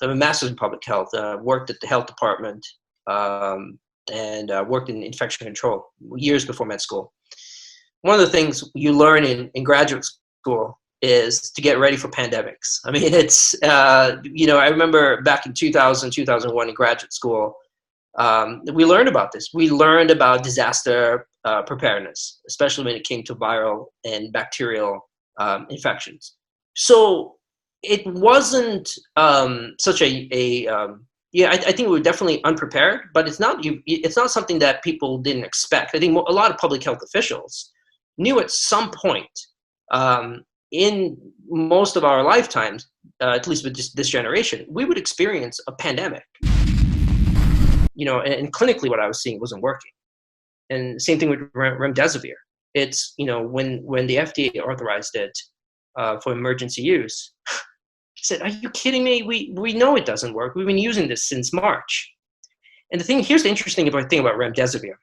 I have a master's in public health. Worked at the health department and worked in infection control years before med school. One of the things you learn in graduate school is to get ready for pandemics. I mean, it's, I remember back in 2000, 2001 in graduate school, we learned about this. We learned about disaster preparedness, especially when it came to viral and bacterial infections. So it wasn't such I think we were definitely unprepared, but it's not something that people didn't expect. I think a lot of public health officials knew at some point in most of our lifetimes, at least with this generation, we would experience a pandemic. And clinically what I was seeing wasn't working. And same thing with Remdesivir. It's, when the FDA authorized it for emergency use, I said, are you kidding me? We know it doesn't work. We've been using this since March. And here's the interesting thing about Remdesivir.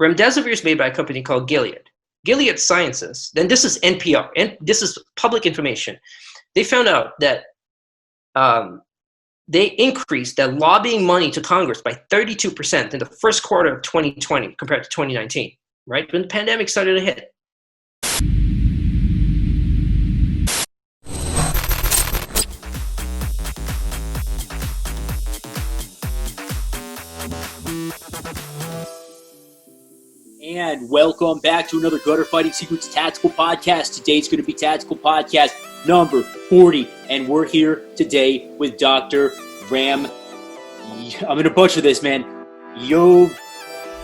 Remdesivir is made by a company called Gilead. Gilead Sciences, then this is NPR, and this is public information. They found out that they increased their lobbying money to Congress by 32% in the first quarter of 2020 compared to 2019, right? When the pandemic started to hit. And welcome back to another Gutter Fighting Secrets Tactical Podcast. Today's going to be Tactical Podcast number 40. And we're here today with Dr. I'm going to butcher this, man.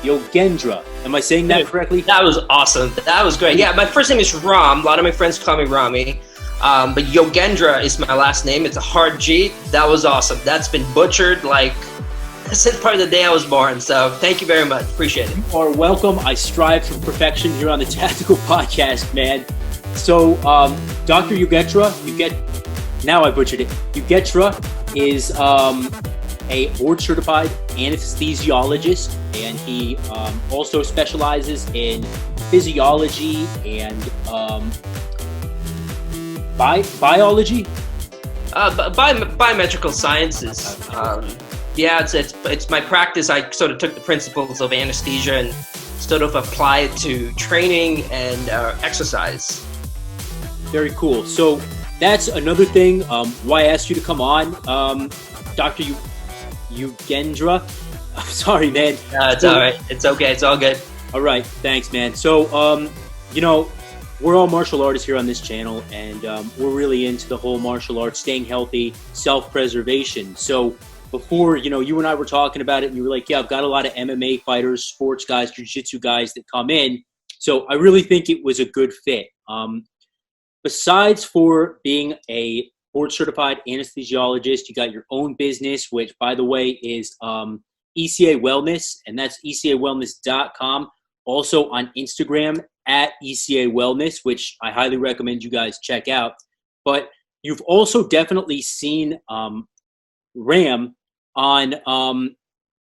Yogendra. Am I saying that correctly? That was awesome. That was great. Yeah, my first name is Ram. A lot of my friends call me Rami. But Yogendra is my last name. It's a hard G. That was awesome. That's been butchered since part of the day I was born. So thank you very much. Appreciate it. You are welcome. I strive for perfection here on the Tactical Podcast, man. So, Dr. Yogendra, now I butchered it. Yogendra is a board-certified anesthesiologist, and he also specializes in physiology and biology? Biometrical sciences. Yeah, it's my practice. I sort of took the principles of anesthesia and sort of applied it to training and exercise. Very cool. So that's another thing why I asked you to come on, Dr. Yogendra. I'm sorry, man. No, it's all right. It's okay. It's all good. All right. Thanks, man. So, we're all martial artists here on this channel, and we're really into the whole martial arts, staying healthy, self-preservation. So before, you and I were talking about it, and you were like, yeah, I've got a lot of MMA fighters, sports guys, jiu-jitsu guys that come in. So I really think it was a good fit. Besides for being a board-certified anesthesiologist, you got your own business, which, by the way, is ECA Wellness, and that's ecawellness.com. Also on Instagram at ECA Wellness, which I highly recommend you guys check out. But you've also definitely seen Ram on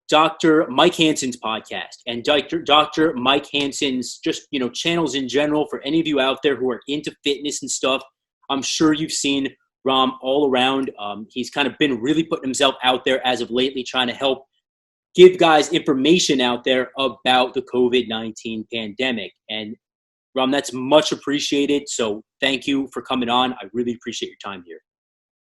Dr. Mike Hanson's podcast, and Dr. Mike Hanson's just, channels in general. For any of you out there who are into fitness and stuff, I'm sure you've seen Ram all around. He's kind of been really putting himself out there as of lately, trying to help give guys information out there about the COVID-19 pandemic. And Ram, that's much appreciated. So thank you for coming on. I really appreciate your time here.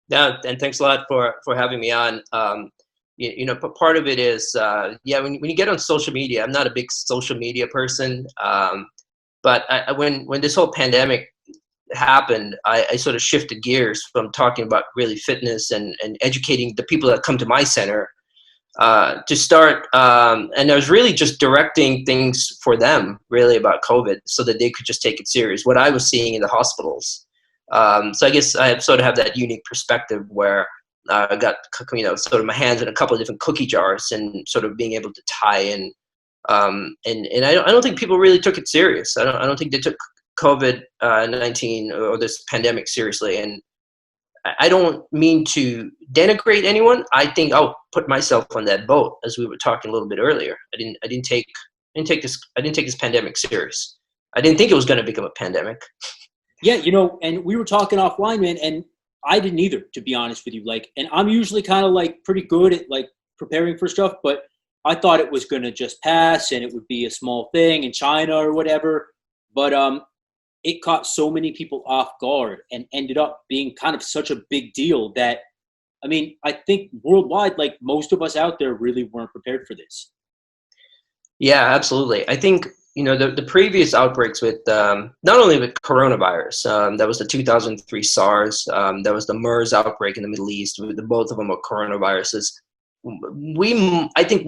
Yeah, and thanks a lot for having me on. But part of it is, when you get on social media, I'm not a big social media person, but when this whole pandemic happened, I sort of shifted gears from talking about really fitness and educating the people that come to my center to start, and I was really just directing things for them really about COVID so that they could just take it serious, what I was seeing in the hospitals. So I guess I sort of have that unique perspective where I got, sort of my hands in a couple of different cookie jars and sort of being able to tie in. And I don't think people really took it serious. I don't think they took COVID-19 or this pandemic seriously. And I don't mean to denigrate anyone. I think I'll put myself on that boat, as we were talking a little bit earlier. I didn't take this pandemic serious. I didn't think it was going to become a pandemic. Yeah, and we were talking offline, man, and I didn't either, to be honest with you. Like, and I'm usually kind of like pretty good at like preparing for stuff, but I thought it was going to just pass and it would be a small thing in China or whatever. But it caught so many people off guard and ended up being kind of such a big deal that, I mean, I think worldwide, like most of us out there really weren't prepared for this. Yeah, absolutely. I think, the previous outbreaks with not only with coronavirus, that was the 2003 SARS, that was the MERS outbreak in the Middle East. Both of them were coronaviruses. I think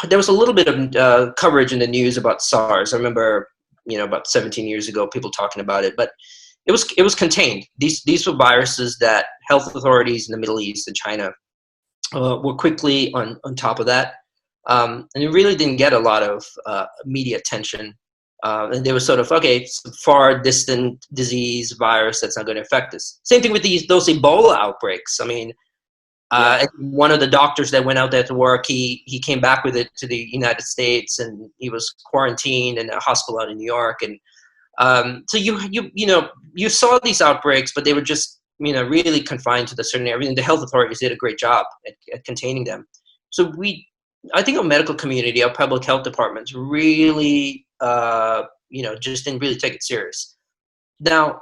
there was a little bit of coverage in the news about SARS. I remember, about 17 years ago, people talking about it, but it was contained. These were viruses that health authorities in the Middle East and China were quickly on top of that. And it really didn't get a lot of media attention. And they were sort of, okay, it's a far distant disease virus that's not going to affect us. Same thing with those Ebola outbreaks. I mean, one of the doctors that went out there to work, he came back with it to the United States, and he was quarantined in a hospital out in New York. And so you saw these outbreaks, but they were just really confined to the certain area. And the health authorities did a great job at containing them. So I think our medical community, our public health departments really, just didn't really take it serious. Now,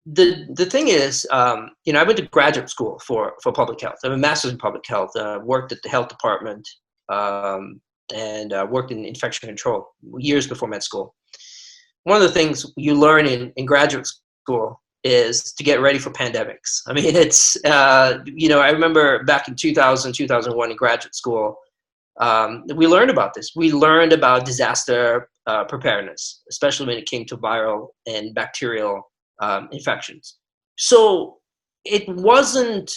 the thing is, I went to graduate school for public health. I have a master's in public health. Worked at the health department, and worked in infection control years before med school. One of the things you learn in graduate school is to get ready for pandemics. I mean, it's, I remember back in 2000, 2001 in graduate school, we learned about this. We learned about disaster preparedness, especially when it came to viral and bacterial infections. So it wasn't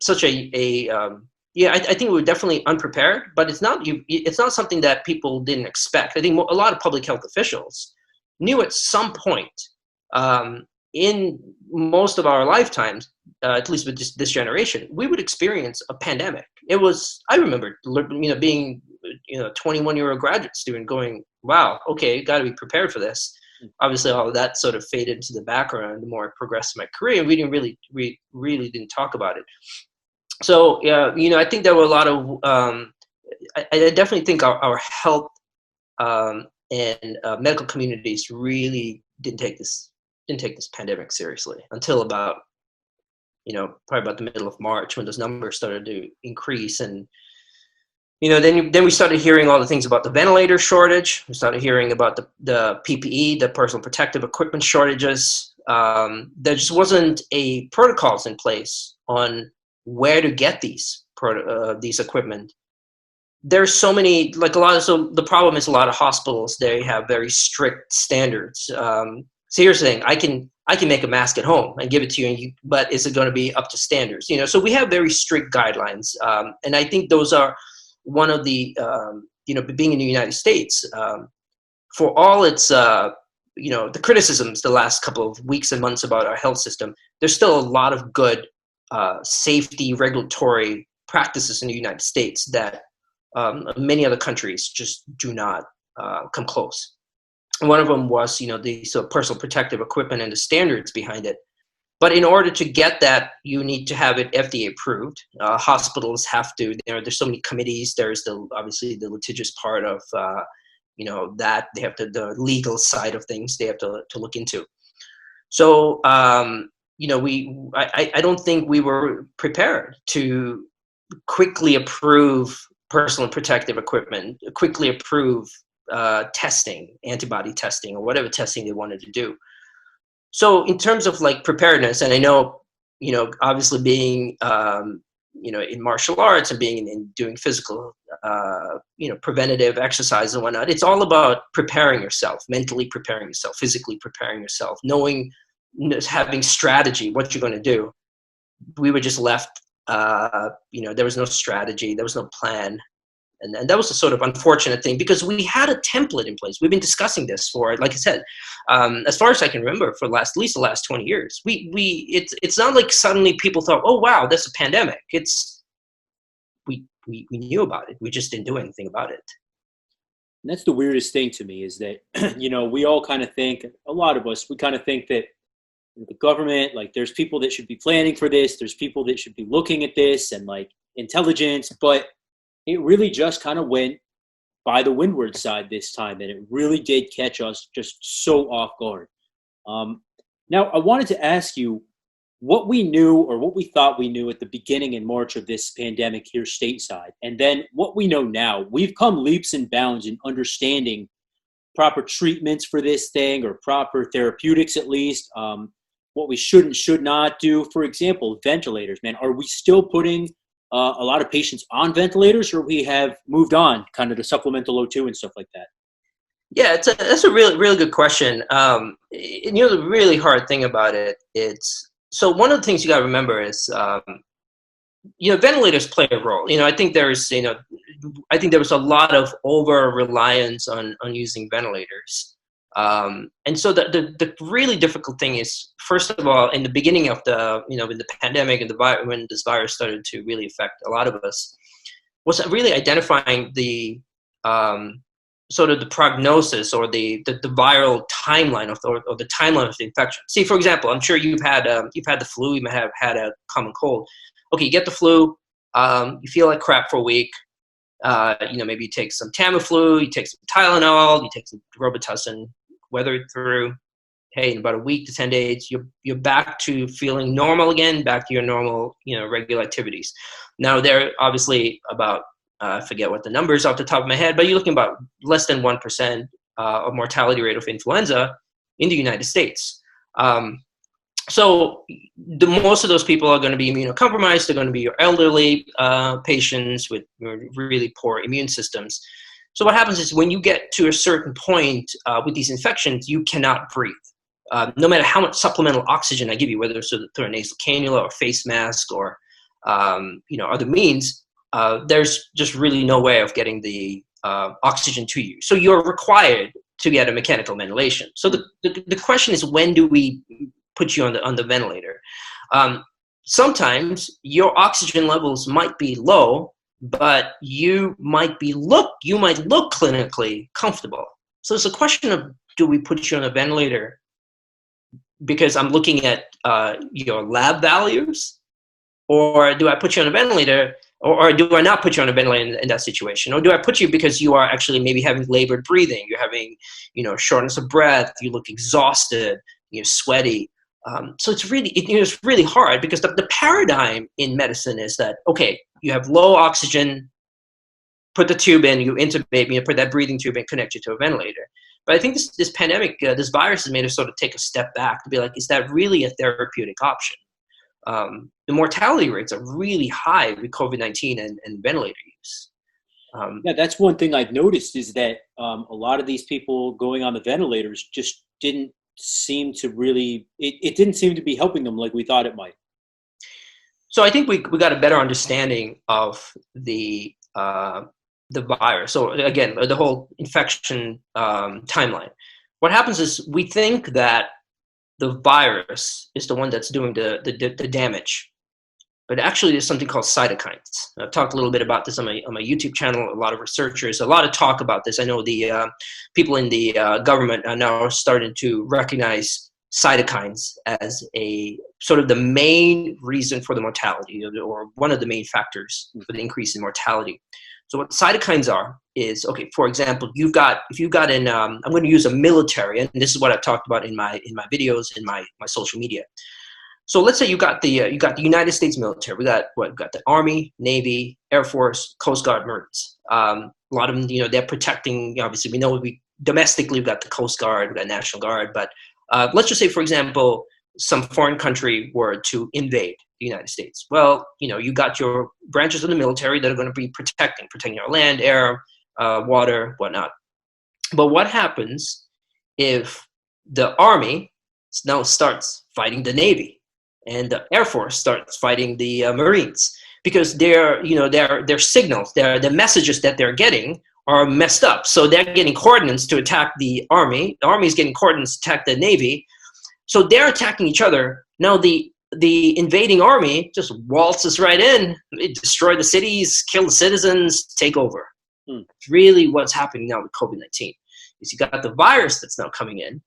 such I think we were definitely unprepared, but it's not something that people didn't expect. I think a lot of public health officials knew at some point in most of our lifetimes, at least with this generation, we would experience a pandemic. I remember, being, 21-year-old graduate student going, wow, okay, got to be prepared for this. Obviously, all of that sort of faded into the background the more I progressed in my career, and we really didn't talk about it. So, I think there were a lot of, I definitely think our health and medical communities really didn't take this pandemic seriously until about, probably about the middle of March, when those numbers started to increase. And, then we started hearing all the things about the ventilator shortage. We started hearing about the PPE, the personal protective equipment shortages. There just wasn't a protocols in place on where to get these equipment. There's so many, so the problem is a lot of hospitals, they have very strict standards. So here's the thing, I can make a mask at home and give it to you, but is it going to be up to standards? So we have very strict guidelines. And I think those are one of the, being in the United States, for all its, the criticisms the last couple of weeks and months about our health system, there's still a lot of good safety regulatory practices in the United States that many other countries just do not come close. One of them was, the personal protective equipment and the standards behind it. But in order to get that, you need to have it FDA approved. Hospitals have to, there's so many committees. There's obviously the litigious part of, that they have the legal side of things they have to look into. So, I don't think we were prepared to quickly approve personal protective equipment, quickly approve testing, antibody testing, or whatever testing they wanted to do. So in terms of preparedness, and I know, obviously being, in martial arts and being in doing physical, preventative exercise and whatnot, it's all about preparing yourself, mentally preparing yourself, physically preparing yourself, knowing, having strategy, what you're going to do. We were just left, there was no strategy, there was no plan. And that was a sort of unfortunate thing, because we had a template in place. We've been discussing this for, like I said, as far as I can remember, for at least the last 20 years. It's not like suddenly people thought, oh, wow, that's a pandemic. We knew about it. We just didn't do anything about it. And that's the weirdest thing to me, is that, we all kind of think, a lot of us, we kind of think that the government, like there's people that should be planning for this. There's people that should be looking at this and like intelligence, but it really just kind of went by the windward side this time. And it really did catch us just so off guard. Now I wanted to ask you what we knew or what we thought we knew at the beginning in March of this pandemic here stateside. And then what we know now. We've come leaps and bounds in understanding proper treatments for this thing, or proper therapeutics at least, what we should and should not do. For example, ventilators, man. Are we still putting a lot of patients on ventilators, or we have moved on kind of to supplemental O2 and stuff like that? Yeah, that's a really good question. The really hard thing about it, so one of the things you got to remember is, ventilators play a role. I think there was a lot of over reliance on using ventilators. And so the really difficult thing is, first of all, in the beginning of the pandemic and when this virus started to really affect a lot of us, was really identifying the sort of the prognosis or the viral timeline or the timeline of the infection. See, for example, I'm sure you've had the flu, you might have had a common cold. Okay, you get the flu, you feel like crap for a week. Maybe you take some Tamiflu, you take some Tylenol, you take some Robitussin, weather it through. Hey, in about a week to 10 days, you're back to feeling normal again, back to your normal, regular activities. Now, they're obviously about, I forget what the numbers off the top of my head, but you're looking about less than 1% of mortality rate of influenza in the United States. So most of those people are going to be immunocompromised. They're going to be your elderly patients with really poor immune systems. So what happens is when you get to a certain point with these infections, you cannot breathe. No matter how much supplemental oxygen I give you, whether it's through a nasal cannula or face mask or other means, there's just really no way of getting the oxygen to you. So you're required to get a mechanical ventilation. So the question is, when do we put you on the ventilator? Sometimes your oxygen levels might be low, but you might look clinically comfortable. So it's a question of, do we put you on a ventilator because I'm looking at your lab values, or do I put you on a ventilator, or do I not put you on a ventilator in that situation? Or do I put you because you are actually maybe having labored breathing, you're having shortness of breath, you look exhausted, you're sweaty. So it's really hard, because the paradigm in medicine is that, okay, you have low oxygen, put the tube in, you intubate me, put that breathing tube in, connect you to a ventilator. But I think this pandemic, this virus has made us sort of take a step back to be like, is that really a therapeutic option? The mortality rates are really high with COVID-19 and ventilator use. Yeah, that's one thing I've noticed, is that a lot of these people going on the ventilators just didn't seem to really, it didn't seem to be helping them like we thought it might. So I think we got a better understanding of the virus. So again, the whole infection timeline. What happens is we think that the virus is the one that's doing the damage, but actually there's something called cytokines. I've talked a little bit about this on my YouTube channel. A lot of researchers, a lot of talk about this. I know the people in the government are now starting to recognize cytokines as a sort of the main reason for the mortality, or one of the main factors for the increase in mortality. So what cytokines are is, okay, for example, I'm going to use a military, and this is what I've talked about in my videos, in my social media. So let's say you got the United States military. We got the Army, Navy, Air Force, Coast Guard, Marines. A lot of them, they're protecting. Obviously, we know domestically we've got the Coast Guard, we've got National Guard. But let's just say, for example, some foreign country were to invade the United States. Well, you got your branches of the military that are going to be protecting our land, air, water, whatnot. But what happens if the Army now starts fighting the Navy, and the Air Force starts fighting the Marines? Because their signals, the messages that they're getting are messed up. So they're getting coordinates to attack the Army. The Army is getting coordinates to attack the Navy. So they're attacking each other. Now the invading Army just waltzes right in, destroy the cities, kill the citizens, take over. It's really what's happening now with COVID-19. Is you got the virus that's now coming in,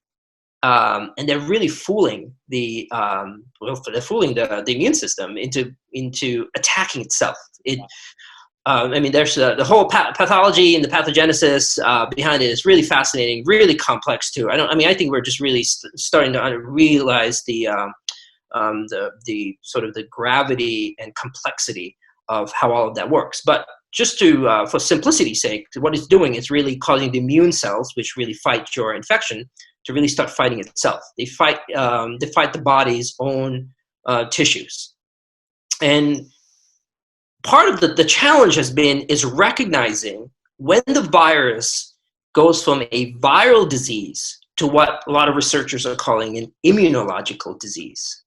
and they're really fooling they're fooling the immune system into attacking itself. I mean, there's the whole pathology and the pathogenesis behind it is really fascinating, really complex too. I think we're just really starting to realize the sort of the gravity and complexity of how all of that works. But just to, for simplicity's sake, what it's doing is really causing the immune cells, which really fight your infection, to really start fighting itself. They fight the body's own tissues. And part of the challenge is recognizing when the virus goes from a viral disease to what a lot of researchers are calling an immunological disease.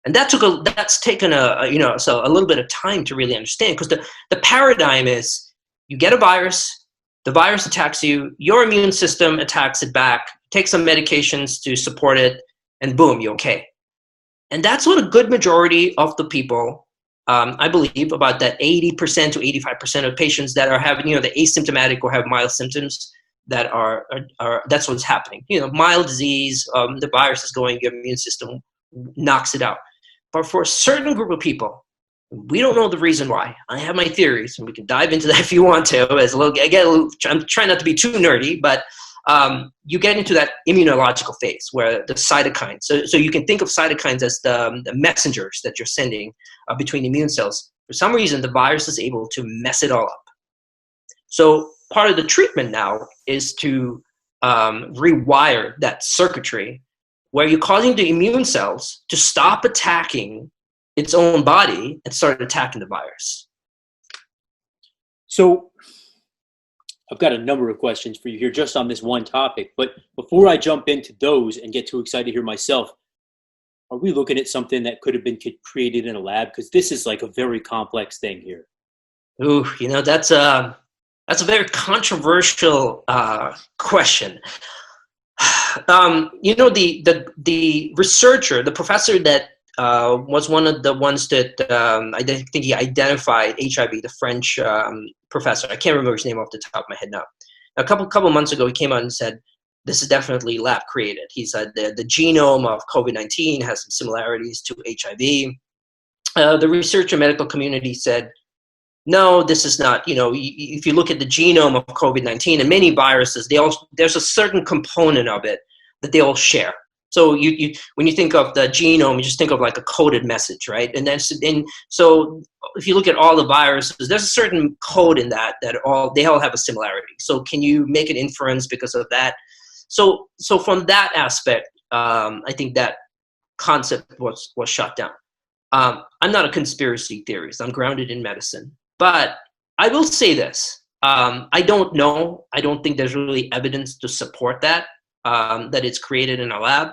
And that's taken a little bit of time to really understand, because the paradigm is you get a virus, the virus attacks you, your immune system attacks it back, take some medications to support it, and boom, you're okay. And that's what a good majority of the people, I believe, about that 80% to 85% of patients that are having, the asymptomatic or have mild symptoms, that are that's what's happening. Mild disease, the virus is going, your immune system knocks it out. But for a certain group of people, we don't know the reason why. I have my theories, and we can dive into that if you want to. I'm trying not to be too nerdy, but you get into that immunological phase where the cytokines. So you can think of cytokines as the messengers that you're sending between immune cells. For some reason, the virus is able to mess it all up. So part of the treatment now is to rewire that circuitry, where you're causing the immune cells to stop attacking its own body and start attacking the virus. So I've got a number of questions for you here just on this one topic, but before I jump into those and get too excited here myself, are we looking at something that could have been created in a lab? Because this is like a very complex thing here. Ooh, that's a very controversial question. The researcher, the professor that was one of the ones that I think he identified HIV, the French professor. I can't remember his name off the top of my head now. A couple months ago, he came out and said, this is definitely lab created. He said the genome of COVID-19 has some similarities to HIV. The researcher medical community said, no, this is not. If you look at the genome of COVID-19 and many viruses, there's a certain component of it that they all share. So when you think of the genome, you just think of like a coded message, right? So if you look at all the viruses, there's a certain code in that they all have a similarity. So can you make an inference because of that? So from that aspect, I think that concept was shut down. I'm not a conspiracy theorist. I'm grounded in medicine. But I will say this. I don't know. I don't think there's really evidence to support that it's created in a lab.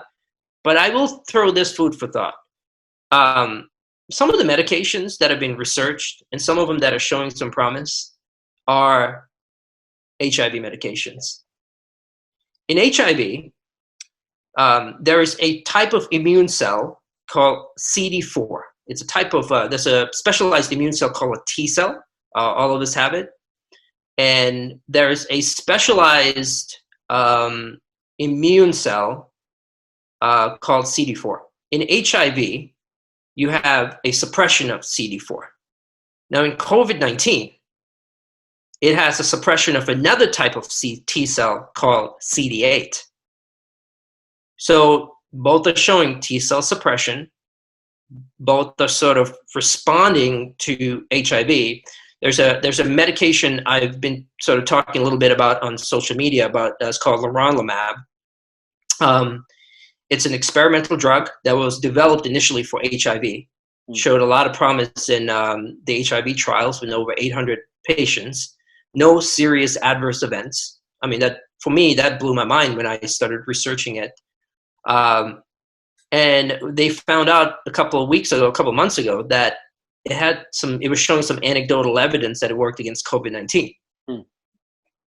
But I will throw this food for thought. Some of the medications that have been researched, and some of them that are showing some promise, are HIV medications. In HIV, there is a type of immune cell called CD4. It's a type of, there's a specialized immune cell called a T cell. All of us have it. And there's a specialized immune cell called CD4. In HIV, you have a suppression of CD4. Now in COVID-19, it has a suppression of another type of T cell called CD8. So both are showing T cell suppression. Both are sort of responding to HIV. There's a medication I've been sort of talking a little bit about on social media about. It's called leronlimab. It's an experimental drug that was developed initially for HIV. Showed a lot of promise in the HIV trials with over 800 patients. No serious adverse events. I mean, for me, that blew my mind when I started researching it. And they found out a couple of months ago, that it was showing some anecdotal evidence that it worked against COVID-19.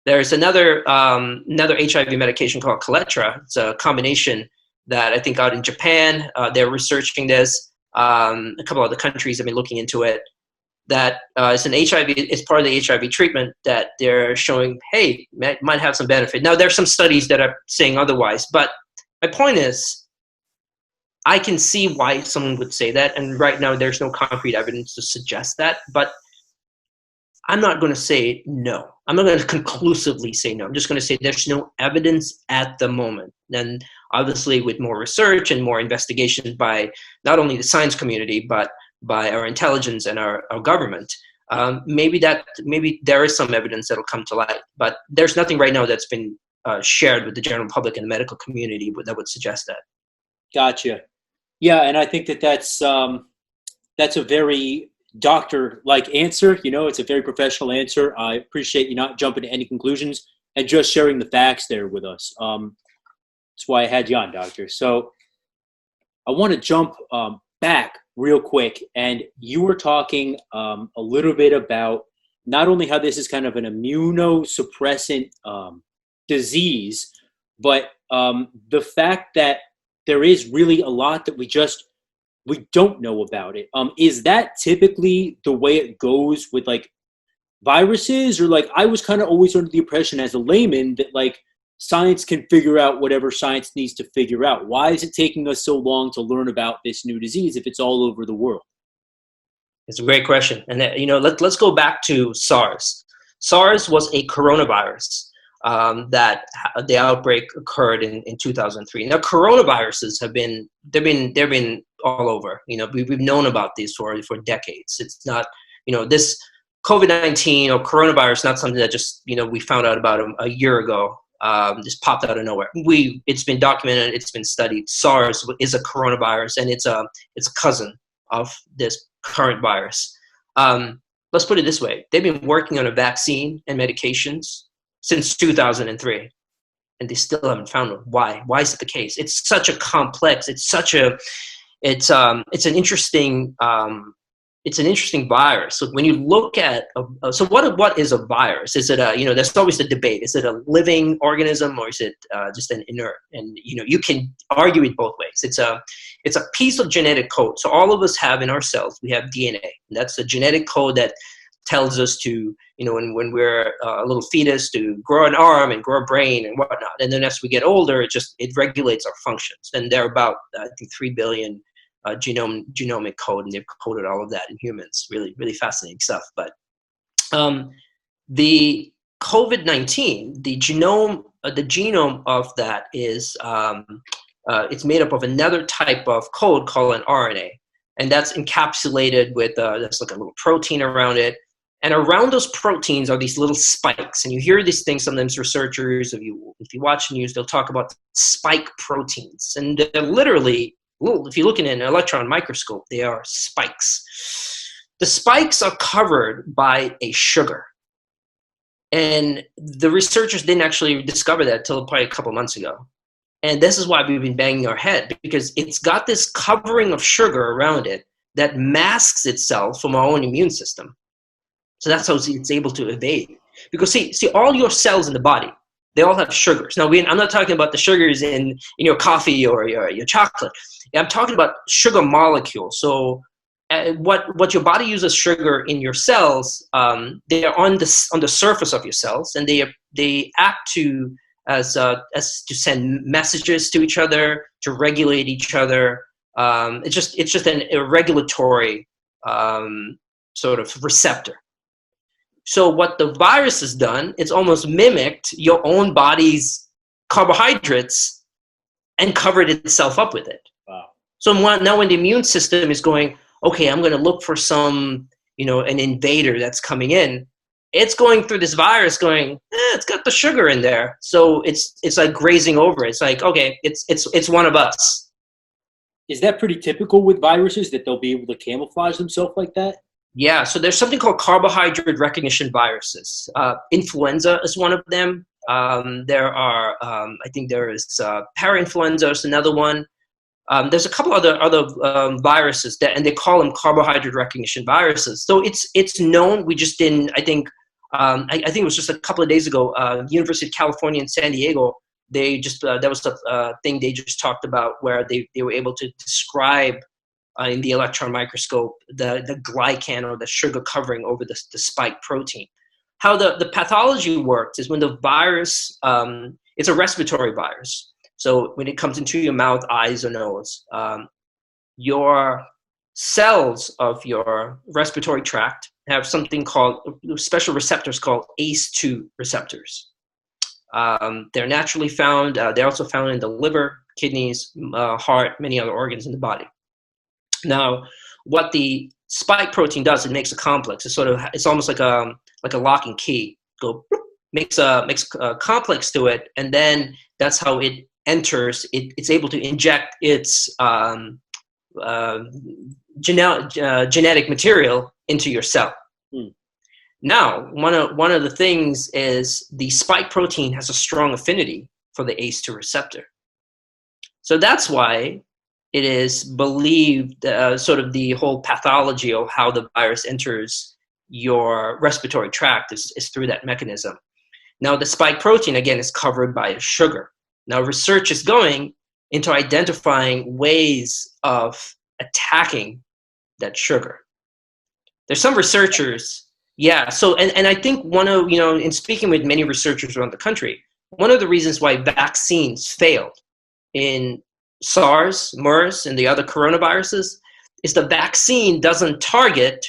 There's another HIV medication called Kaletra. It's a combination that I think out in Japan, they're researching this. A couple other countries have been looking into it. That it's part of the HIV treatment that they're showing, hey, might have some benefit. Now, there's some studies that are saying otherwise, but My point is, I can see why someone would say that, and right now there's no concrete evidence to suggest that, but I'm not going to say no. I'm not going to conclusively say no. I'm just going to say there's no evidence at the moment. And obviously with more research and more investigation by not only the science community, but by our intelligence and our government, maybe there is some evidence that'll come to light. But there's nothing right now that's been shared with the general public and the medical community that would suggest that. Gotcha. Yeah, and I think that's a very doctor-like answer. It's a very professional answer. I appreciate you not jumping to any conclusions and just sharing the facts there with us. That's why I had you on, doctor. So I want to jump back real quick, and you were talking a little bit about not only how this is kind of an immunosuppressant disease, but the fact that there is really a lot that we don't know about it. Is that typically the way it goes with like viruses? Or like, I was kind of always under the impression as a layman that like science can figure out whatever science needs to figure out. Why is it taking us so long to learn about this new disease if it's all over the world? It's a great question. And let's go back to SARS. SARS was a coronavirus that the outbreak occurred in 2003. Now, coronaviruses they've been all over. We've known about these for decades. It's not, this COVID-19 or coronavirus, not something that just, we found out about a year ago, just popped out of nowhere. It's been documented, it's been studied. SARS is a coronavirus, and it's a cousin of this current virus. Let's put it this way. They've been working on a vaccine and medications since 2003, and they still haven't found one. Why? Why is it the case? It's such a complex. It's an interesting virus. So when you look at so what is a virus? Is it there's always the debate. Is it a living organism, or is it just an inert? And you can argue it both ways. It's a piece of genetic code. So all of us have in our cells, we have DNA. And that's the genetic code that tells us to, when we're a little fetus, to grow an arm and grow a brain and whatnot. And then as we get older, it regulates our functions. And there are about, I think, 3 billion genomic code, and they've coded all of that in humans. Really, really fascinating stuff. But the COVID-19, the genome of that is, it's made up of another type of code called an RNA. And that's encapsulated with, that's like a little protein around it. And around those proteins are these little spikes. And you hear these things, sometimes researchers, if you watch news, they'll talk about spike proteins. And they're literally, if you look in an electron microscope, they are spikes. The spikes are covered by a sugar. And the researchers didn't actually discover that until probably a couple months ago. And this is why we've been banging our head, because it's got this covering of sugar around it that masks itself from our own immune system. So that's how it's able to evade. Because see, all your cells in the body, they all have sugars. Now, I'm not talking about the sugars in your coffee or your chocolate. I'm talking about sugar molecules. So what your body uses sugar in your cells, they are on the surface of your cells, and they act as to send messages to each other, to regulate each other. It's just a regulatory sort of receptor. So what the virus has done, it's almost mimicked your own body's carbohydrates and covered itself up with it. Wow. So now when the immune system is going, okay, I'm going to look for some, an invader that's coming in, it's going through this virus going, it's got the sugar in there. So it's like grazing over. It's like, okay, it's one of us. Is that pretty typical with viruses, that they'll be able to camouflage themselves like that? Yeah, so there's something called carbohydrate recognition viruses. Influenza is one of them. There are, I think there is parainfluenza is another one. There's a couple other viruses and they call them carbohydrate recognition viruses. So it's known. We just didn't. I think it was just a couple of days ago. University of California in San Diego. They just that was a thing they just talked about where they were able to describe in the electron microscope the glycan or the sugar covering over the spike protein. How the pathology works is when the virus, it's a respiratory virus. So when it comes into your mouth, eyes, or nose, your cells of your respiratory tract have something called special receptors called ACE2 receptors. They're naturally found. They're also found in the liver, kidneys, heart, many other organs in the body. Now, what the spike protein does, it makes a complex. It's almost like a lock and key. Makes a complex to it, and then that's how it enters. It's able to inject its genetic material into your cell. Now, one of the things is the spike protein has a strong affinity for the ACE2 receptor. So that's why it is believed, sort of the whole pathology of how the virus enters your respiratory tract is through that mechanism. Now, the spike protein, again, is covered by a sugar. Now, research is going into identifying ways of attacking that sugar. There's some researchers, so, and I think in speaking with many researchers around the country, one of the reasons why vaccines failed in SARS, MERS, and the other coronaviruses is the vaccine doesn't target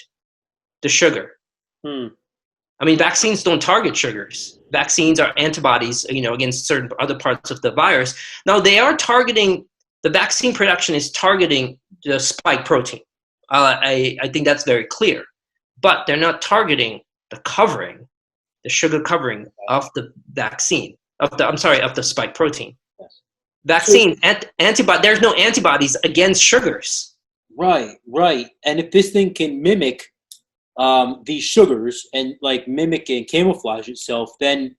the sugar. I mean, vaccines don't target sugars. Vaccines are antibodies, against certain other parts of the virus. Now, they are targeting, the vaccine production is targeting the spike protein. I think that's very clear. But they're not targeting the sugar covering of the vaccine, of the spike protein. Yes. Vaccine, there's no antibodies against sugars. Right. And if this thing can mimic these sugars and mimic and camouflage itself, then,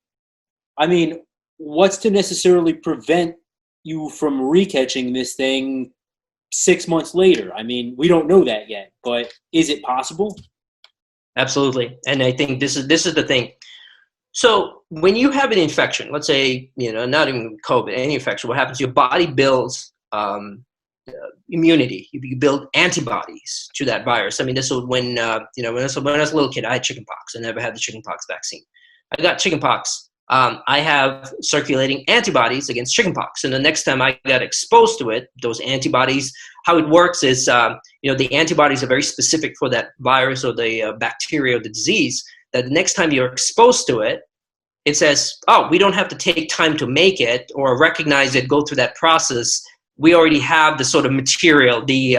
I mean, what's to necessarily prevent you from recatching this thing 6 months later? I mean, we don't know that yet, but is it possible? Absolutely. And I think this is the thing. So when you have an infection, let's say, not even COVID, any infection, what happens? Your body builds immunity. You build antibodies to that virus. I mean, this was when I was a little kid, I had chickenpox. I never had the chickenpox vaccine. I got chickenpox. I have circulating antibodies against chickenpox. And the next time I got exposed to it, those antibodies, how it works is, the antibodies are very specific for that virus or the bacteria or the disease, that the next time you're exposed to it, it says, oh, we don't have to take time to make it or recognize it, go through that process. We already have the sort of material. You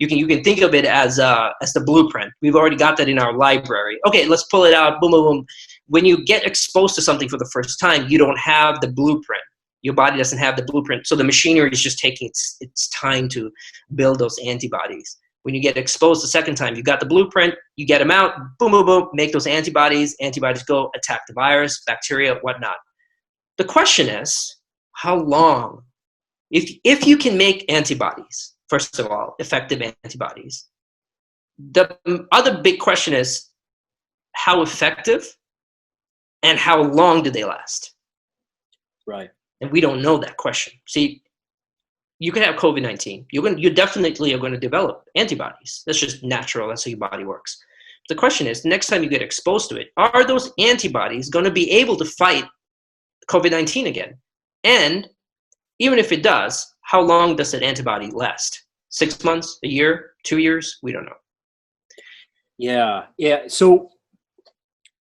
can think of it as the blueprint. We've already got that in our library. Okay, let's pull it out. Boom, boom, boom. When you get exposed to something for the first time, you don't have the blueprint. Your body doesn't have the blueprint. So the machinery is just taking its time to build those antibodies. When you get exposed the second time, you got the blueprint, you get them out, boom, boom, boom, make those antibodies. Antibodies go attack the virus, bacteria, whatnot. The question is, how long? If you can make antibodies, first of all, effective antibodies, the other big question is how effective and how long do they last? Right. And we don't know that question. See, you can have COVID-19. You definitely are going to develop antibodies. That's just natural. That's how your body works. The question is, next time you get exposed to it, are those antibodies going to be able to fight COVID-19 again? And even if it does, how long does that antibody last? 6 months, a year, 2 years? We don't know. Yeah. So,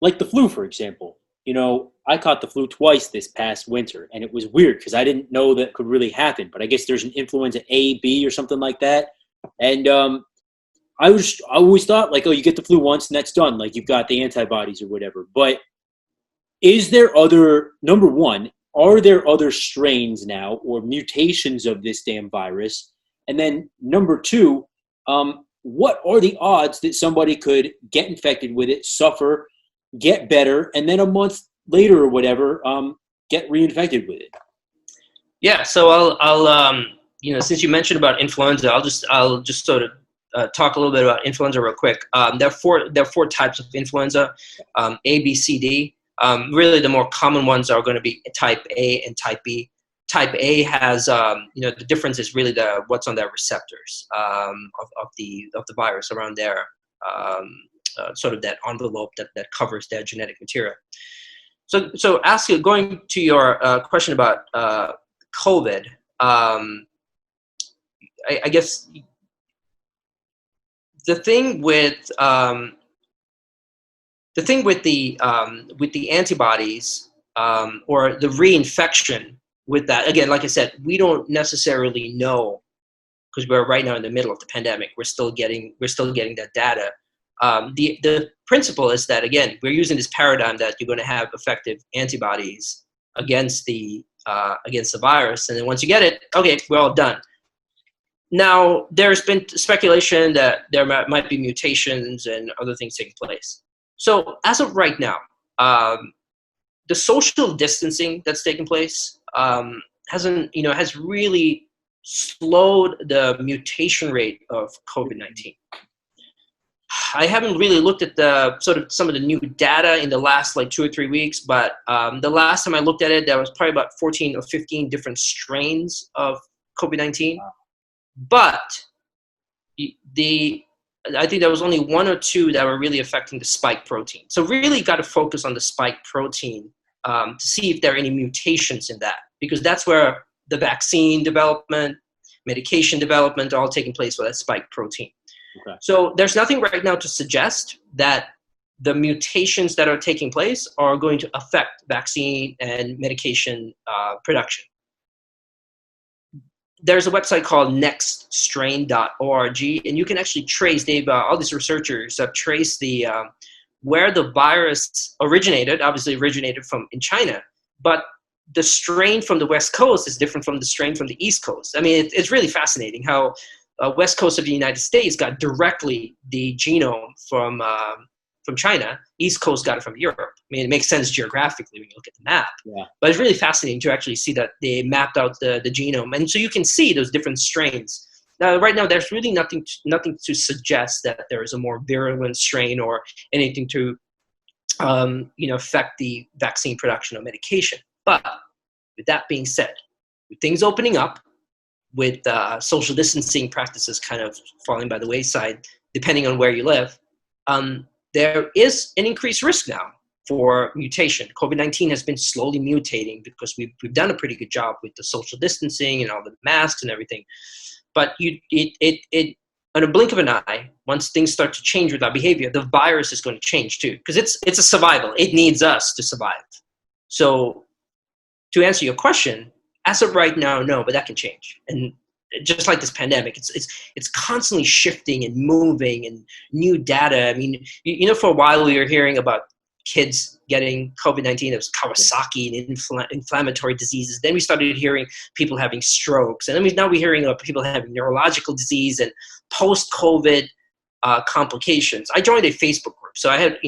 like the flu, for example, I caught the flu twice this past winter, and it was weird because I didn't know that could really happen. But I guess there's an influenza A, B, or something like that. And I always thought, you get the flu once and that's done. Like, you've got the antibodies or whatever. But is there number one, are there other strains now or mutations of this damn virus? And then number two, what are the odds that somebody could get infected with it, suffer, get better, and then a month later or whatever, get reinfected with it? Yeah. So I'll since you mentioned about influenza, I'll just sort of talk a little bit about influenza real quick. There are four types of influenza, A, B, C, D. Really, the more common ones are going to be type A and type B. Type A has, the difference is really what's on their receptors of the virus around there, sort of that envelope that covers their genetic material. So going to your question about COVID, I guess the thing with the antibodies, or the reinfection with that, again, like I said, we don't necessarily know, because we're right now in the middle of the pandemic. We're still getting that data. The principle is that, again, we're using this paradigm that you're going to have effective antibodies against the virus, and then once you get it, okay, we're all done. Now, there's been speculation that there might be mutations and other things taking place. So as of right now, the social distancing that's taking place has really slowed the mutation rate of COVID-19. I haven't really looked at some of the new data in the last 2 or 3 weeks, but the last time I looked at it, there was probably about 14 or 15 different strains of COVID-19. Wow. But I think there was only 1 or 2 that were really affecting the spike protein. So really got to focus on the spike protein to see if there are any mutations in that, because that's where the vaccine development, medication development are all taking place with that spike protein. Okay. So there's nothing right now to suggest that the mutations that are taking place are going to affect vaccine and medication production. There's a website called nextstrain.org, and you can actually trace, all these researchers have traced where the virus originated, obviously originated in China, but the strain from the West Coast is different from the strain from the East Coast. I mean, it's really fascinating how West Coast of the United States got directly the genome from China. East Coast got it from Europe. I mean, it makes sense geographically when you look at the map. Yeah. But it's really fascinating to actually see that they mapped out the genome, and so you can see those different strains. Now, right now, there's really nothing to suggest that there is a more virulent strain or anything to affect the vaccine production or medication. But with that being said, with things opening up, with social distancing practices kind of falling by the wayside, depending on where you live, there is an increased risk now for mutation. COVID-19 has been slowly mutating because we've done a pretty good job with the social distancing and all the masks and everything. But it on a blink of an eye, once things start to change with our behavior, the virus is going to change too, because it's a survival. It needs us to survive. So to answer your question, as of right now, no, but that can change. And just like this pandemic, it's constantly shifting and moving, and new data. I mean, for a while we were hearing about kids getting COVID-19. It was Kawasaki and inflammatory diseases. Then we started hearing people having strokes, and then now we're hearing of people having neurological disease and post-COVID complications. I joined a Facebook group, so I had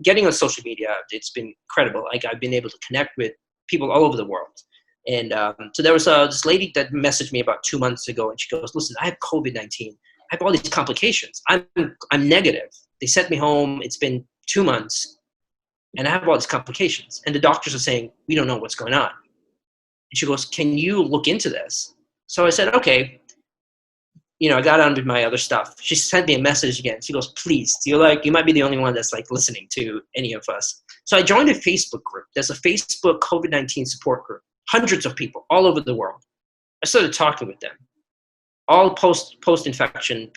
getting on social media. It's been incredible. Like, I've been able to connect with people all over the world. And so there was this lady that messaged me about 2 months ago, and she goes, "Listen, I have COVID-19. I have all these complications. I'm negative. They sent me home. It's been 2 months, and I have all these complications. And the doctors are saying, we don't know what's going on." And she goes, "Can you look into this?" So I said, okay. I got on with my other stuff. She sent me a message again. She goes, "Please, you might be the only one that's listening to any of us." So I joined a Facebook group. There's a Facebook COVID-19 support group. Hundreds of people all over the world. I started talking with them. All post-infection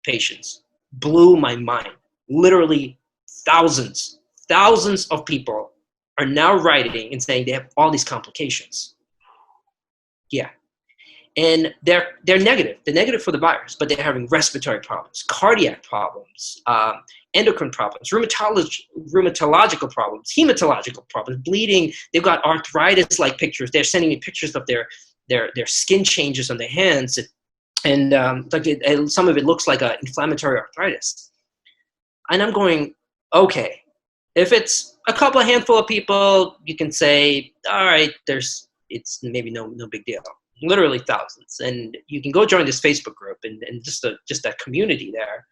patients. Blew my mind. Literally thousands of people are now writing and saying they have all these complications. Yeah. And they're negative. They're negative for the virus, but they're having respiratory problems, cardiac problems, endocrine problems, rheumatological problems, hematological problems, bleeding. They've got arthritis-like pictures. They're sending me pictures of their skin changes on their hands, and some of it looks like an inflammatory arthritis. And I'm going, okay, if it's a handful of people, you can say, all right, it's maybe no big deal. Literally thousands, and you can go join this Facebook group and just that community there.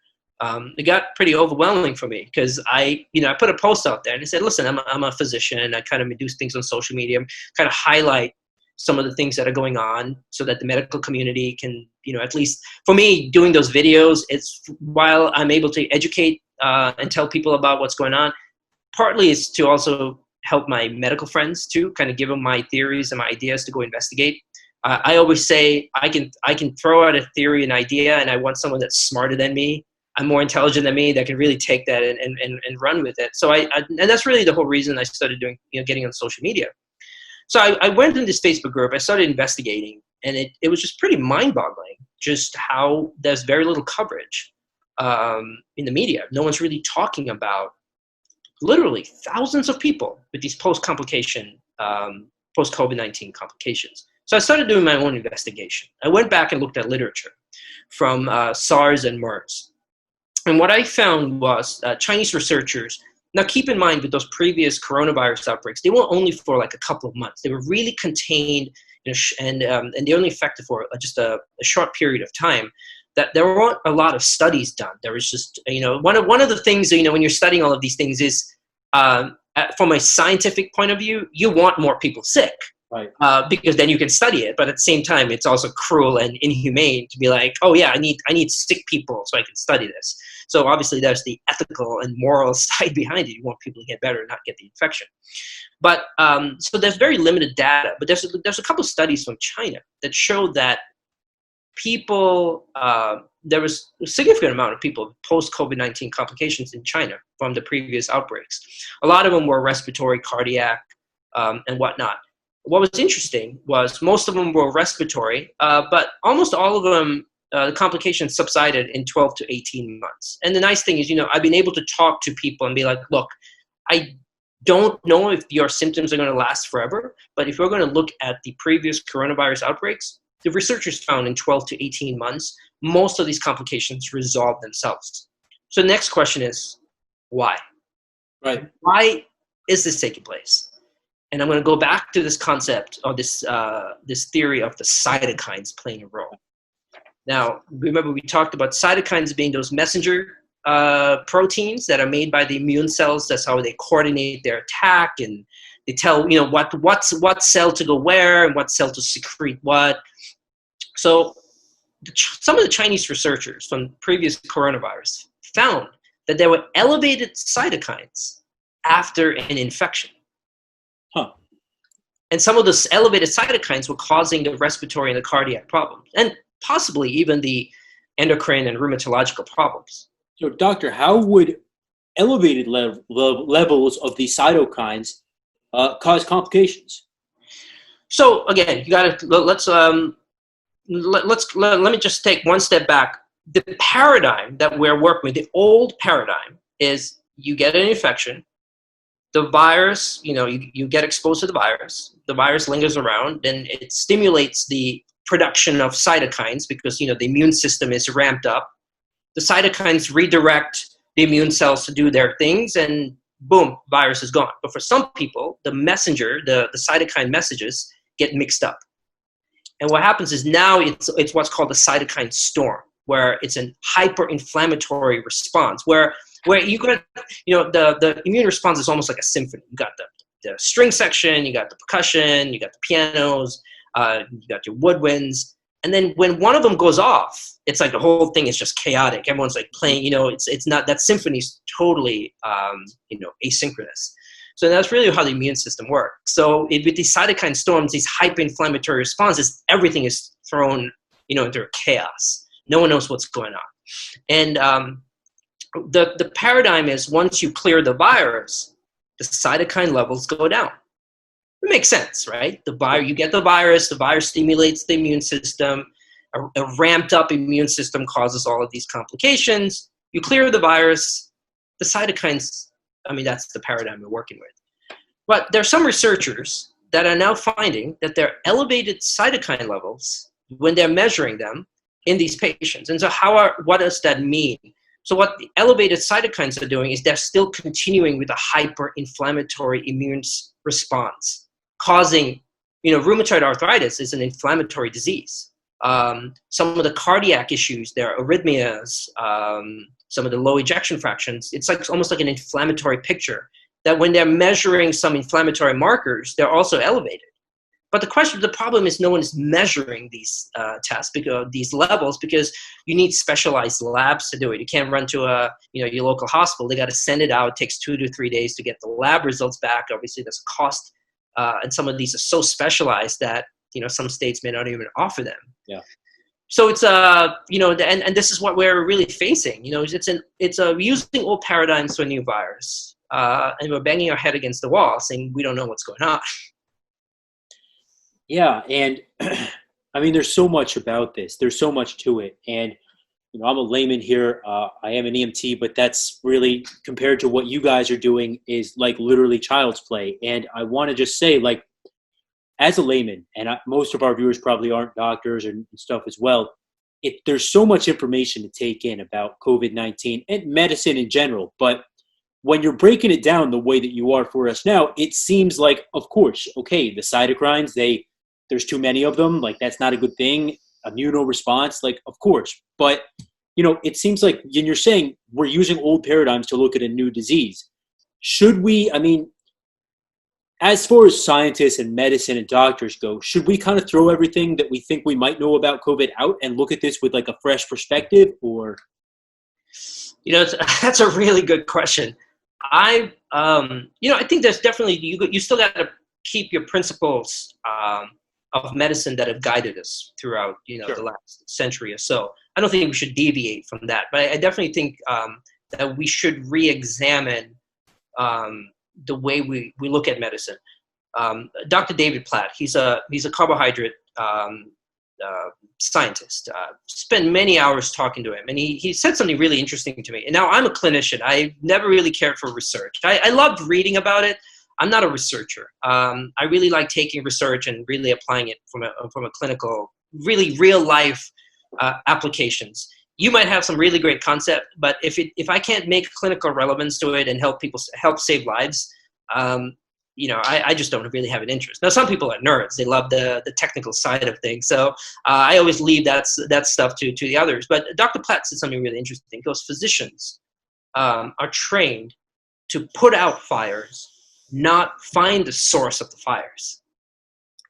It got pretty overwhelming for me, because I put a post out there and I said, listen, I'm a physician. I kind of do things on social media, kind of highlight some of the things that are going on so that the medical community can, at least for me, doing those videos, it's while I'm able to educate and tell people about what's going on, partly it's to also help my medical friends too, kind of give them my theories and my ideas to go investigate. I always say I can throw out a theory, an idea, and I want someone that's smarter than me. I'm more intelligent than me that can really take that and run with it. So and that's really the whole reason I started doing, getting on social media. So I went in this Facebook group, I started investigating, and it was just pretty mind-boggling just how there's very little coverage in the media. No one's really talking about literally thousands of people with these post-COVID-19 complications. So I started doing my own investigation. I went back and looked at literature from SARS and MERS. And what I found was Chinese researchers, now keep in mind with those previous coronavirus outbreaks, they were only for like a couple of months. They were really contained, and they only affected for just a short period of time. That there weren't a lot of studies done. There was just, one of the things, when you're studying all of these things is, from a scientific point of view, you want more people sick. Right. Because then you can study it, but at the same time, it's also cruel and inhumane to be like, oh yeah, I need sick people so I can study this. So obviously, there's the ethical and moral side behind it. You want people to get better and not get the infection. But so there's very limited data. But there's a couple of studies from China that show that people, there was a significant amount of people with post-COVID-19 complications in China from the previous outbreaks. A lot of them were respiratory, cardiac, and whatnot. What was interesting was most of them were respiratory, but almost all of them, the complications subsided in 12 to 18 months. And the nice thing is, I've been able to talk to people and be like, look, I don't know if your symptoms are going to last forever, but if we're going to look at the previous coronavirus outbreaks, the researchers found in 12 to 18 months, most of these complications resolve themselves. So the next question is, why? Right. Why is this taking place? And I'm going to go back to this concept or this theory of the cytokines playing a role. Now, remember we talked about cytokines being those messenger proteins that are made by the immune cells. That's how they coordinate their attack, and they tell what cell to go where and what cell to secrete what. So some of the Chinese researchers from previous coronavirus found that there were elevated cytokines after an infection. Huh. And some of those elevated cytokines were causing the respiratory and the cardiac problems, and possibly even the endocrine and rheumatological problems. So, doctor, how would elevated levels of these cytokines cause complications? So again, you got to let me just take one step back. The paradigm that we're working with, the old paradigm, is you get an infection. The virus, you get exposed to the virus lingers around, and it stimulates the production of cytokines because, the immune system is ramped up. The cytokines redirect the immune cells to do their things, and boom, virus is gone. But for some people, the messenger, the cytokine messages get mixed up. And what happens is now it's what's called the cytokine storm, where it's a hyper-inflammatory response, where you got, the immune response is almost like a symphony. You got the string section, you got the percussion, you got the pianos, you got your woodwinds. And then when one of them goes off, it's like the whole thing is just chaotic. Everyone's like playing, it's not, that symphony's totally, asynchronous. So that's really how the immune system works. So with these cytokine storms, these hyper-inflammatory responses, everything is thrown, into chaos. No one knows what's going on. And the paradigm is once you clear the virus, the cytokine levels go down. It makes sense, right? You get the virus stimulates the immune system. A ramped up immune system causes all of these complications. You clear the virus, the cytokines, that's the paradigm we're working with. But there are some researchers that are now finding that there are elevated cytokine levels when they're measuring them in these patients. And so what does that mean? So what the elevated cytokines are doing is they're still continuing with a hyper-inflammatory immune response, causing, rheumatoid arthritis is an inflammatory disease. Some of the cardiac issues, there are arrhythmias, some of the low ejection fractions. It's almost like an inflammatory picture that when they're measuring some inflammatory markers, they're also elevated. But the problem is no one is measuring these tests, because these levels, because you need specialized labs to do it. You can't run to your local hospital. They got to send it out. It takes 2 to 3 days to get the lab results back. Obviously, there's a cost, and some of these are so specialized that some states may not even offer them. Yeah. So it's and this is what we're really facing. It's using old paradigms to a new virus, and we're banging our head against the wall, saying we don't know what's going on. Yeah, and I mean, there's so much about this. There's so much to it, and I'm a layman here. I am an EMT, but that's really, compared to what you guys are doing, is like literally child's play. And I want to just say, like, as a layman, and most of our viewers probably aren't doctors and stuff as well, there's so much information to take in about COVID-19 and medicine in general. But when you're breaking it down the way that you are for us now, it seems like, of course, okay, the cytokines, there's too many of them. Like, that's not a good thing. Immunoresponse, like, of course. But, it seems like, and you're saying we're using old paradigms to look at a new disease. Should we, I mean, as far as scientists and medicine and doctors go, should we kind of throw everything that we think we might know about COVID out and look at this with like a fresh perspective, or? That's a really good question. I think there's definitely, you still got to keep your principles of medicine that have guided us throughout, Sure. the last century or so. I don't think we should deviate from that, but I definitely think that we should re-examine the way we look at medicine. Dr. David Platt, he's a carbohydrate scientist. Spent many hours talking to him, and he said something really interesting to me. And now I'm a clinician. I never really cared for research. I loved reading about it. I'm not a researcher. I really like taking research and really applying it from a clinical, really real life applications. You might have some really great concept, but if I can't make clinical relevance to it and help save lives, I just don't really have an interest. Now, some people are nerds; they love the technical side of things. So I always leave that stuff to the others. But Dr. Platt said something really interesting. He goes, physicians are trained to put out fires, not find the source of the fires.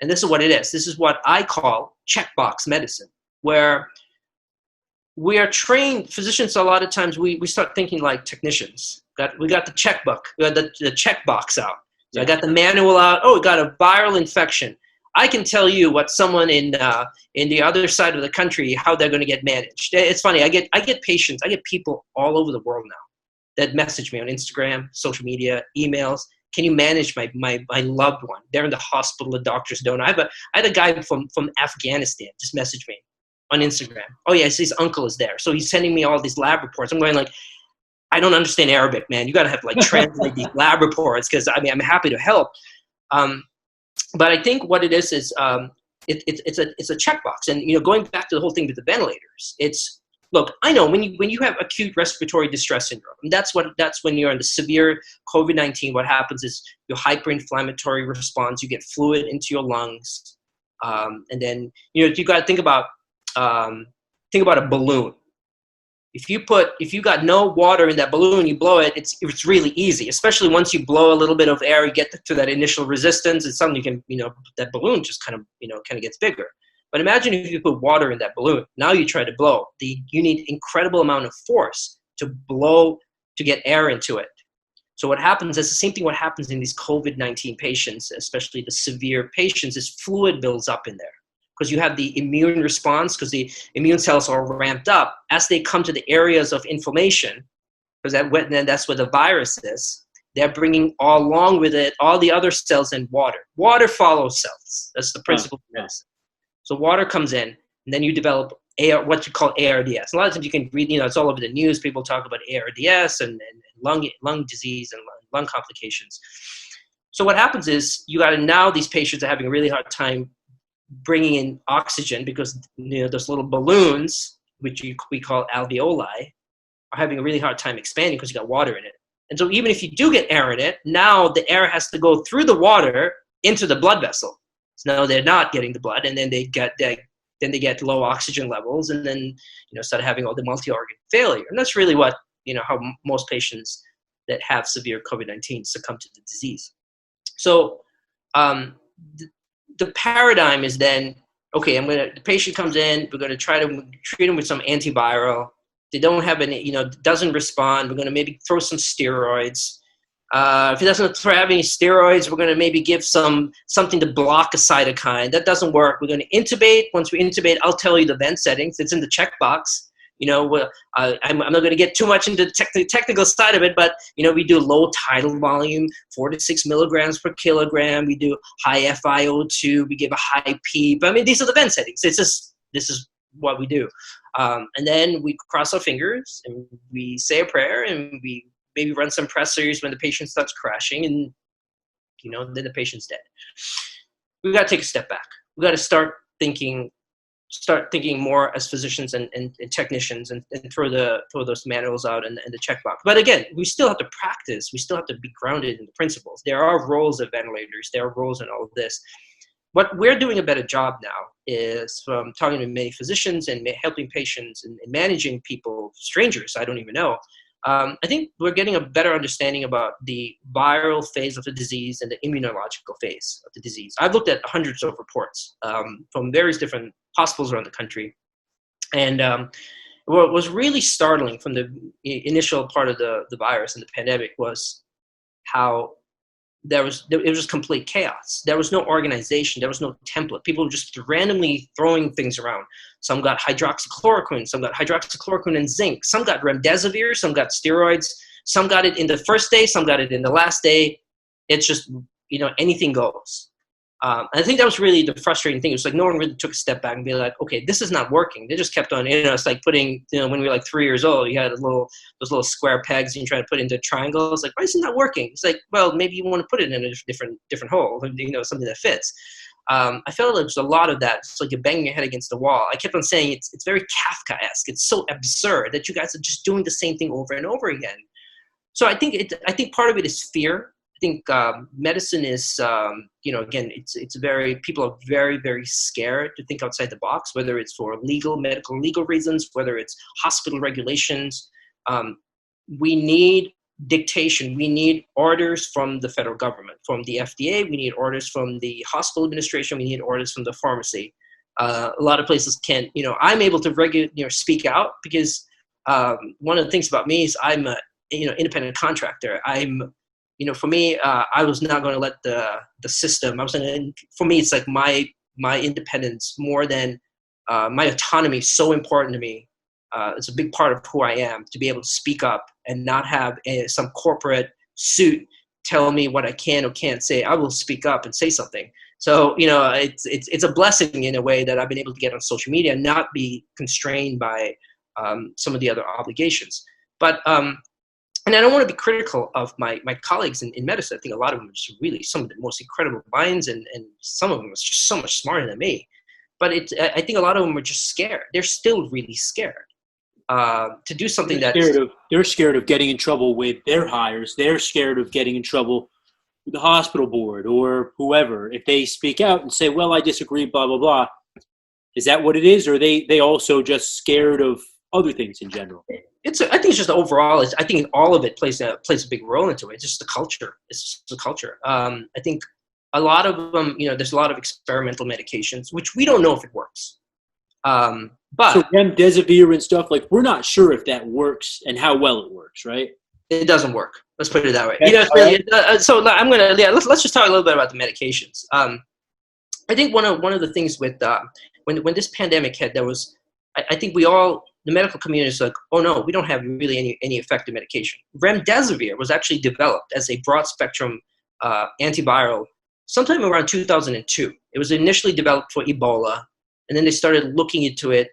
And this is what it is. This is what I call checkbox medicine, where we are trained, physicians, a lot of times we start thinking like technicians. We got the checkbook, we got the checkbox out. So I got the manual out. Oh, we got a viral infection. I can tell you what someone in the other side of the country, how they're going to get managed. It's funny. I get patients, I get people all over the world now that message me on Instagram, social media, emails. Can you manage my loved one? They're in the hospital. The doctors don't. I had a guy from Afghanistan just message me on Instagram. Oh yes, his uncle is there. So he's sending me all these lab reports. I'm going like, I don't understand Arabic, man. You got to have like translate these lab reports, because I'm happy to help. But I think what it is it's a checkbox. And going back to the whole thing with the ventilators, look, I know when you have acute respiratory distress syndrome, that's when you're in the severe COVID-19. What happens is your hyperinflammatory response. You get fluid into your lungs, and then you got to think about a balloon. If you got no water in that balloon, you blow it, it's really easy, especially once you blow a little bit of air, you get to that initial resistance. It's something you can, that balloon just kind of gets bigger. But imagine if you put water in that balloon. Now you try to blow. You need incredible amount of force to blow, to get air into it. So what happens is the same thing what happens in these COVID-19 patients, especially the severe patients, is fluid builds up in there. Because you have the immune response, because the immune cells are ramped up as they come to the areas of inflammation, because that's where the virus is. They're bringing along with it all the other cells and water. Water follows cells. That's the principle of medicine. So water comes in, and then you develop what you call ARDS. A lot of times you can read, it's all over the news. People talk about ARDS and lung disease and lung complications. So what happens is now these patients are having a really hard time bringing in oxygen, because those little balloons, which we call alveoli, are having a really hard time expanding because you got water in it. And so even if you do get air in it, now the air has to go through the water into the blood vessel. So now they're not getting the blood, and then they get low oxygen levels, and then start having all the multi-organ failure. And that's really what how most patients that have severe COVID-19 succumb to the disease. So the paradigm is then, okay, the patient comes in, we're gonna try to treat them with some antiviral. They don't have any, doesn't respond, we're gonna maybe throw some steroids. If it doesn't have any steroids, we're gonna maybe give something to block a cytokine. That doesn't work. We're gonna intubate. Once we intubate, I'll tell you the vent settings. It's in the checkbox. I'm not going to get too much into the technical side of it, but, we do low tidal volume, 4 to 6 milligrams per kilogram. We do high FiO2. We give a high PEEP. I mean, these are the vent settings. This is what we do. And then we cross our fingers and we say a prayer and we maybe run some pressors when the patient starts crashing and, then the patient's dead. We've got to take a step back. We've got to start thinking more as physicians and technicians and throw those manuals out and the checkbox. But again, we still have to practice. We still have to be grounded in the principles. There are roles of ventilators. There are roles in all of this. What we're doing a better job now is from talking to many physicians and helping patients and managing people, strangers I don't even know. I think we're getting a better understanding about the viral phase of the disease and the immunological phase of the disease. I've looked at hundreds of reports from various different hospitals around the country. And what was really startling from the initial part of the virus and the pandemic was how it was complete chaos. There was no organization. There was no template. People were just randomly throwing things around. Some got hydroxychloroquine. Some got hydroxychloroquine and zinc. Some got remdesivir. Some got steroids. Some got it in the first day. Some got it in the last day. It's just, anything goes. I think that was really the frustrating thing. It was like no one really took a step back and be like, okay, this is not working. They just kept on, it's like putting, when we were like 3 years old, you had those little square pegs and you try to put into triangles. Like, why is it not working? It's like, well, maybe you want to put it in a different hole, something that fits. I felt like there's a lot of that. It's like you're banging your head against the wall. I kept on saying it's very Kafkaesque. It's so absurd that you guys are just doing the same thing over and over again. So I think part of it is fear. I think medicine is, again, people are very, very scared to think outside the box, whether it's for medical legal reasons, whether it's hospital regulations. We need dictation. We need orders from the federal government, from the FDA. We need orders from the hospital administration. We need orders from the pharmacy. A lot of places can't, I'm able to speak out because one of the things about me is I'm a, independent contractor. For me, I was not going to let the system. For me, it's like my independence more than my autonomy is so important to me. It's a big part of who I am, to be able to speak up and not have some corporate suit tell me what I can or can't say. I will speak up and say something. So it's a blessing in a way that I've been able to get on social media and not be constrained by some of the other obligations. But and I don't want to be critical of my colleagues in medicine. I think a lot of them are just really some of the most incredible minds, and some of them are just so much smarter than me. But I think a lot of them are just scared. They're still really scared to do something they're scared of getting in trouble with their hires. They're scared of getting in trouble with the hospital board or whoever. If they speak out and say, well, I disagree, blah, blah, blah. Is that what it is? Or are they also just scared of other things in general? I think it's just overall. I think all of it plays a big role into it. It's just the culture. It's just the culture. I think a lot of them, there's a lot of experimental medications, which we don't know if it works. But so Remdesivir and stuff, like, we're not sure if that works and how well it works, right? It doesn't work. Let's put it that way. So I'm gonna let's just talk a little bit about the medications. I think one of the things with when this pandemic hit, there was I think the medical community is like, oh no, we don't have really any effective medication. Remdesivir was actually developed as a broad spectrum antiviral sometime around 2002. It was initially developed for Ebola, and then they started looking into it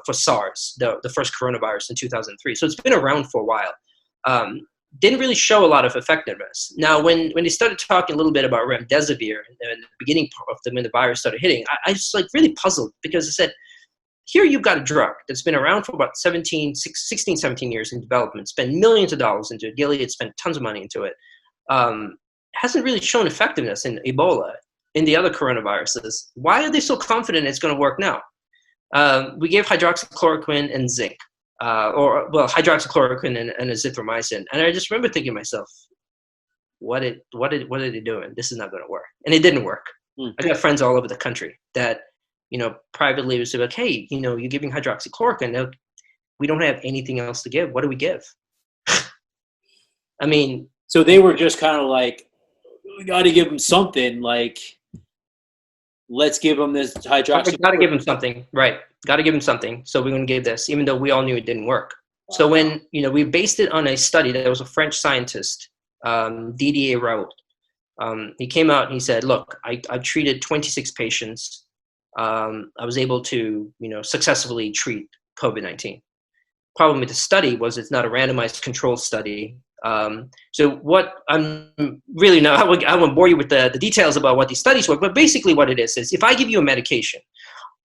for SARS, the first coronavirus in 2003. So it's been around for a while. Didn't really show a lot of effectiveness. Now, when they started talking a little bit about Remdesivir in the beginning of when the virus started hitting, I was like really puzzled, because I said, here you've got a drug that's been around for about 16, 17 years in development, spent millions of dollars into it. Gilead spent tons of money into it. Hasn't really shown effectiveness in Ebola, in the other coronaviruses. Why are they so confident it's going to work now? We gave hydroxychloroquine and zinc, hydroxychloroquine and azithromycin. And I just remember thinking to myself, what are they doing? This is not going to work. And it didn't work. Mm. I got friends all over the country that, privately would say like, hey, you're giving hydroxychloroquine. We don't have anything else to give. What do we give? I mean, So they were just kind of like, we got to give them something. Like, let's give them this hydroxychloroquine. got to give them something, right? Got to give them something. So we're going to give this, even though we all knew it didn't work. So when, we based it on a study that was a French scientist, Didier Raoult. He came out and he said, look, I treated 26 patients. I was able to, successfully treat COVID-19. Problem with the study was it's not a randomized control study. So what I'm really not, I won't bore you with the details about what these studies were, but basically what it is if I give you a medication,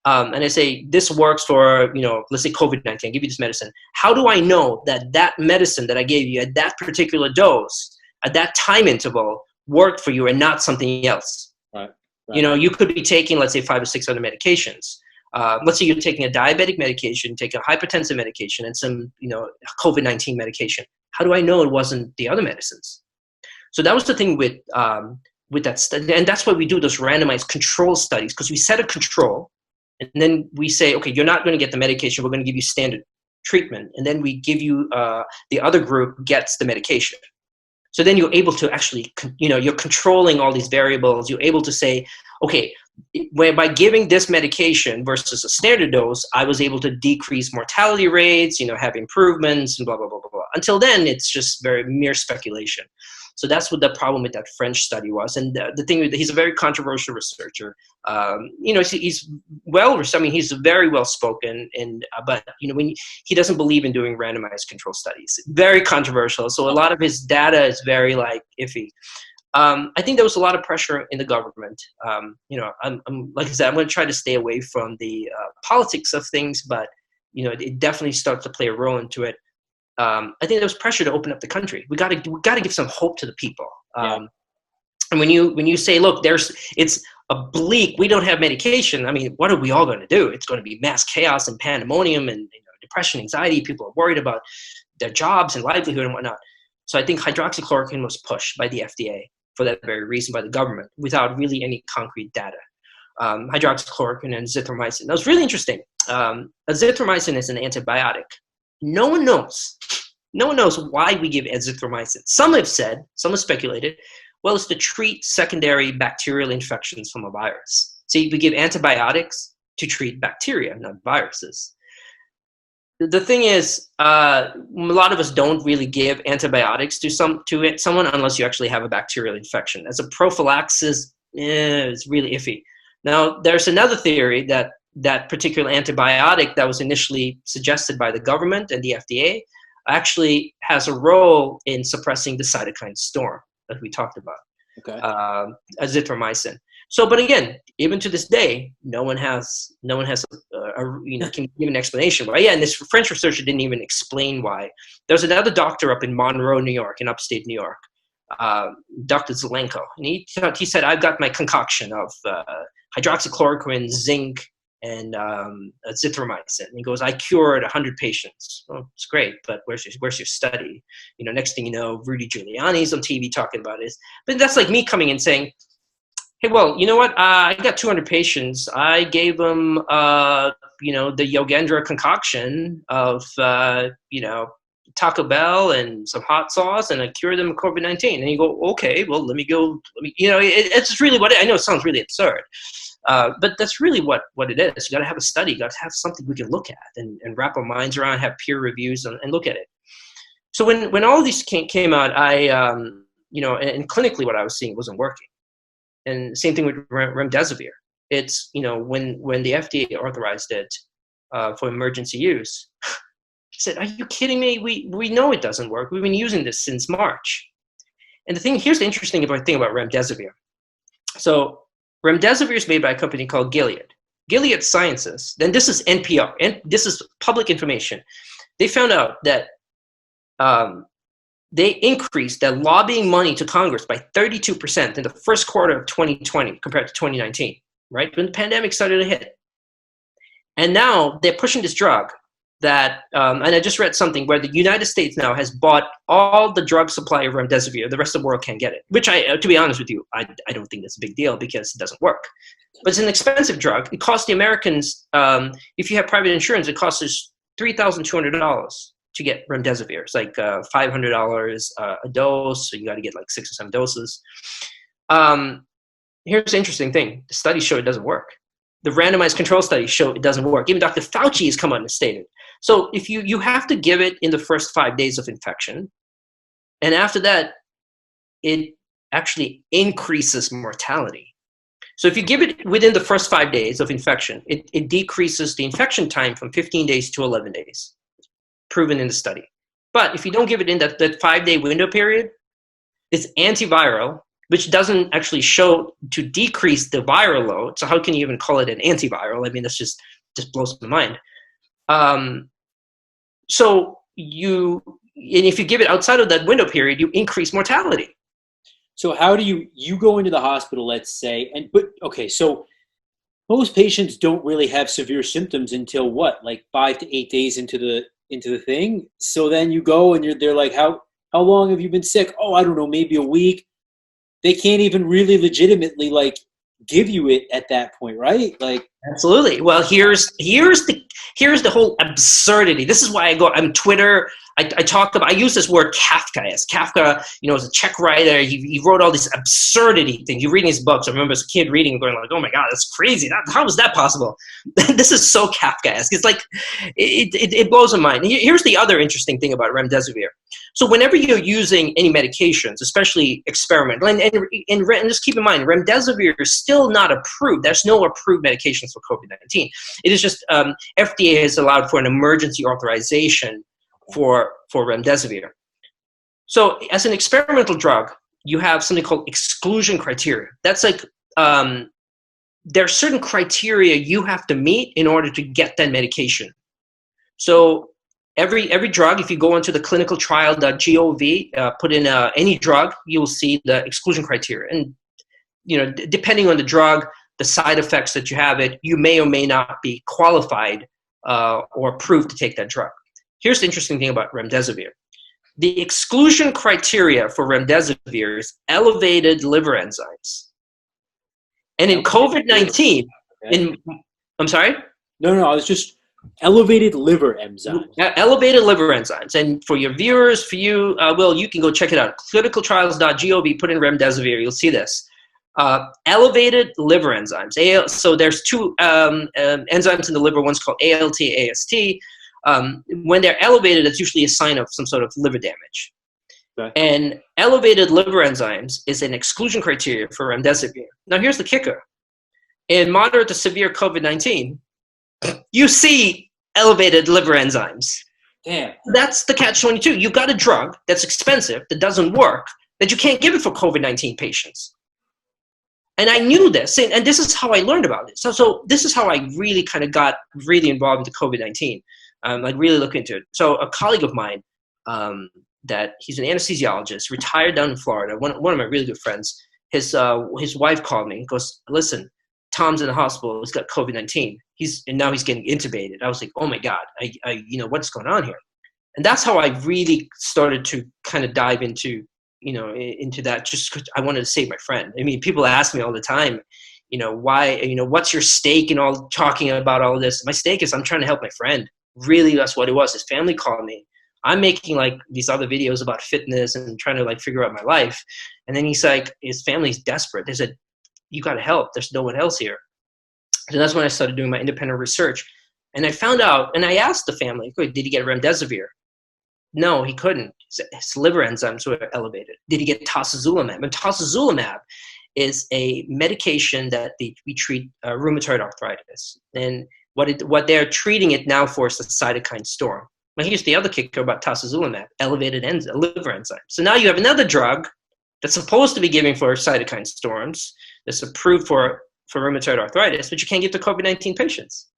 and I say this works for, let's say COVID-19, I give you this medicine. How do I know that that medicine that I gave you at that particular dose, at that time interval, worked for you and not something else? Right. You could be taking, let's say, 5 or 6 other medications. Let's say you're taking a diabetic medication, take a hypertensive medication, and some, COVID-19 medication. How do I know it wasn't the other medicines? So that was the thing with that study, and that's why we do those randomized control studies, because we set a control, and then we say, okay, you're not going to get the medication. We're going to give you standard treatment, and then we give you the other group gets the medication. So then you're able to actually, you're controlling all these variables. You're able to say, okay, by giving this medication versus a standard dose, I was able to decrease mortality rates, have improvements and blah, blah, blah, blah, blah. Until then, it's just very mere speculation. So that's what the problem with that French study was. And the thing is, he's a very controversial researcher. He's he's very well spoken, but he doesn't believe in doing randomized control studies. Very controversial. So a lot of his data is very iffy. I think there was a lot of pressure in the government. I'm like I said, I'm going to try to stay away from the politics of things, but it definitely starts to play a role into it. I think there was pressure to open up the country. We got to give some hope to the people. And when you say, look, it's a bleak, we don't have medication. I mean, what are we all going to do? It's going to be mass chaos and pandemonium and depression, anxiety. People are worried about their jobs and livelihood and whatnot. So I think hydroxychloroquine was pushed by the FDA for that very reason, by the government, without really any concrete data. Hydroxychloroquine and azithromycin. That was really interesting. Azithromycin is an antibiotic. No one knows why we give azithromycin. Some have speculated, well, it's to treat secondary bacterial infections from a virus. See, we give antibiotics to treat bacteria, not viruses. The thing is, a lot of us don't really give antibiotics to someone unless you actually have a bacterial infection. As a prophylaxis, it's really iffy. Now, there's another theory that particular antibiotic that was initially suggested by the government and the FDA actually has a role in suppressing the cytokine storm that we talked about. Okay. Azithromycin. So, but again, even to this day, no one has can give an explanation why. Yeah, and this French researcher didn't even explain why. There's another doctor up in Monroe, New York, in upstate New York, Dr. Zelenko, and he said, I've got my concoction of hydroxychloroquine, zinc, and azithromycin. And he goes, I cured 100 patients. Well, it's great, but where's your study? Next thing you know, Rudy Giuliani's on TV talking about it. But that's like me coming and saying, hey, well, you know what? I got 200 patients. I gave them, the Yogendra concoction of, Taco Bell and some hot sauce, and I cured them of COVID-19. And you go, okay, well, it's really what I know. It sounds really absurd. But that's really what it is. You got to have a study. You got to have something we can look at and wrap our minds around, have peer reviews and look at it. So when all of these came out, and clinically what I was seeing wasn't working. And same thing with Remdesivir. It's, when the FDA authorized it for emergency use, I said, are you kidding me? We know it doesn't work. We've been using this since March. And here's the interesting thing about Remdesivir. So Remdesivir is made by a company called Gilead. Gilead Sciences, then this is NPR, and this is public information. They found out that they increased their lobbying money to Congress by 32% in the first quarter of 2020 compared to 2019, right? When the pandemic started to hit. And now they're pushing this drug that, and I just read something where the United States now has bought all the drug supply of remdesivir. The rest of the world can't get it, which to be honest with you, I don't think that's a big deal because it doesn't work. But it's an expensive drug. It costs the Americans, if you have private insurance, it costs us $3,200 to get remdesivir. It's like $500 a dose, so you got to get like 6 or 7 doses. Here's the interesting thing. The studies show it doesn't work. The randomized control studies show it doesn't work. Even Dr. Fauci has come out and stated. So if you have to give it in the first 5 days of infection, and after that, it actually increases mortality. So if you give it within the first 5 days of infection, it decreases the infection time from 15 days to 11 days, proven in the study. But if you don't give it in that 5-day window period, it's antiviral, which doesn't actually show to decrease the viral load. So how can you even call it an antiviral? I mean, that's just blows my mind. So if you give it outside of that window period, you increase mortality. So how do you go into the hospital, let's say, so most patients don't really have severe symptoms until what, like 5 to 8 days into the thing. So then you go and they're like, how long have you been sick? Oh, I don't know, maybe a week. They can't even really legitimately like give you it at that point, right? Like, absolutely. Well, here's the whole absurdity. This is why I go on Twitter. I use this word Kafkaesque. Kafka, is a Czech writer. He wrote all these absurdity things. You reading his books. I remember as a kid reading and going like, oh my God, that's crazy. How is that possible? This is so Kafkaesque. It's like, it blows my mind. Here's the other interesting thing about remdesivir. So whenever you're using any medications, especially experimental, and just keep in mind, remdesivir is still not approved. There's no approved medications for COVID-19. It is just FDA has allowed for an emergency authorization for remdesivir. So as an experimental drug, you have something called exclusion criteria. That's like there are certain criteria you have to meet in order to get that medication. So every drug, if you go into the clinicaltrial.gov, put in any drug, you will see the exclusion criteria. And depending on the drug, the side effects that you have you may or may not be qualified or approved to take that drug. Here's the interesting thing about remdesivir. The exclusion criteria for remdesivir is elevated liver enzymes. And in COVID-19, I'm sorry? No, I was just elevated liver enzymes. Elevated liver enzymes. And for your viewers, for you, Will, you can go check it out. Clinicaltrials.gov, put in remdesivir, you'll see this. Elevated liver enzymes. So there's 2 enzymes in the liver. One's called ALT, AST. When they're elevated, it's usually a sign of some sort of liver damage. Okay. And elevated liver enzymes is an exclusion criteria for remdesivir. Now, here's the kicker. In moderate to severe COVID-19, you see elevated liver enzymes. Damn. That's the catch-22. You've got a drug that's expensive, that doesn't work, that you can't give it for COVID-19 patients. And I knew this, and this is how I learned about it. So this is how I really kind of got really involved into COVID-19. Like really look into it. So a colleague of mine, that he's an anesthesiologist, retired down in Florida. One of my really good friends. His wife called me and goes, "Listen, Tom's in the hospital. He's got COVID-19. And now he's getting intubated." I was like, "Oh my God, what's going on here?" And that's how I really started to kind of dive into that. Just 'cause I wanted to save my friend. I mean, people ask me all the time, why, what's your stake in all talking about all of this? My stake is I'm trying to help my friend. Really, that's what it was. His family called me. I'm making like these other videos about fitness and trying to like figure out my life. And then he's like, his family's desperate. They said, "You got to help. There's no one else here." So that's when I started doing my independent research. And I found out, and I asked the family, "Did he get remdesivir?" No, he couldn't. His liver enzymes were elevated. Did he get tocilizumab? And tocilizumab is a medication that we treat rheumatoid arthritis. And what they're treating it now for is the cytokine storm. Now here's the other kicker about tocilizumab, elevated liver enzymes. So now you have another drug that's supposed to be given for cytokine storms, that's approved for rheumatoid arthritis, but you can't give to COVID-19 patients.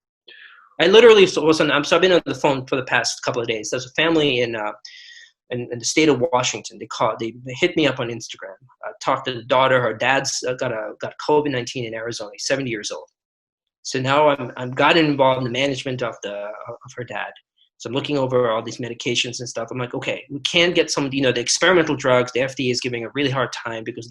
I literally so I've been on the phone for the past couple of days. There's a family in the state of Washington. They hit me up on Instagram. I talked to the daughter. Her dad's got COVID-19 in Arizona. He's 70 years old. So now I'm gotten involved in the management of her dad. So I'm looking over all these medications and stuff. I'm like, okay, we can get some, the experimental drugs. The FDA is giving a really hard time because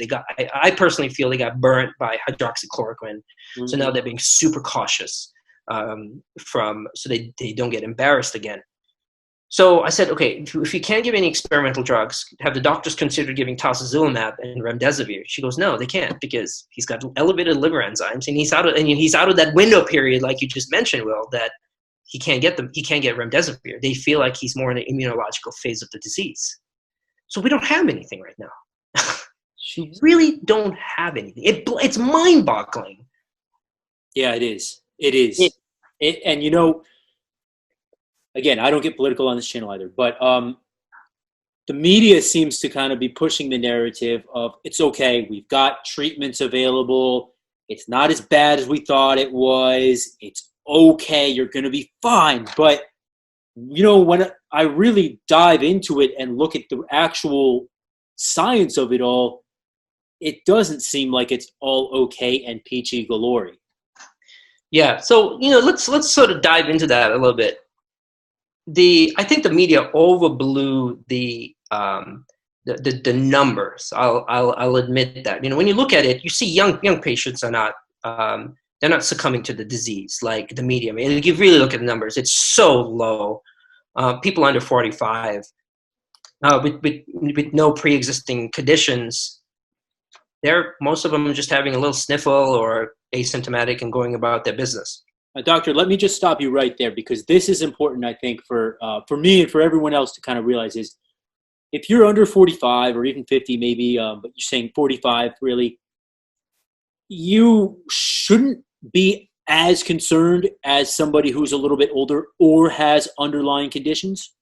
I personally feel they got burnt by hydroxychloroquine. Mm-hmm. So now they're being super cautious so they don't get embarrassed again. So I said, okay, if you can't give any experimental drugs, have the doctors considered giving tocilizumab and remdesivir? She goes, no, they can't, because he's got elevated liver enzymes, and he's out of that window period, like you just mentioned, Will, that he can't get remdesivir. They feel like he's more in an immunological phase of the disease. So we don't have anything right now. We really don't have anything. It's mind-boggling. Yeah, it is. It is. And again, I don't get political on this channel either, but the media seems to kind of be pushing the narrative of it's okay, we've got treatments available, it's not as bad as we thought it was, it's okay, you're going to be fine. But, when I really dive into it and look at the actual science of it all, it doesn't seem like it's all okay and peachy galore. Yeah, so, let's sort of dive into that a little bit. I think the media overblew the numbers. I'll admit that. When you look at it, you see young patients are not they're not succumbing to the disease like the media. I mean, if you really look at the numbers, it's so low. People under 45 with no pre-existing conditions, most of them are just having a little sniffle or asymptomatic and going about their business. Doctor, let me just stop you right there, because this is important, I think, for me and for everyone else to kind of realize is if you're under 45 or even 50 maybe, but you're saying 45 really, you shouldn't be as concerned as somebody who's a little bit older or has underlying conditions?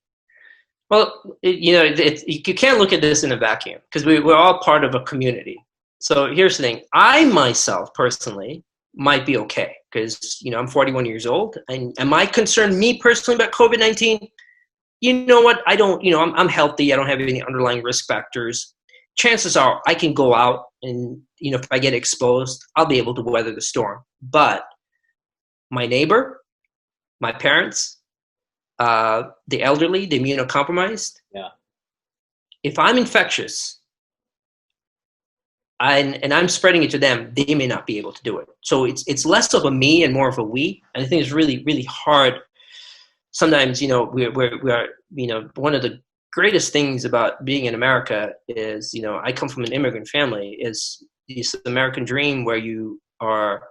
Well, you can't look at this in a vacuum, because we're all part of a community. So here's the thing. I myself personally might be okay, because I'm 41 years old, and am I concerned, me personally, about COVID-19? You know what? I don't. I'm healthy. I don't have any underlying risk factors. Chances are I can go out and if I get exposed, I'll be able to weather the storm. But my neighbor, my parents, the elderly, the immunocompromised. Yeah. If I'm infectious, and I'm spreading it to them, they may not be able to do it. So it's less of a me and more of a we. And I think it's really, really hard. Sometimes, we're one of the greatest things about being in America is, I come from an immigrant family, is this American dream where you are,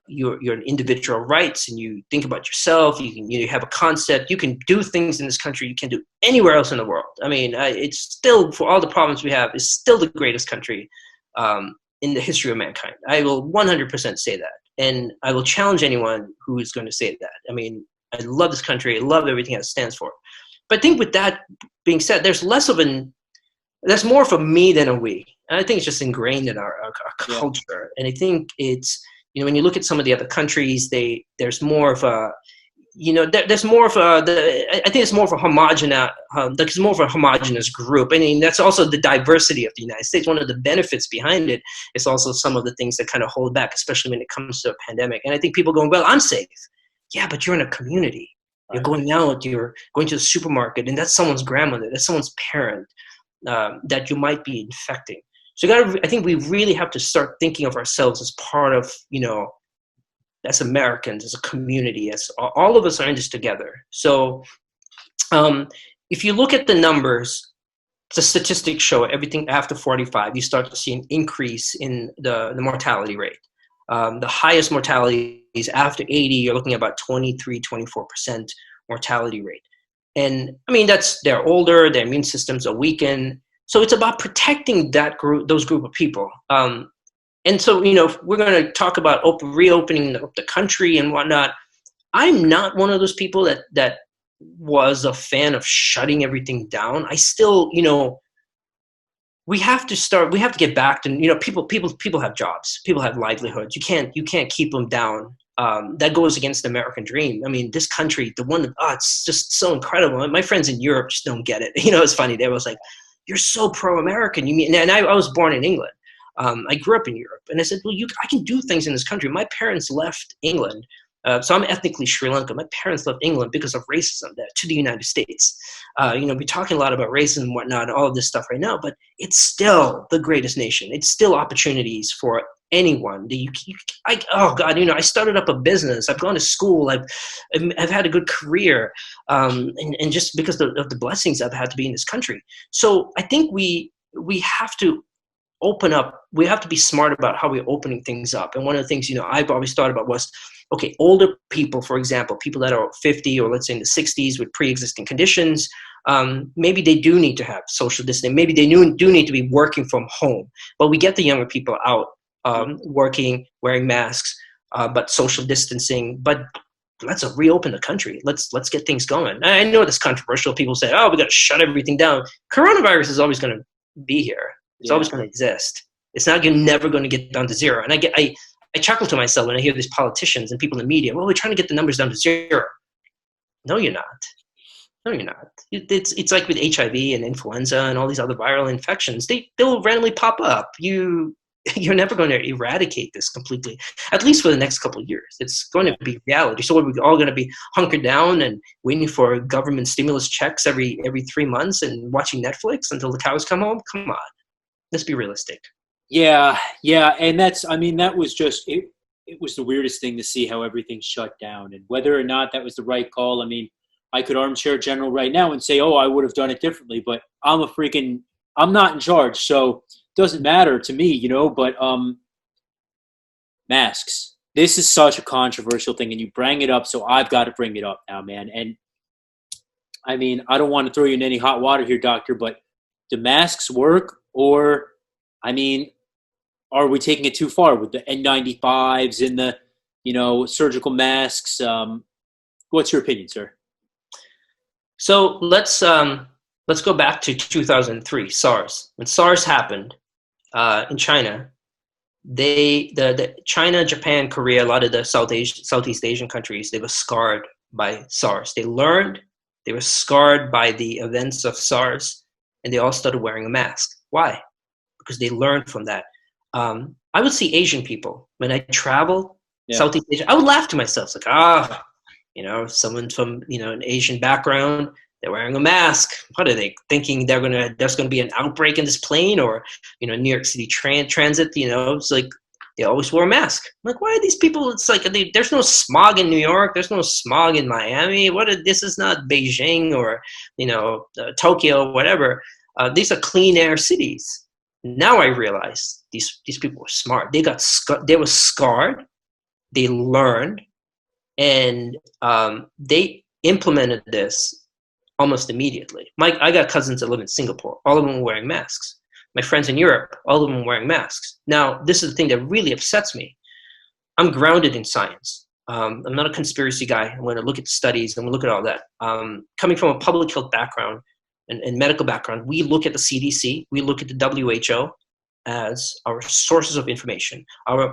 you're an individual rights, and you think about yourself. You have a concept. You can do things in this country you can do anywhere else in the world. I mean, it's still, for all the problems we have, it's still the greatest country in the history of mankind. I will 100% say that, and I will challenge anyone who is going to say that. I mean, I love this country. I love everything it stands for. But I think with that being said, there's more of a me than a we, and I think it's just ingrained in our culture. And I think it's when you look at some of the other countries, there's more of a there's more of a I think it's more of a homogenous group. I mean, that's also the diversity of the United States. One of the benefits behind it is also some of the things that kind of hold back, especially when it comes to a pandemic. And I think people going, well, I'm safe. Yeah, but you're in a community. You're going out, you're going to the supermarket, and that's someone's grandmother, that's someone's parent that you might be infecting. So I think we really have to start thinking of ourselves as part of, as Americans, as a community, as all of us are in this together. So if you look at the numbers, the statistics show everything after 45, you start to see an increase in the mortality rate. The highest mortality is after 80, you're looking at about 23-24% mortality rate. And I mean, they're older, their immune systems are weakened. So it's about protecting those group of people. And so, we're going to talk about reopening the country and whatnot. I'm not one of those people that was a fan of shutting everything down. I still, we have to get back to, people have jobs, people have livelihoods. You can't keep them down. That goes against the American dream. I mean, this country, it's just so incredible. My friends in Europe just don't get it. It's funny. They was like, you're so pro-American. And I was born in England. I grew up in Europe, and I said, well, I can do things in this country. My parents left England So I'm ethnically Sri Lankan. My parents left England because of racism to the United States. We're talking a lot about racism and whatnot, all of this stuff right now, but it's still the greatest nation. It's still opportunities for anyone. Oh God, I started up a business. I've gone to school. I've had a good career, and just because of the blessings I've had to be in this country. So I think we have to open up. We have to be smart about how we're opening things up. And one of the things, I've always thought about was, okay, older people, for example, people that are 50 or let's say in the 60s with pre-existing conditions, maybe they do need to have social distancing. Maybe they do need to be working from home. But we get the younger people out working, wearing masks, but social distancing. But let's reopen the country. Let's get things going. I know it's controversial. People say, oh, we got to shut everything down. Coronavirus is always going to be here. It's always going to exist. It's not never going to get down to zero. And I chuckle to myself when I hear these politicians and people in the media, well, we're trying to get the numbers down to zero. No, you're not. No, you're not. It's like with HIV and influenza and all these other viral infections. They'll randomly pop up. You're never going to eradicate this completely, at least for the next couple of years. It's going to be reality. So we're all going to be hunkered down and waiting for government stimulus checks every 3 months and watching Netflix until the cows come home? Come on. Let's be realistic. Yeah. And that was just, it was the weirdest thing to see how everything shut down, and whether or not that was the right call. I mean, I could armchair general right now and say, oh, I would have done it differently, but I'm not in charge. So it doesn't matter to me, but masks. This is such a controversial thing, and you bring it up. So I've got to bring it up now, man. And I mean, I don't want to throw you in any hot water here, doctor, but do masks work? Or, I mean, are we taking it too far with the N95s and the, surgical masks? What's your opinion, sir? So let's go back to 2003, SARS. When SARS happened in China, the China, Japan, Korea, a lot of the Southeast Asian countries, they were scarred by SARS. They were scarred by the events of SARS, and they all started wearing a mask. Why? Because they learned from that. I would see Asian people when I travel, Southeast Asia. I would laugh to myself, like, someone from an Asian background, they're wearing a mask. What are they thinking? There's going to be an outbreak in this plane, or New York City transit. It's like they always wear a mask. I'm like, why are these people? It's like there's no smog in New York. There's no smog in Miami. This is not Beijing or Tokyo, whatever. These are clean air cities. Now I realize these people were smart. They were scarred. They learned, and they implemented this almost immediately. I got cousins that live in Singapore. All of them were wearing masks. My friends in Europe, all of them were wearing masks. Now, this is the thing that really upsets me. I'm grounded in science. I'm not a conspiracy guy. I'm going to look at studies. I'm going to look at all that. Coming from a public health background and medical background, we look at the CDC. We look at the WHO as our sources of information.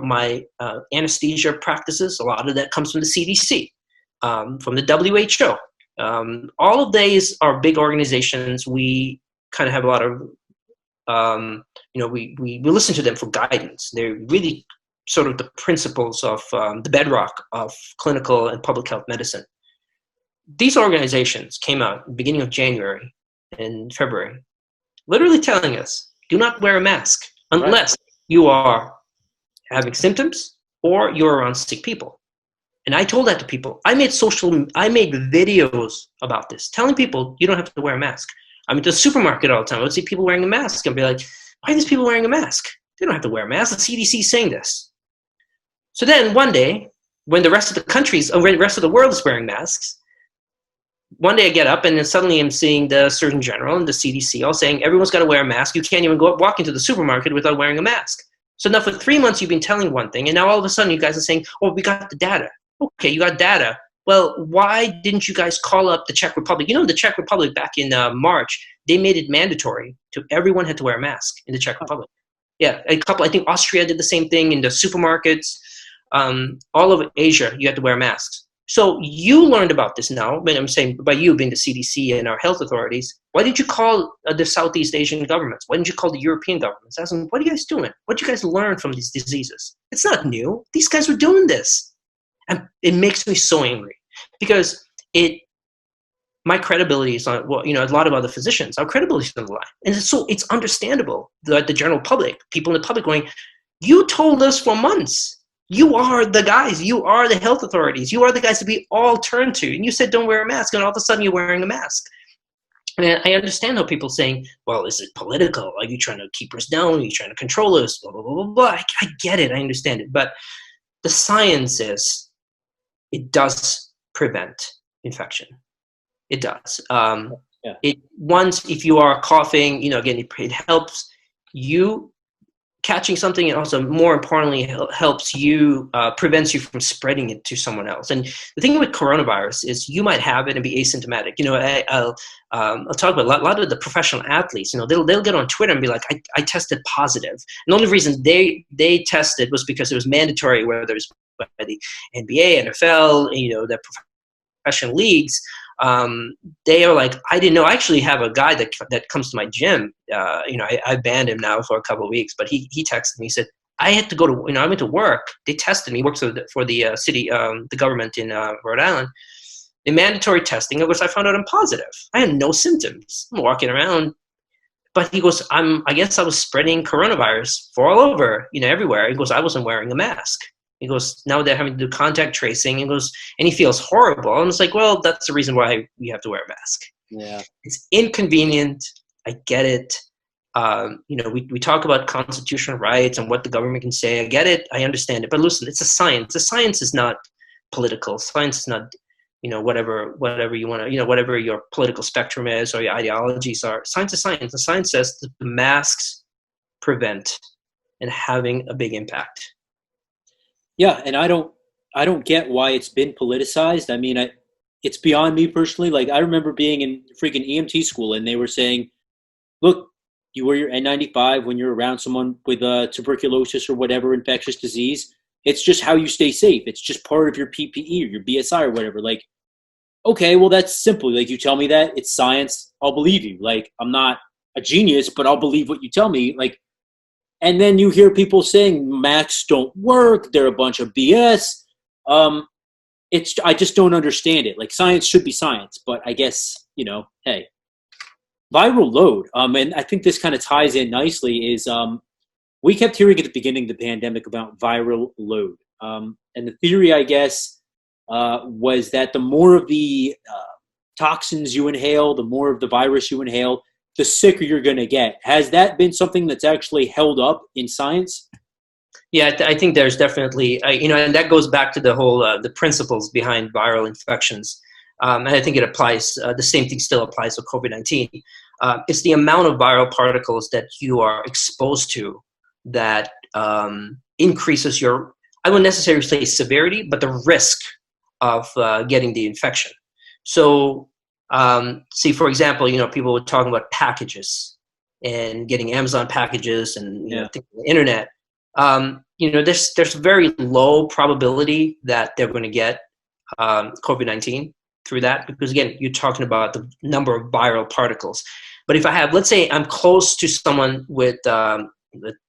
My anesthesia practices, a lot of that comes from the CDC, from the WHO. All of these are big organizations. We kind of have a lot of, we listen to them for guidance. They're really sort of the principles of the bedrock of clinical and public health medicine. These organizations came out at the beginning of January and February, literally telling us, do not wear a mask unless you are having symptoms or you're around sick people. And I told that to people. I made videos about this, telling people you don't have to wear a mask. I'm at the supermarket all the time. I would see people wearing a mask and be like, why are these people wearing a mask? They don't have to wear a mask. The CDC is saying this. So then one day, when the rest of the world is wearing masks, one day I get up and then suddenly I'm seeing the Surgeon General and the CDC all saying everyone's got to wear a mask. You can't even walk into the supermarket without wearing a mask. So now for 3 months you've been telling one thing, and now all of a sudden you guys are saying, oh, we got the data. Okay, you got data. Well, why didn't you guys call up the Czech Republic? The Czech Republic back in March, they made it mandatory to everyone had to wear a mask in the Czech Republic. Yeah, I think Austria did the same thing in the supermarkets. All over Asia, you had to wear masks. So you learned about this now, but I'm saying by you being the CDC and our health authorities, why did you call the Southeast Asian governments? Why didn't you call the European governments? Asking, what are you guys doing? What did you guys learn from these diseases? It's not new. These guys were doing this. And it makes me so angry because my credibility is on, well, a lot of other physicians, our credibility is on the line. And it's understandable that the general public, people in the public going, you told us for months, you are the guys, you are the health authorities, you are the guys that we all turn to. And you said, don't wear a mask. And all of a sudden you're wearing a mask. And I understand how people saying, well, is it political? Are you trying to keep us down? Are you trying to control us? Blah, blah, blah, blah, blah. I get it. I understand it. But the science is, it does prevent infection. It does. If you are coughing, again, it helps you catching something, and also more importantly, helps you, prevents you from spreading it to someone else. And the thing with coronavirus is you might have it and be asymptomatic. I'll talk about a lot of the professional athletes. They'll get on Twitter and be like, I tested positive. And the only reason they tested was because it was mandatory, whether it's by the NBA, NFL, the professional leagues. They are like, I didn't know. I actually have a guy that comes to my gym. I banned him now for a couple of weeks, but he texted me. He said, I had to go to, I went to work. They tested me. He works for the city, the government in Rhode Island. The mandatory testing, of which I found out I'm positive. I had no symptoms. I'm walking around. But he goes, I guess I was spreading coronavirus for all over, everywhere. He goes, I wasn't wearing a mask. He goes, now they're having to do contact tracing. And he feels horrible. And it's like, well, that's the reason why we have to wear a mask. Yeah. It's inconvenient. I get it. We talk about constitutional rights and what the government can say. I get it. I understand it. But listen, it's a science. The science is not political. Science is not, whatever you want to, whatever your political spectrum is or your ideologies are. Science is science. The science says that the masks prevent and having a big impact. Yeah, and I don't get why it's been politicized. I mean, it's beyond me personally. Like, I remember being in freaking EMT school, and they were saying, look, you wear your N95 when you're around someone with tuberculosis or whatever infectious disease. It's just how you stay safe. It's just part of your PPE or your BSI or whatever. Like, okay, well, that's simple. Like, you tell me that, it's science, I'll believe you. Like, I'm not a genius, but I'll believe what you tell me. Like, and then you hear people saying masks don't work. They're a bunch of BS. I just don't understand it. Like, science should be science, but I guess, hey, viral load. And I think this kind of ties in nicely is we kept hearing at the beginning of the pandemic about viral load. And the theory, I guess, was that the more of the toxins you inhale, the more of the virus you inhale, the sicker you're going to get. Has that been something that's actually held up in science? Yeah, I think there's definitely, and that goes back to the whole, the principles behind viral infections. And I think it applies, the same thing still applies to COVID-19. It's the amount of viral particles that you are exposed to that increases your, I wouldn't necessarily say severity, but the risk of getting the infection. So, see, for example, people were talking about packages and getting Amazon packages and the internet. There's very low probability that they're going to get COVID-19 through that, because again, you're talking about the number of viral particles. But if I have, let's say I'm close to someone with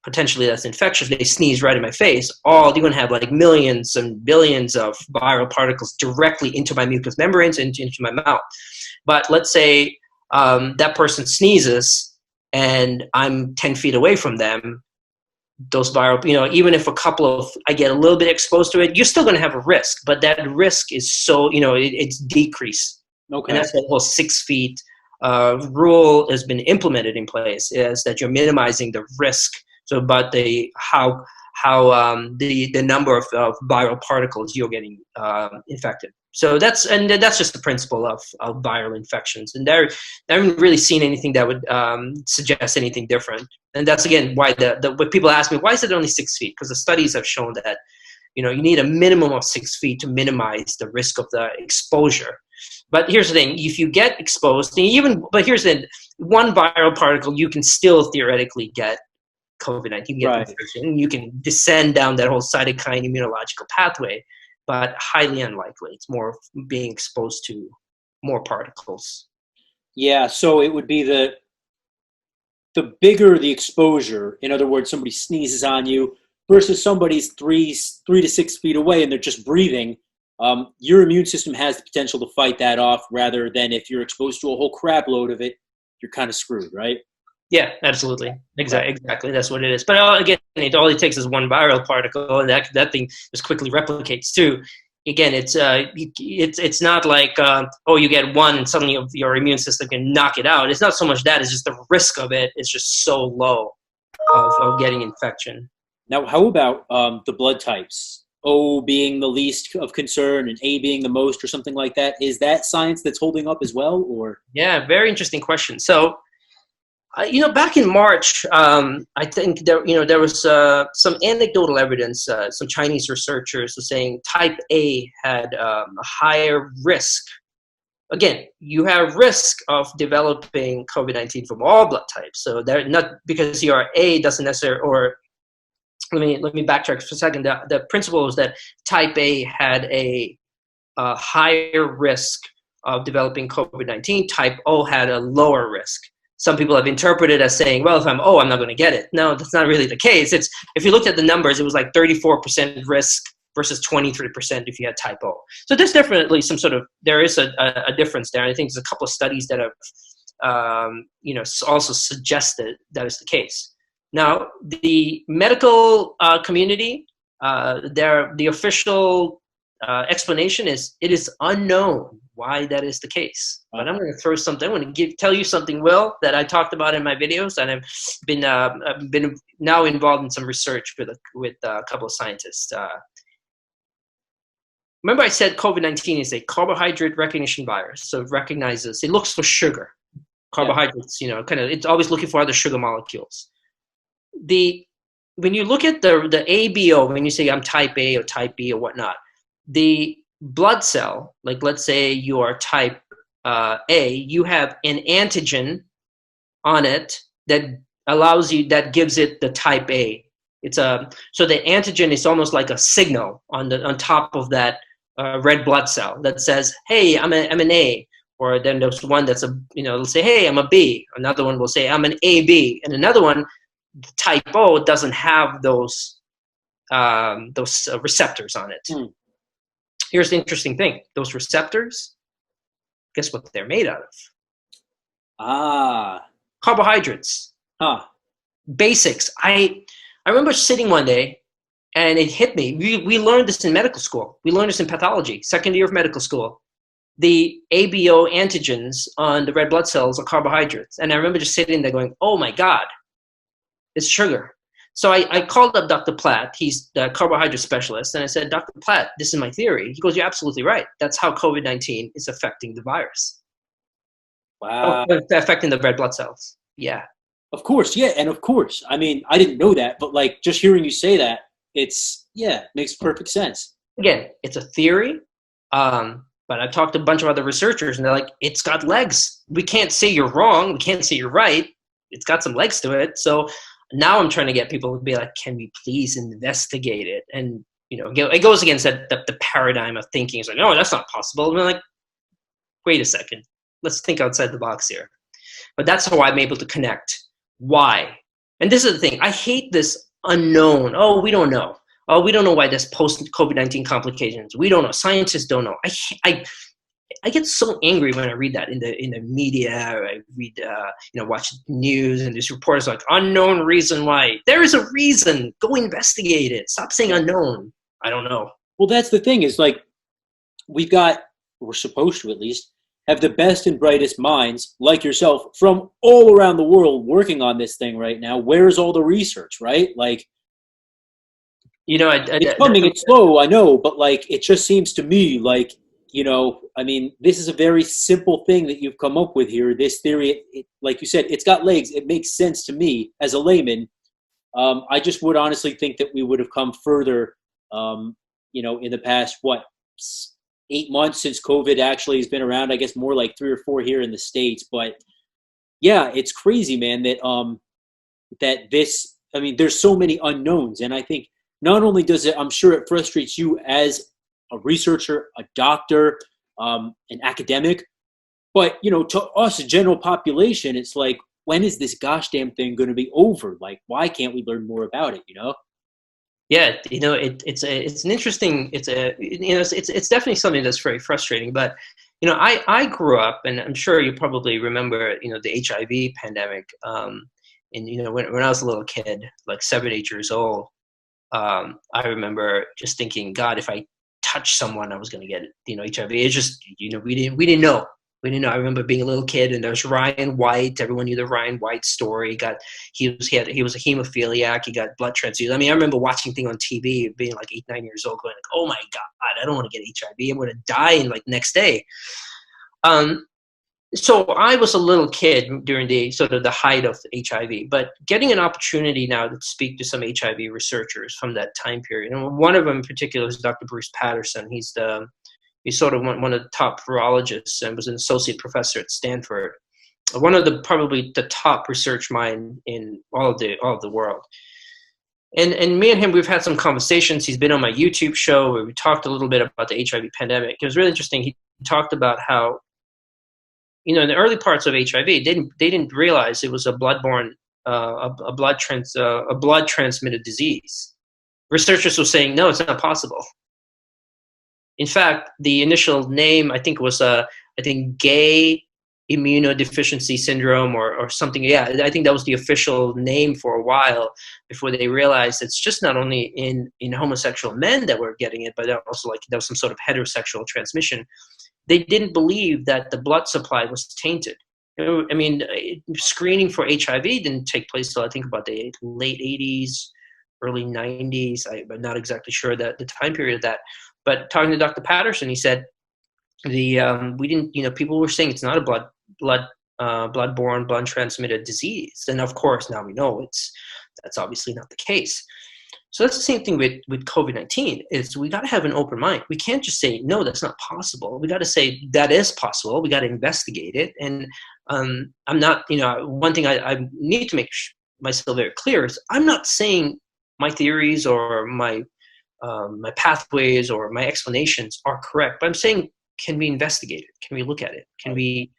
potentially that's infectious, they sneeze right in my face, you're going to have like millions and billions of viral particles directly into my mucous membranes and into my mouth. But let's say that person sneezes and I'm 10 feet away from them, those viral, even if I get a little bit exposed to it, you're still going to have a risk, but that risk is so, it's decreased. Okay. And that's the whole 6 feet rule has been implemented in place, is that you're minimizing the risk. So, but the number of viral particles you're getting infected. So that's just the principle of viral infections, and I haven't really seen anything that would suggest anything different. And that's again why when people ask me, why is it only 6 feet? Because the studies have shown that you need a minimum of 6 feet to minimize the risk of the exposure. But here's the thing: if you get exposed, but here's the one viral particle, you can still theoretically get COVID-19. Right. You can descend down that whole cytokine immunological pathway, but highly unlikely. It's more being exposed to more particles. Yeah, so it would be the bigger the exposure. In other words, somebody sneezes on you versus somebody's 3 to 6 feet away and they're just breathing. your immune system has the potential to fight that off, rather than if you're exposed to a whole crap load of it, you're kind of screwed, right? Yeah, absolutely. Exactly. That's what it is. But again, all it takes is one viral particle, and that thing just quickly replicates too. Again, it's not like you get one and suddenly your immune system can knock it out. It's not so much that; it's just the risk of it is just so low of getting infection. Now, how about the blood types? O being the least of concern and A being the most, or something like that. Is that science that's holding up as well, or? Yeah, very interesting question. So, back in March, I think there was some anecdotal evidence. Some Chinese researchers were saying type A had a higher risk. Again, you have risk of developing COVID-19 from all blood types. So they're not because you are A doesn't necessarily. Or let me backtrack for a second. The principle was that type A had a higher risk of developing COVID-19. Type O had a lower risk. Some people have interpreted as saying, well, if I'm O, I'm not going to get it. No, that's not really the case. It's if you looked at the numbers, it was like 34% risk versus 23% if you had type O. So there's definitely there is a difference there. And I think there's a couple of studies that have, also suggested that is the case. Now, the medical community, the official explanation is it is unknown why that is the case. But I'm going to tell you something, Will, that I talked about in my videos, and I've been now involved in some research with a couple of scientists. Remember I said COVID-19 is a carbohydrate recognition virus, so it looks for sugar. Carbohydrates, it's always looking for other sugar molecules. When you look at the ABO, when you say I'm type A or type B or whatnot, the blood cell, like let's say you are type A, you have an antigen on it that gives it the type A. So the antigen is almost like a signal on top of that red blood cell that says, hey, I'm an A. Or then there's one that's it'll say, hey, I'm a B. Another one will say, I'm an AB. And another one, type O, doesn't have those receptors on it. Here's the interesting thing. Those receptors, guess what they're made out of? Carbohydrates. Basics. I remember sitting one day and it hit me. We learned this in medical school. We learned this in pathology, second year of medical school. The ABO antigens on the red blood cells are carbohydrates. And I remember just sitting there going, oh my God, it's sugar. So I called up Dr. Platt. He's the carbohydrate specialist. And I said, Dr. Platt, this is my theory. He goes, you're absolutely right. That's how COVID-19 is affecting the virus. Wow. Affecting the red blood cells. Yeah. Of course. Yeah. And of course, I mean, I didn't know that, but like just hearing you say that, makes perfect sense. Again, it's a theory. But I've talked to a bunch of other researchers and they're like, it's got legs. We can't say you're wrong. We can't say you're right. It's got some legs to it. So now I'm trying to get people to be like, can we please investigate it? And, it goes against the paradigm of thinking. It's like, no, that's not possible. And I'm like, wait a second. Let's think outside the box here. But that's how I'm able to connect. Why? And this is the thing. I hate this unknown. Oh, we don't know. Oh, we don't know why there's post-COVID-19 complications. We don't know. Scientists don't know. I get so angry when I read that in the media. Or I read, watch news, and these reporters like unknown reason why. There is a reason. Go investigate it. Stop saying unknown. I don't know. Well, that's the thing. Is like we're supposed to at least have the best and brightest minds like yourself from all around the world working on this thing right now. Where's all the research, right? Like. It's coming, it's slow, I know, but like, it just seems to me like, this is a very simple thing that you've come up with here. This theory, like you said, it's got legs. It makes sense to me as a layman. I just would honestly think that we would have come further, in the past, 8 months since COVID actually has been around, I guess more like 3 or 4 here in the States. But yeah, it's crazy, man, that there's so many unknowns. And I think, not only does it, I'm sure it frustrates you as a researcher, a doctor, an academic, but, to us, a general population, it's like, when is this gosh damn thing going to be over? Like, why can't we learn more about it, Yeah, it's an interesting, it's definitely something that's very frustrating. But I grew up, and I'm sure you probably remember the HIV pandemic. And when I was a little kid, like 7, 8 years old, I remember just thinking, God, if I touched someone, I was going to get HIV. It's just we didn't know. We didn't know. I remember being a little kid, and there's Ryan White. Everyone knew the Ryan White story. He was a hemophiliac. He got blood transfusion. I mean, I remember watching thing on TV, being like 8, 9 years old, going like, "Oh my God, I don't want to get HIV. I'm going to die in like next day." Um, so I was a little kid during the sort of the height of HIV, but getting an opportunity now to speak to some HIV researchers from that time period, and one of them in particular is Dr. Bruce Patterson. He's sort of one of the top virologists and was an associate professor at Stanford, one of the probably the top research mind in all of the world. And me and him, we've had some conversations. He's been on my YouTube show where we talked a little bit about the HIV pandemic. It was really interesting. He talked about how, in the early parts of HIV, they didn't realize it was a bloodborne, a blood transmitted disease. Researchers were saying, no, it's not possible. In fact, the initial name, I think, was gay immunodeficiency syndrome or something. Yeah, I think that was the official name for a while before they realized it's just not only in homosexual men that were getting it, but also like there was some sort of heterosexual transmission. They didn't believe that the blood supply was tainted. I mean, screening for HIV didn't take place till I think about the late 80s, early 90s. I'm not exactly sure that the time period of that. But talking to Dr. Patterson, he said we didn't. People were saying it's not a bloodborne, blood transmitted disease, and of course now we know that's obviously not the case. So that's the same thing with COVID-19. Is we got to have an open mind. We can't just say no, that's not possible. We got to say that is possible. We got to investigate it. And I'm not. One thing I need to make myself very clear is I'm not saying my theories or my pathways or my explanations are correct, but I'm saying, can we investigate it? Can we look at it? Can we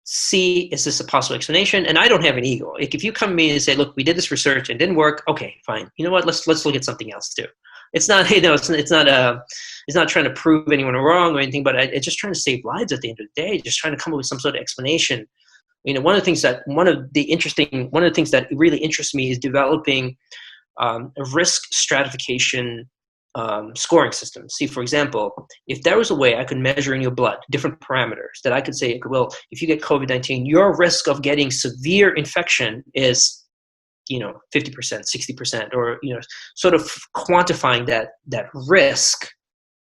see, is this a possible explanation? And I don't have an ego. Like if you come to me and say, look, we did this research and it didn't work. Okay, fine. You know what? Let's look at something else too. It's not, it's not trying to prove anyone wrong or anything, but it's just trying to save lives at the end of the day, just trying to come up with some sort of explanation. One of the things that really interests me is developing a risk stratification scoring system. See, for example, if there was a way I could measure in your blood different parameters that I could say, well, if you get COVID-19, your risk of getting severe infection is, 50%, 60%, or, sort of quantifying that risk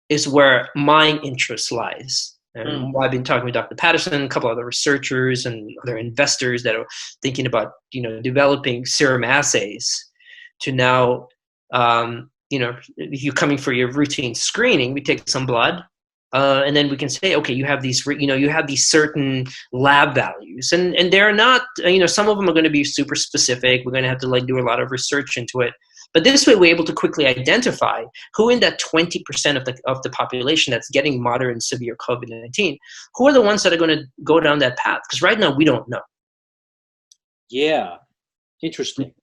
is where my interest lies. And I've been talking with Dr. Patterson, a couple other researchers and other investors that are thinking about, developing serum assays to now, if you're coming for your routine screening, we take some blood, and then we can say, okay, you have these, you have these certain lab values, and they're not, some of them are going to be super specific. We're going to have to do a lot of research into it. But this way, we're able to quickly identify who in that 20% of the population that's getting moderate and severe COVID-19, who are the ones that are going to go down that path. Because right now, we don't know. Yeah, interesting.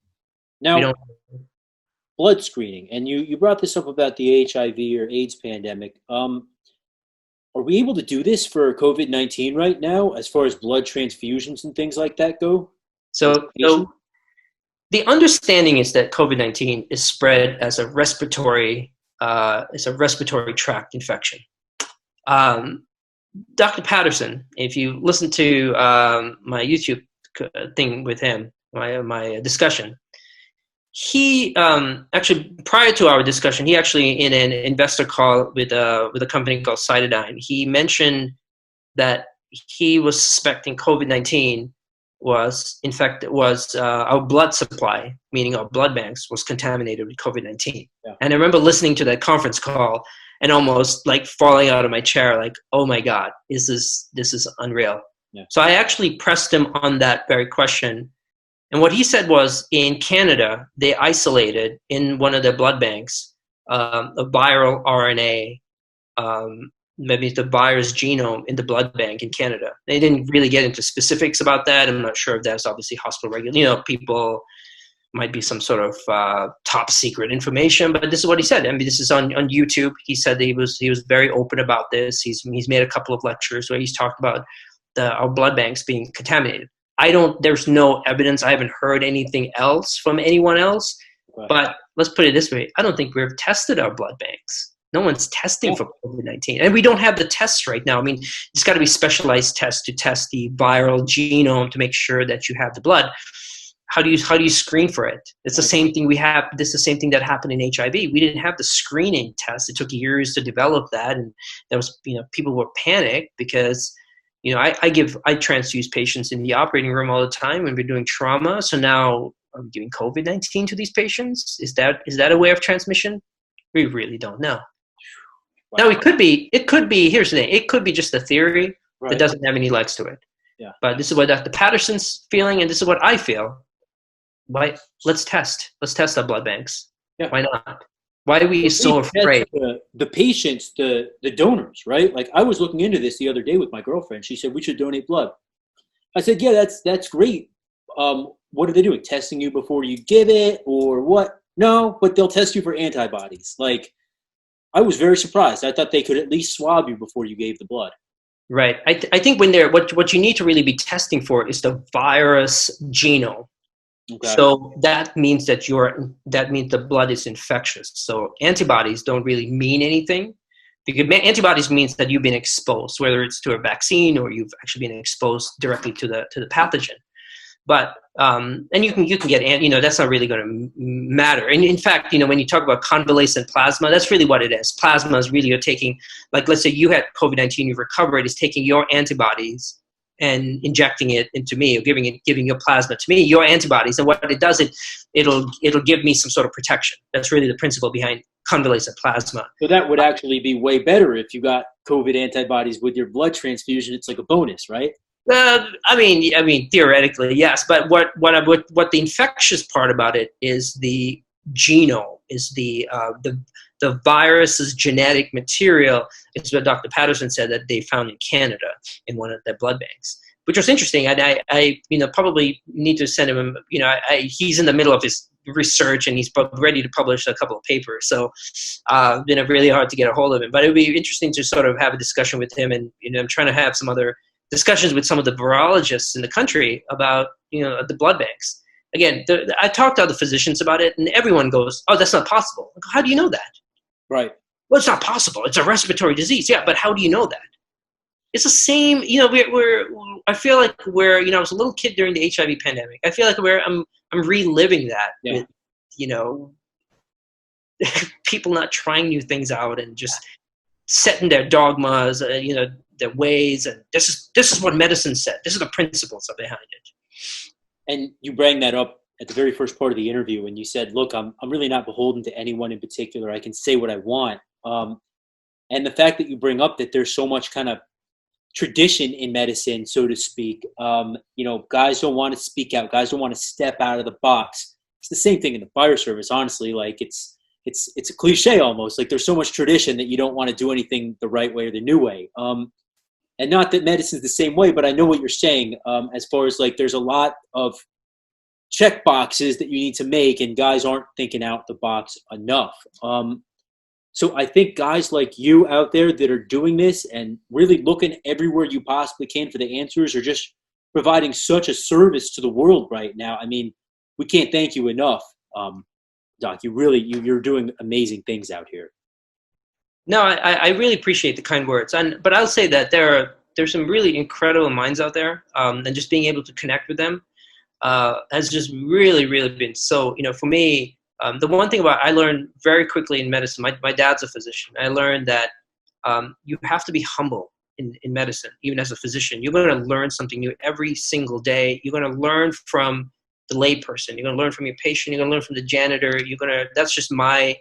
Now, blood screening, and you brought this up about the HIV or AIDS pandemic. Are we able to do this for COVID-19 right now, as far as blood transfusions and things like that go? So the understanding is that COVID-19 is spread as a respiratory tract infection. Dr. Patterson, if you listen to my YouTube thing with him, my discussion, he actually, prior to our discussion, he actually, in an investor call with a company called Cytokine, he mentioned that he was suspecting COVID-19 was our blood supply, meaning our blood banks, was contaminated with COVID-19. Yeah. And I remember listening to that conference call and almost like falling out of my chair, like, oh my God, this is unreal. Yeah. So I actually pressed him on that very question. And what he said was, in Canada, they isolated in one of their blood banks a viral RNA, maybe the virus genome in the blood bank in Canada. They didn't really get into specifics about that. I'm not sure if that's obviously hospital regular. People might be some sort of top secret information, but this is what he said. I mean, this is on YouTube. He said that he was very open about this. He's made a couple of lectures where he's talked about our blood banks being contaminated. There's no evidence. I haven't heard anything else from anyone else. Right. But let's put it this way. I don't think we've tested our blood banks. No one's testing for COVID-19. And we don't have the tests right now. I mean, it's got to be specialized tests to test the viral genome to make sure that you have the blood. How do you screen for it? It's the same thing this is the same thing that happened in HIV. We didn't have the screening test. It took years to develop that. And there was, people were panicked because, I transfuse patients in the operating room all the time when we're doing trauma. So now I'm giving COVID-19 to these patients. Is that a way of transmission? We really don't know. Wow. Now it could be, here's the thing. It could be just a theory that doesn't have any legs to it. Yeah. But this is what Dr. Patterson's feeling, and this is what I feel. Why? Let's test our blood banks. Yeah. Why not? Why are we so afraid? The patients, the donors, right? Like, I was looking into this the other day with my girlfriend. She said we should donate blood. I said, yeah, that's great. What are they doing? Testing you before you give it, or what? No, but they'll test you for antibodies. Like, I was very surprised. I thought they could at least swab you before you gave the blood. Right. I think when what you need to really be testing for is the virus genome. Okay. So that means that the blood is infectious. So antibodies don't really mean anything, because antibodies means that you've been exposed, whether it's to a vaccine or you've actually been exposed directly to the pathogen. But and you can get, that's not really going to matter. And in fact, when you talk about convalescent plasma, that's really what it is. Plasma is really, you're taking, like, let's say you had COVID-19, you've recovered, it's taking your antibodies and injecting it into me, or giving your plasma to me, your antibodies. And what it does, it'll give me some sort of protection. That's really the principle behind convalescent plasma. So that would actually be way better if you got COVID antibodies with your blood transfusion. It's like a bonus, right? I mean, theoretically, yes. But what the infectious part about it is the genome, is the virus's genetic material. It's what Dr. Patterson said that they found in Canada in one of their blood banks, which was interesting. And I probably need to send him. He's in the middle of his research and he's ready to publish a couple of papers. So been really hard to get a hold of him. But it would be interesting to sort of have a discussion with him. And I'm trying to have some other discussions with some of the virologists in the country about the blood banks. Again, I talked to other physicians about it, and everyone goes, "Oh, that's not possible." Like, how do you know that? Right. Well, it's not possible. It's a respiratory disease. Yeah, but how do you know that? It's the same. I feel like I was a little kid during the HIV pandemic. I feel like I'm reliving that. Yeah. With, people not trying new things out and just setting their dogmas, their ways, and this is what medicine said. This is the principles behind it. And you bring that up at the very first part of the interview, and you said, "Look, I'm really not beholden to anyone in particular. I can say what I want." And the fact that you bring up that there's so much kind of tradition in medicine, so to speak, guys don't want to speak out. Guys don't want to step out of the box. It's the same thing in the fire service, honestly. Like, it's a cliche almost. Like, there's so much tradition that you don't want to do anything the right way or the new way. And not that medicine's the same way, but I know what you're saying, as far as, like, there's a lot of check boxes that you need to make, and guys aren't thinking out the box enough. So I think guys like you out there that are doing this and really looking everywhere you possibly can for the answers are just providing such a service to the world right now. I mean, we can't thank you enough, Doc. You're doing amazing things out here. No, I really appreciate the kind words, but I'll say that there's some really incredible minds out there, and just being able to connect with them has just really, really been so. For me, the one thing I learned very quickly in medicine. My dad's a physician. I learned that you have to be humble in medicine, even as a physician. You're going to learn something new every single day. You're going to learn from the layperson. You're going to learn from your patient. You're going to learn from the janitor. That's just my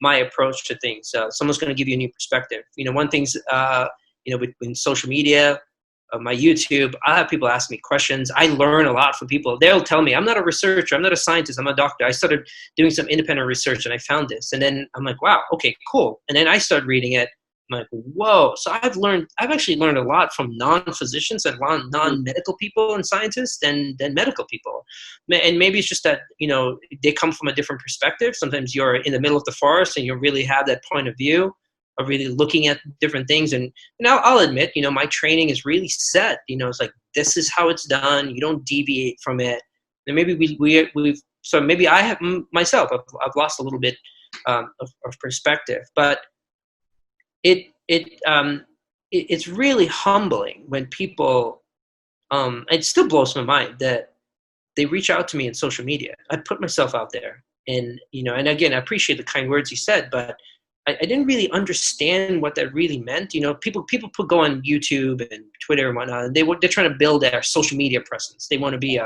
approach to things. Someone's going to give you a new perspective. One thing's, with social media, my YouTube, I have people ask me questions. I learn a lot from people. They'll tell me, I'm not a researcher. I'm not a scientist. I'm a doctor. I started doing some independent research and I found this. And then I'm like, wow, okay, cool. And then I started reading it I'm like, whoa. So I've actually learned a lot from non-physicians and non-medical people and scientists than medical people. And maybe it's just that, they come from a different perspective. Sometimes you're in the middle of the forest and you really have that point of view of really looking at different things. And I'll admit, my training is really set. It's like, this is how it's done. You don't deviate from it. And maybe so maybe I have myself, I've lost a little bit of perspective, but it's really humbling when people, it still blows my mind that they reach out to me in social media. I put myself out there, and and again, I appreciate the kind words you said, but I didn't really understand what that really meant. People go on YouTube and Twitter and whatnot, and they're trying to build their social media presence. They want to be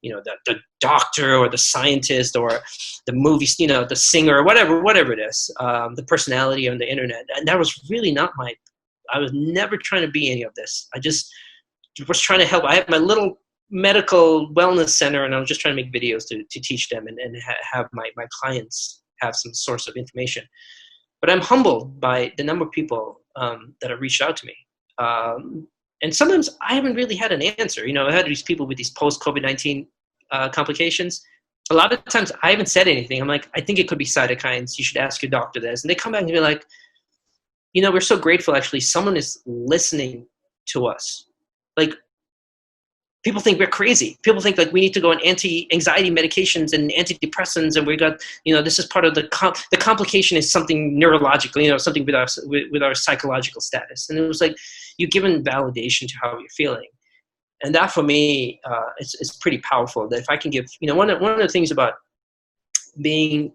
the doctor or the scientist or the movie, the singer or whatever it is, the personality on the internet. And that was really not I was never trying to be any of this. I just was trying to help. I have my little medical wellness center, and I was just trying to make videos to teach them and have my clients have some source of information. But I'm humbled by the number of people that have reached out to me. And sometimes I haven't really had an answer. I had these people with these post-COVID-19 complications. A lot of times I haven't said anything. I'm like, I think it could be cytokines. You should ask your doctor this. And they come back and be like, we're so grateful, actually. Someone is listening to us. Like, people think we're crazy. People think like we need to go on anti-anxiety medications and antidepressants, and we got, this is part of the complication is something neurological, something with our psychological status. And it was like, you've given validation to how you're feeling, and that for me, it's pretty powerful. That if I can give, one of the things about being,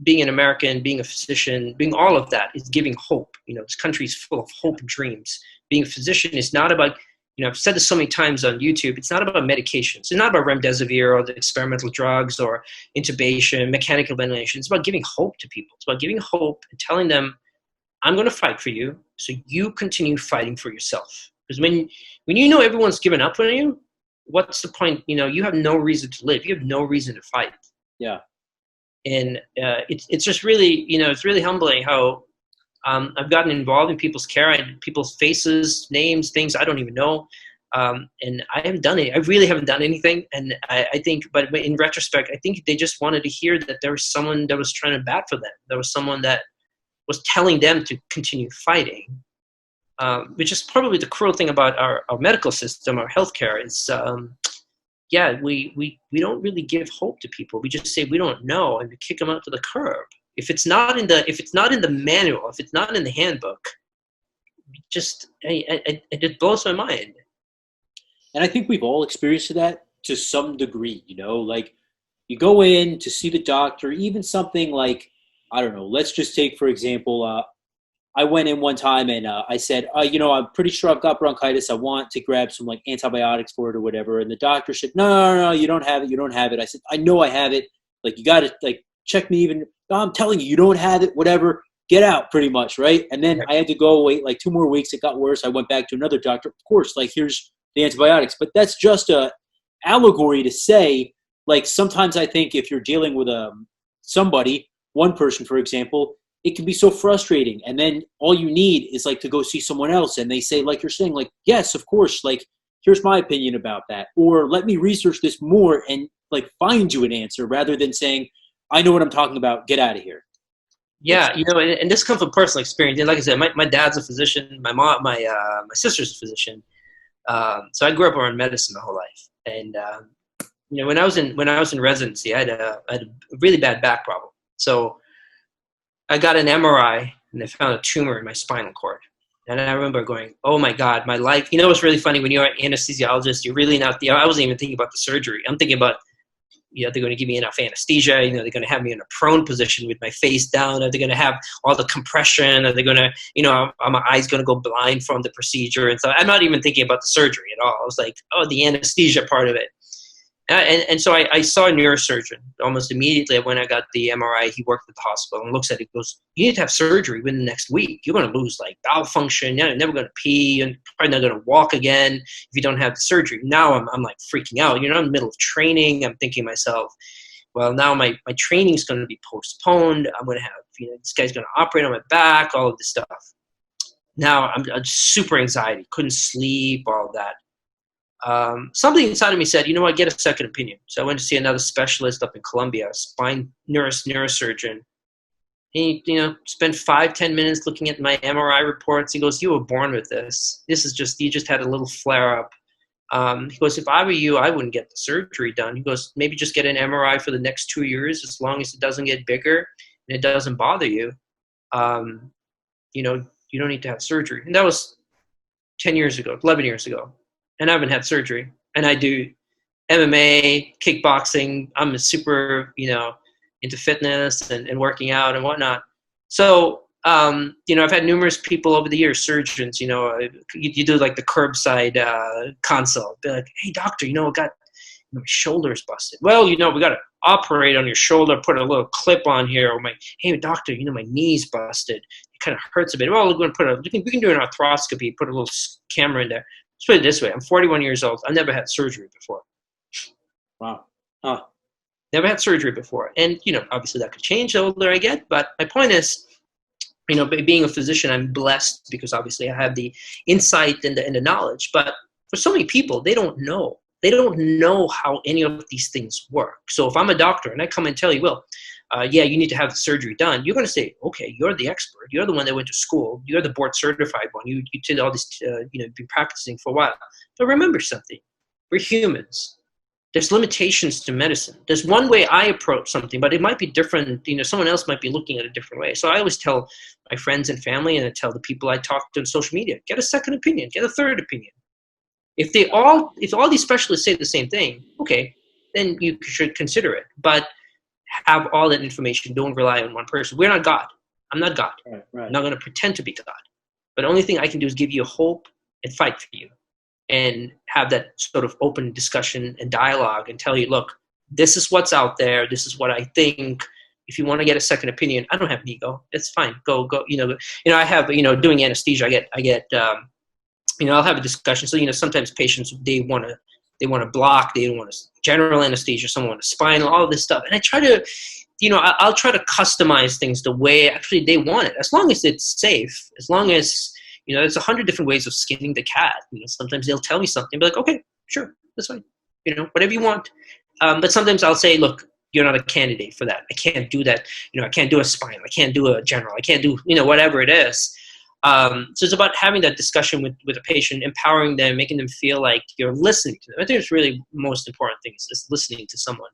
being an American, being a physician, being all of that is giving hope. This country is full of hope and dreams. Being a physician is not about, I've said this so many times on YouTube, it's not about medications. It's not about Remdesivir or the experimental drugs or intubation, mechanical ventilation. It's about giving hope to people. It's about giving hope and telling them, I'm going to fight for you, so you continue fighting for yourself. Because when everyone's given up on you, what's the point? You have no reason to live. You have no reason to fight. Yeah. And it's just really, it's really humbling how I've gotten involved in people's care, and people's faces, names, things I don't even know. And I haven't done it. I really haven't done anything. And I think, but in retrospect, I think they just wanted to hear that there was someone that was trying to bat for them. There was someone that was telling them to continue fighting, which is probably the cruel thing about our medical system, our healthcare is, we don't really give hope to people. We just say we don't know, and we kick them out to the curb. If it's not in the manual, if it's not in the handbook, it just blows my mind. And I think we've all experienced that to some degree. Like you go in to see the doctor, even something like, I don't know, let's just take, for example, I went in one time and I said, I'm pretty sure I've got bronchitis. I want to grab some like antibiotics for it or whatever. And the doctor said, no, you don't have it. You don't have it. I said, I know I have it. Like, you got to like check me even. No, I'm telling you, you don't have it, whatever. Get out, pretty much, right? And then I had to go wait like 2 more weeks. It got worse. I went back to another doctor. Of course, like, here's the antibiotics. But that's just a allegory to say, like, sometimes I think if you're dealing with somebody, one person, for example, it can be so frustrating. And then all you need is, like, to go see someone else. And they say, like you're saying, like, yes, of course, like, here's my opinion about that. Or let me research this more and, like, find you an answer rather than saying, I know what I'm talking about. Get out of here. Yeah, and this comes from personal experience. And like I said, my dad's a physician. My mom, my sister's a physician. So I grew up around medicine my whole life. And when I was in residency, I had a really bad back problem. So I got an MRI, and they found a tumor in my spinal cord. And I remember going, oh my God, my life. It's really funny when you're an anesthesiologist. You're really not. I wasn't even thinking about the surgery. I'm thinking about, they're going to give me enough anesthesia. They're going to have me in a prone position with my face down. Are they going to have all the compression? Are they going to, are my eyes going to go blind from the procedure? And so I'm not even thinking about the surgery at all. I was like, oh, the anesthesia part of it. And so I saw a neurosurgeon almost immediately when I got the MRI. He worked at the hospital and looks at it and goes, you need to have surgery within the next week. You're going to lose like bowel function. You're never going to pee, and probably not going to walk again if you don't have the surgery. Now I'm like freaking out. I'm in the middle of training. I'm thinking to myself, well, now my training is going to be postponed. I'm going to have, this guy's going to operate on my back, all of this stuff. Now I'm super anxiety, couldn't sleep, all of that. Something inside of me said, you know what, get a second opinion. So I went to see another specialist up in Colombia, a spine neurosurgeon. He, spent 5-10 minutes looking at my MRI reports. He goes, you were born with this. This is just, you just had a little flare up. He goes, if I were you, I wouldn't get the surgery done. He goes, maybe just get an MRI for the next 2 years, as long as it doesn't get bigger and it doesn't bother you. You don't need to have surgery. And that was 10 years ago, 11 years ago. And I haven't had surgery. And I do MMA, kickboxing. I'm a super, into fitness and working out and whatnot. So, I've had numerous people over the years, surgeons, you do like the curbside consult. Be like, hey, doctor, I got my shoulder's busted. Well, we got to operate on your shoulder, put a little clip on here. Or hey, doctor, my knee's busted. It kind of hurts a bit. Well, we're going to we can do an arthroscopy, put a little camera in there. Let's put it this way. I'm 41 years old. I've never had surgery before. Wow. Huh. Never had surgery before. And, obviously that could change the older I get. But my point is, being a physician, I'm blessed because obviously I have the insight and the knowledge. But for so many people, they don't know. They don't know how any of these things work. So if I'm a doctor and I come and tell you, well, you need to have the surgery done, you're going to say, okay, you're the expert. You're the one that went to school. You're the board certified one. You did all this, you've been practicing for a while. But remember something. We're humans. There's limitations to medicine. There's one way I approach something, but it might be different. Someone else might be looking at it a different way. So I always tell my friends and family, and I tell the people I talk to on social media, get a second opinion, get a third opinion. If all these specialists say the same thing, okay, then you should consider it. But have all that information. Don't rely on one person. We're not God. I'm not God. Right. I'm not going to pretend to be God. But the only thing I can do is give you hope and fight for you and have that sort of open discussion and dialogue and tell you, look, this is what's out there. This is what I think. If you want to get a second opinion, I don't have an ego. It's fine. Go. I have, doing anesthesia, I get, I'll have a discussion. So, sometimes patients, they want to block, they don't want general anesthesia, someone want a spinal, all of this stuff. And I try to, I'll try to customize things the way actually they want it, as long as it's safe, as long as, there's 100 different ways of skinning the cat. Sometimes they'll tell me something, be like, okay, sure, that's fine. Whatever you want. But sometimes I'll say, look, you're not a candidate for that. I can't do that. I can't do a spine. I can't do a general. I can't do, whatever it is. So it's about having that discussion with a patient, empowering them, making them feel like you're listening to them. I think it's really the most important thing is listening to someone.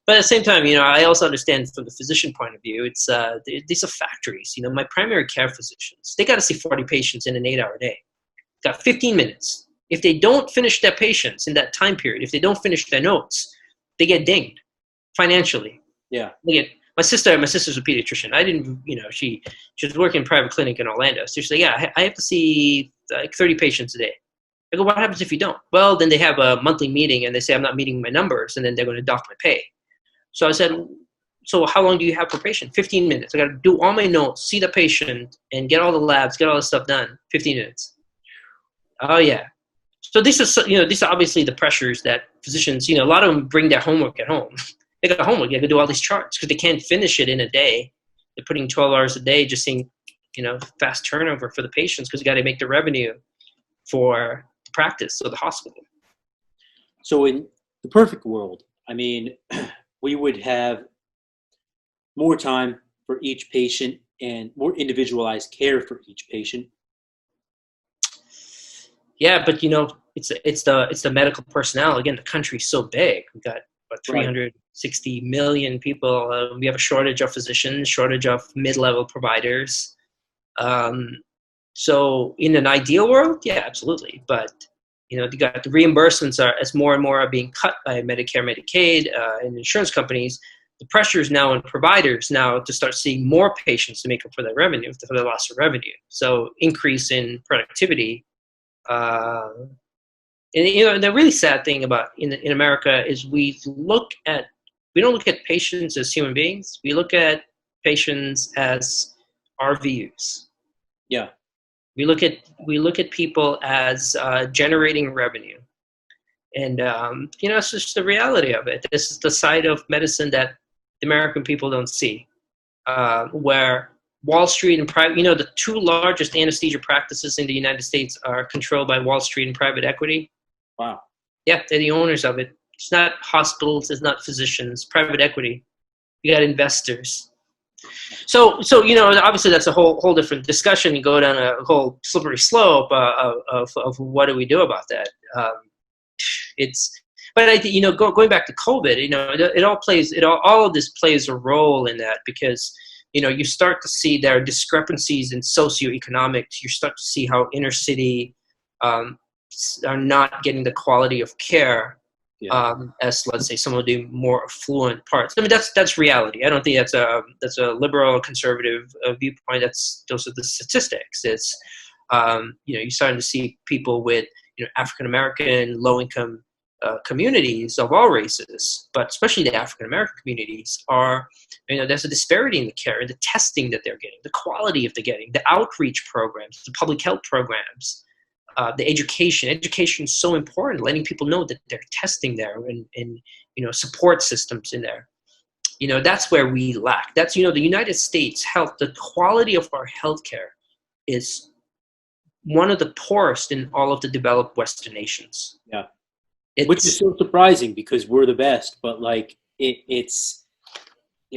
But at the same time, I also understand from the physician point of view, it's these are factories. My primary care physicians, they got to see 40 patients in an 8-hour day. Got 15 minutes. If they don't finish their patients in that time period, if they don't finish their notes, they get dinged financially. Yeah. My sister's a pediatrician. I didn't, she was working in a private clinic in Orlando. So she's like, yeah, I have to see like 30 patients a day. I go, what happens if you don't? Well, then they have a monthly meeting and they say, I'm not meeting my numbers. And then they're going to dock my pay. So I said, so how long do you have per patient? 15 minutes. I got to do all my notes, see the patient, and get all the labs, get all the stuff done. 15 minutes. Oh, yeah. So these are obviously the pressures that physicians, a lot of them bring their homework at home. They got homework. They got to do all these charts because they can't finish it in a day. They're putting 12 hours a day just seeing, fast turnover for the patients because you got to make the revenue for the practice or the hospital. So in the perfect world, we would have more time for each patient and more individualized care for each patient. Yeah, but it's the medical personnel. Again, the country's so big. We've got 360 million people. We have a shortage of physicians, shortage of mid-level providers. So in an ideal world, yeah, absolutely. But you got the reimbursements as more and more are being cut by Medicare, Medicaid, and insurance companies. The pressure is now on providers now to start seeing more patients to make up for their revenue, for the loss of revenue. So increase in productivity. And the really sad thing about in America is we don't look at patients as human beings. We look at patients as RVUs. Yeah. We look at people as generating revenue. And, it's just the reality of it. This is the side of medicine that the American people don't see, where Wall Street and private, the two largest anesthesia practices in the United States are controlled by Wall Street and private equity. Wow. Yeah, they're the owners of it. It's not hospitals, it's not physicians, private equity. You got investors. So obviously that's a whole different discussion. You go down a whole slippery slope of what do we do about that. But I think, going back to COVID, all of this plays a role in that, because you start to see there are discrepancies in socioeconomics. You start to see how inner city are not getting the quality of care as, let's say, some of the more affluent parts. I mean, that's reality. I don't think that's a liberal or conservative viewpoint. Those are the statistics. It's you're starting to see people with African American, low income communities of all races, but especially the African American communities are, there's a disparity in the care, the testing that they're getting, the quality of the getting, the outreach programs, the public health programs, the education. Education is so important, letting people know that they're testing there, and support systems in there. That's where we lack. That's, the United States health, the quality of our healthcare is one of the poorest in all of the developed Western nations. Yeah. Which is so surprising, because we're the best, but it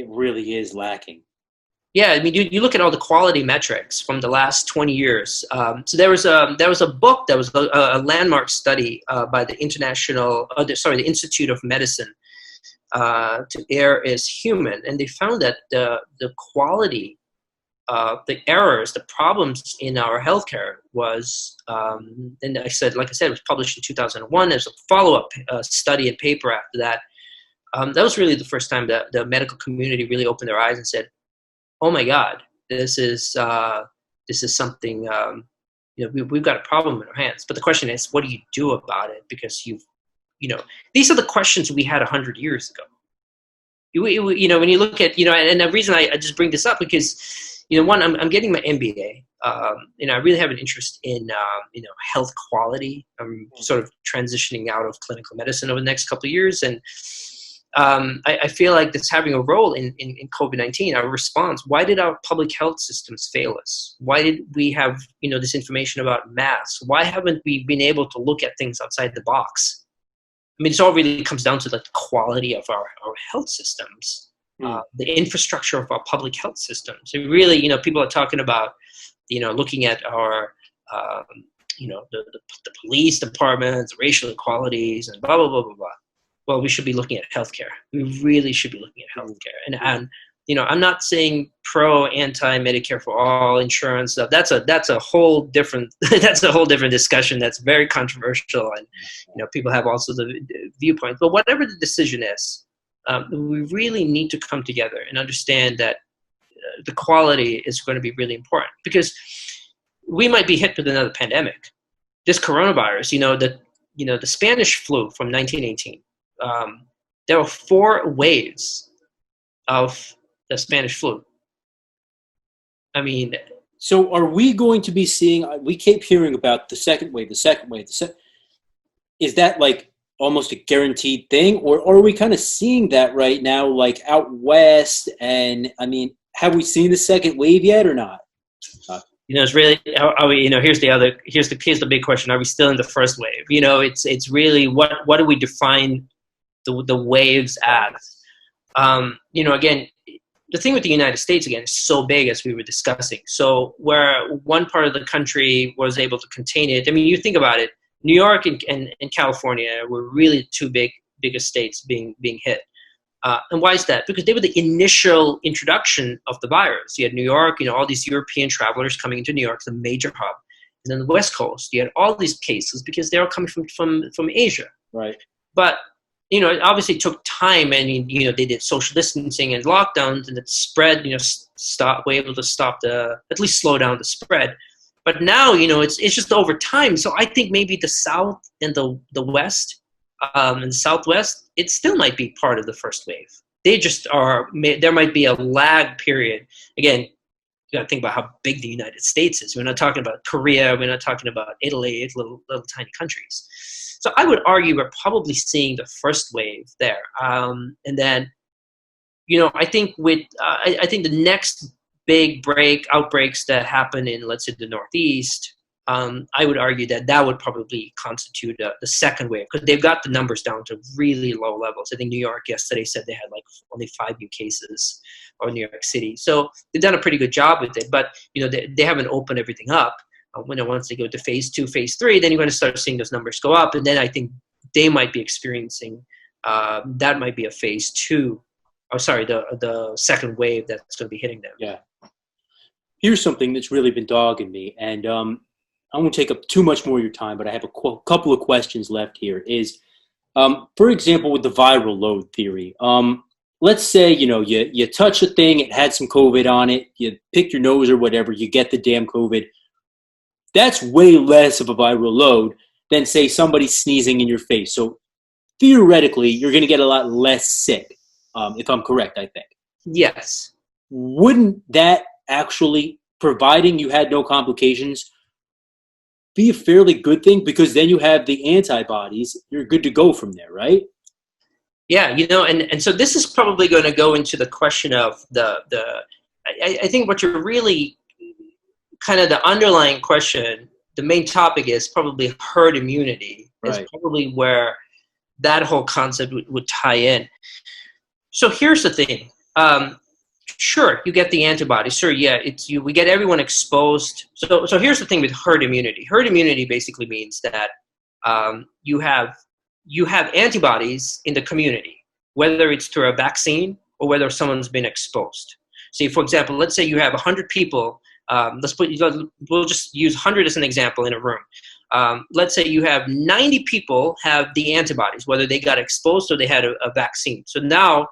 really is lacking. Yeah, I mean, you look at all the quality metrics from the last 20 years. So there was a book that was a landmark study by the the Institute of Medicine, to Err is Human, and they found that the quality, the errors, the problems in our healthcare was, and like I said, it was published in 2001. There's a follow-up study and paper after that. That was really the first time that the medical community really opened their eyes and said, "Oh my God, this is something. We've got a problem in our hands." But the question is, what do you do about it? Because these are the questions we had 100 years ago. When you look at, and the reason I just bring this up, because one, I'm getting my MBA. I really have an interest in, health quality. I'm sort of transitioning out of clinical medicine over the next couple of years. And I feel like that's having a role in COVID-19, our response. Why did our public health systems fail us? Why did we have, this information about masks? Why haven't we been able to look at things outside the box? I mean, it all really comes down to the quality of our health systems. The infrastructure of our public health systems. It really, people are talking about, looking at our, the police departments, racial inequalities, and blah, blah, blah, blah, blah. Well, we should be looking at healthcare. We really should be looking at healthcare. And I'm not saying anti Medicare for all insurance stuff. That's a whole different discussion. That's very controversial, and people have also the viewpoints. But whatever the decision is, we really need to come together and understand that the quality is going to be really important, because we might be hit with another pandemic. This coronavirus, the Spanish flu from 1918. There were 4 waves of the Spanish flu. I mean, so are we going to be seeing? We keep hearing about the second wave. Is that like almost a guaranteed thing, or are we kind of seeing that right now, like out west? And I mean, have we seen the second wave yet, or not? It's really, are we, here's the big question. Are we still in the first wave? It's really, what do we define the waves as? Again, the thing with the United States, again, is so big, as we were discussing. So where one part of the country was able to contain it, I mean, you think about it, New York and California were really two biggest states being hit. And why is that? Because they were the initial introduction of the virus. You had New York, all these European travelers coming into New York, the major hub. And then the West Coast, you had all these cases because they were coming from Asia. Right. But, it obviously took time, and, they did social distancing and lockdowns, and it spread, were able to at least slow down the spread. But now, it's just over time. So I think maybe the South and the West and the Southwest, it still might be part of the first wave. They just are, there might be a lag period. Again, you got to think about how big the United States is. We're not talking about Korea. We're not talking about Italy. It's little tiny countries. So I would argue we're probably seeing the first wave there. And then, I think I think the next big outbreaks that happen in, let's say, the Northeast, I would argue that would probably constitute the second wave, because they've got the numbers down to really low levels. I think New York yesterday said they had like only 5 new cases, or New York City. So they've done a pretty good job with it, but they haven't opened everything up. Once they go to phase 2, phase 3, then you're going to start seeing those numbers go up, and then I think they might be experiencing that might be a phase 2. Oh, sorry, the second wave that's going to be hitting them. Yeah. Here's something that's really been dogging me, and I won't take up too much more of your time, but I have a couple of questions left here. Is, for example, with the viral load theory, let's say, you touch a thing, it had some COVID on it, you pick your nose or whatever, you get the damn COVID. That's way less of a viral load than, say, somebody sneezing in your face. So theoretically, you're going to get a lot less sick, if I'm correct, I think. Yes. Wouldn't that actually, providing you had no complications, be a fairly good thing? Because then you have the antibodies, you're good to go from there, right? Yeah, and so this is probably going to go into the question of I think what you're really kind of the underlying question, the main topic is probably herd immunity. Right. Is probably where that whole concept would tie in. So here's the thing. Sure, you get the antibodies. Sure, yeah, we get everyone exposed. So here's the thing with herd immunity. Herd immunity basically means that you have antibodies in the community, whether it's through a vaccine or whether someone's been exposed. So, for example, let's say you have 100 people. We'll just use 100 as an example in a room. Let's say you have 90 people have the antibodies, whether they got exposed or they had a vaccine. So now,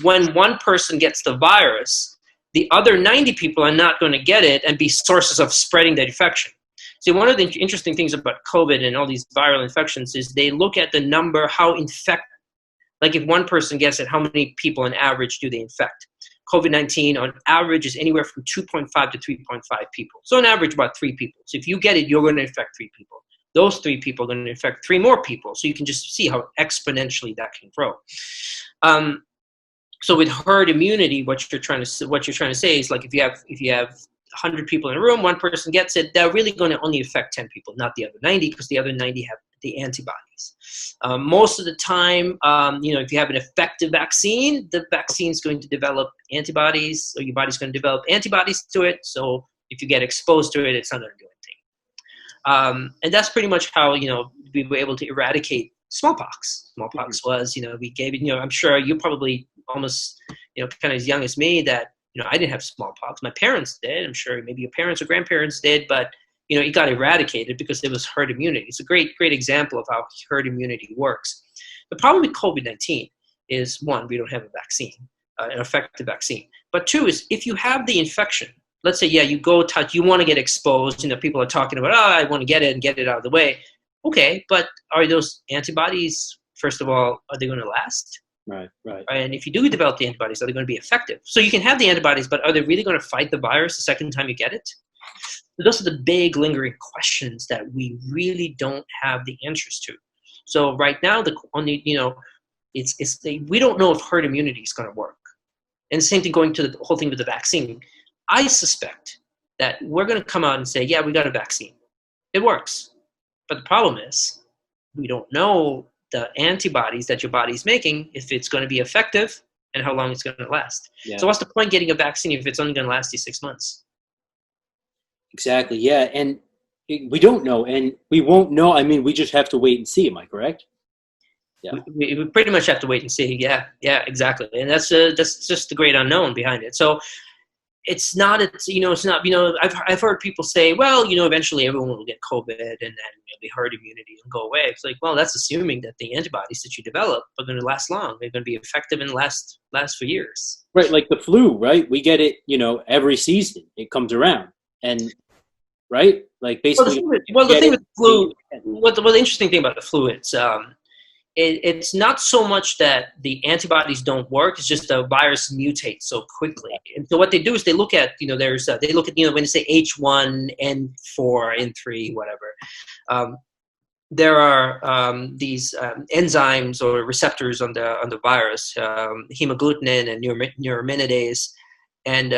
when one person gets the virus, the other 90 people are not going to get it and be sources of spreading the infection. See, one of the interesting things about COVID and all these viral infections is they look at the number, how infect, like if one person gets it, how many people on average do they infect? COVID-19 on average is anywhere from 2.5 to 3.5 people. So on average, about 3 people. So if you get it, you're going to infect 3 people. Those 3 people are going to infect 3 more people. So you can just see how exponentially that can grow. So with herd immunity, what you're trying to say is, like, if you have 100 people in a room, one person gets it, they're really going to only affect 10 people, not the other 90, because the other 90 have the antibodies. Most of the time, if you have an effective vaccine, the vaccine is going to develop antibodies, or your body's going to develop antibodies to it. So if you get exposed to it, it's not going to do anything. And that's pretty much how we were able to eradicate smallpox. Smallpox was, we gave it. I'm sure you probably almost, kind of as young as me, that I didn't have smallpox. My parents did. I'm sure maybe your parents or grandparents did, but it got eradicated because there was herd immunity. It's a great example of how herd immunity works. The problem with COVID-19 is, 1, we don't have a vaccine, an effective vaccine. But 2 is, if you have the infection, let's say, you go touch, you want to get exposed. People are talking about, I want to get it and get it out of the way. Okay, but are those antibodies, first of all, are they going to last? Right. And if you do develop the antibodies, are they going to be effective? So you can have the antibodies, but are they really going to fight the virus the second time you get it? So those are the big lingering questions that we really don't have the answers to. So right now, we don't know if herd immunity is going to work. And the same thing going to the whole thing with the vaccine. I suspect that we're going to come out and say, yeah, we got a vaccine. It works. But the problem is, we don't know the antibodies that your body's making, if it's going to be effective and how long it's going to last. Yeah. So what's the point getting a vaccine if it's only going to last you 6 months? Exactly. Yeah. And we don't know, and we won't know. I mean, we just have to wait and see. Am I correct? Yeah. We pretty much have to wait and see. Yeah, exactly. And that's just the great unknown behind it. So it's not, I've heard people say, well, eventually everyone will get COVID and then the herd immunity will go away. It's like, well, that's assuming that the antibodies that you develop are going to last long. They're going to be effective and last for years. Right. Like the flu, right? We get it, every season it comes around, and right. Like basically, the thing with the flu, the interesting thing about the flu, it's not so much that the antibodies don't work. It's just the virus mutates so quickly. And so what they do is they look at, when they say H1, N4, N3, whatever. there are these enzymes or receptors on the virus, hemagglutinin and neuraminidase. And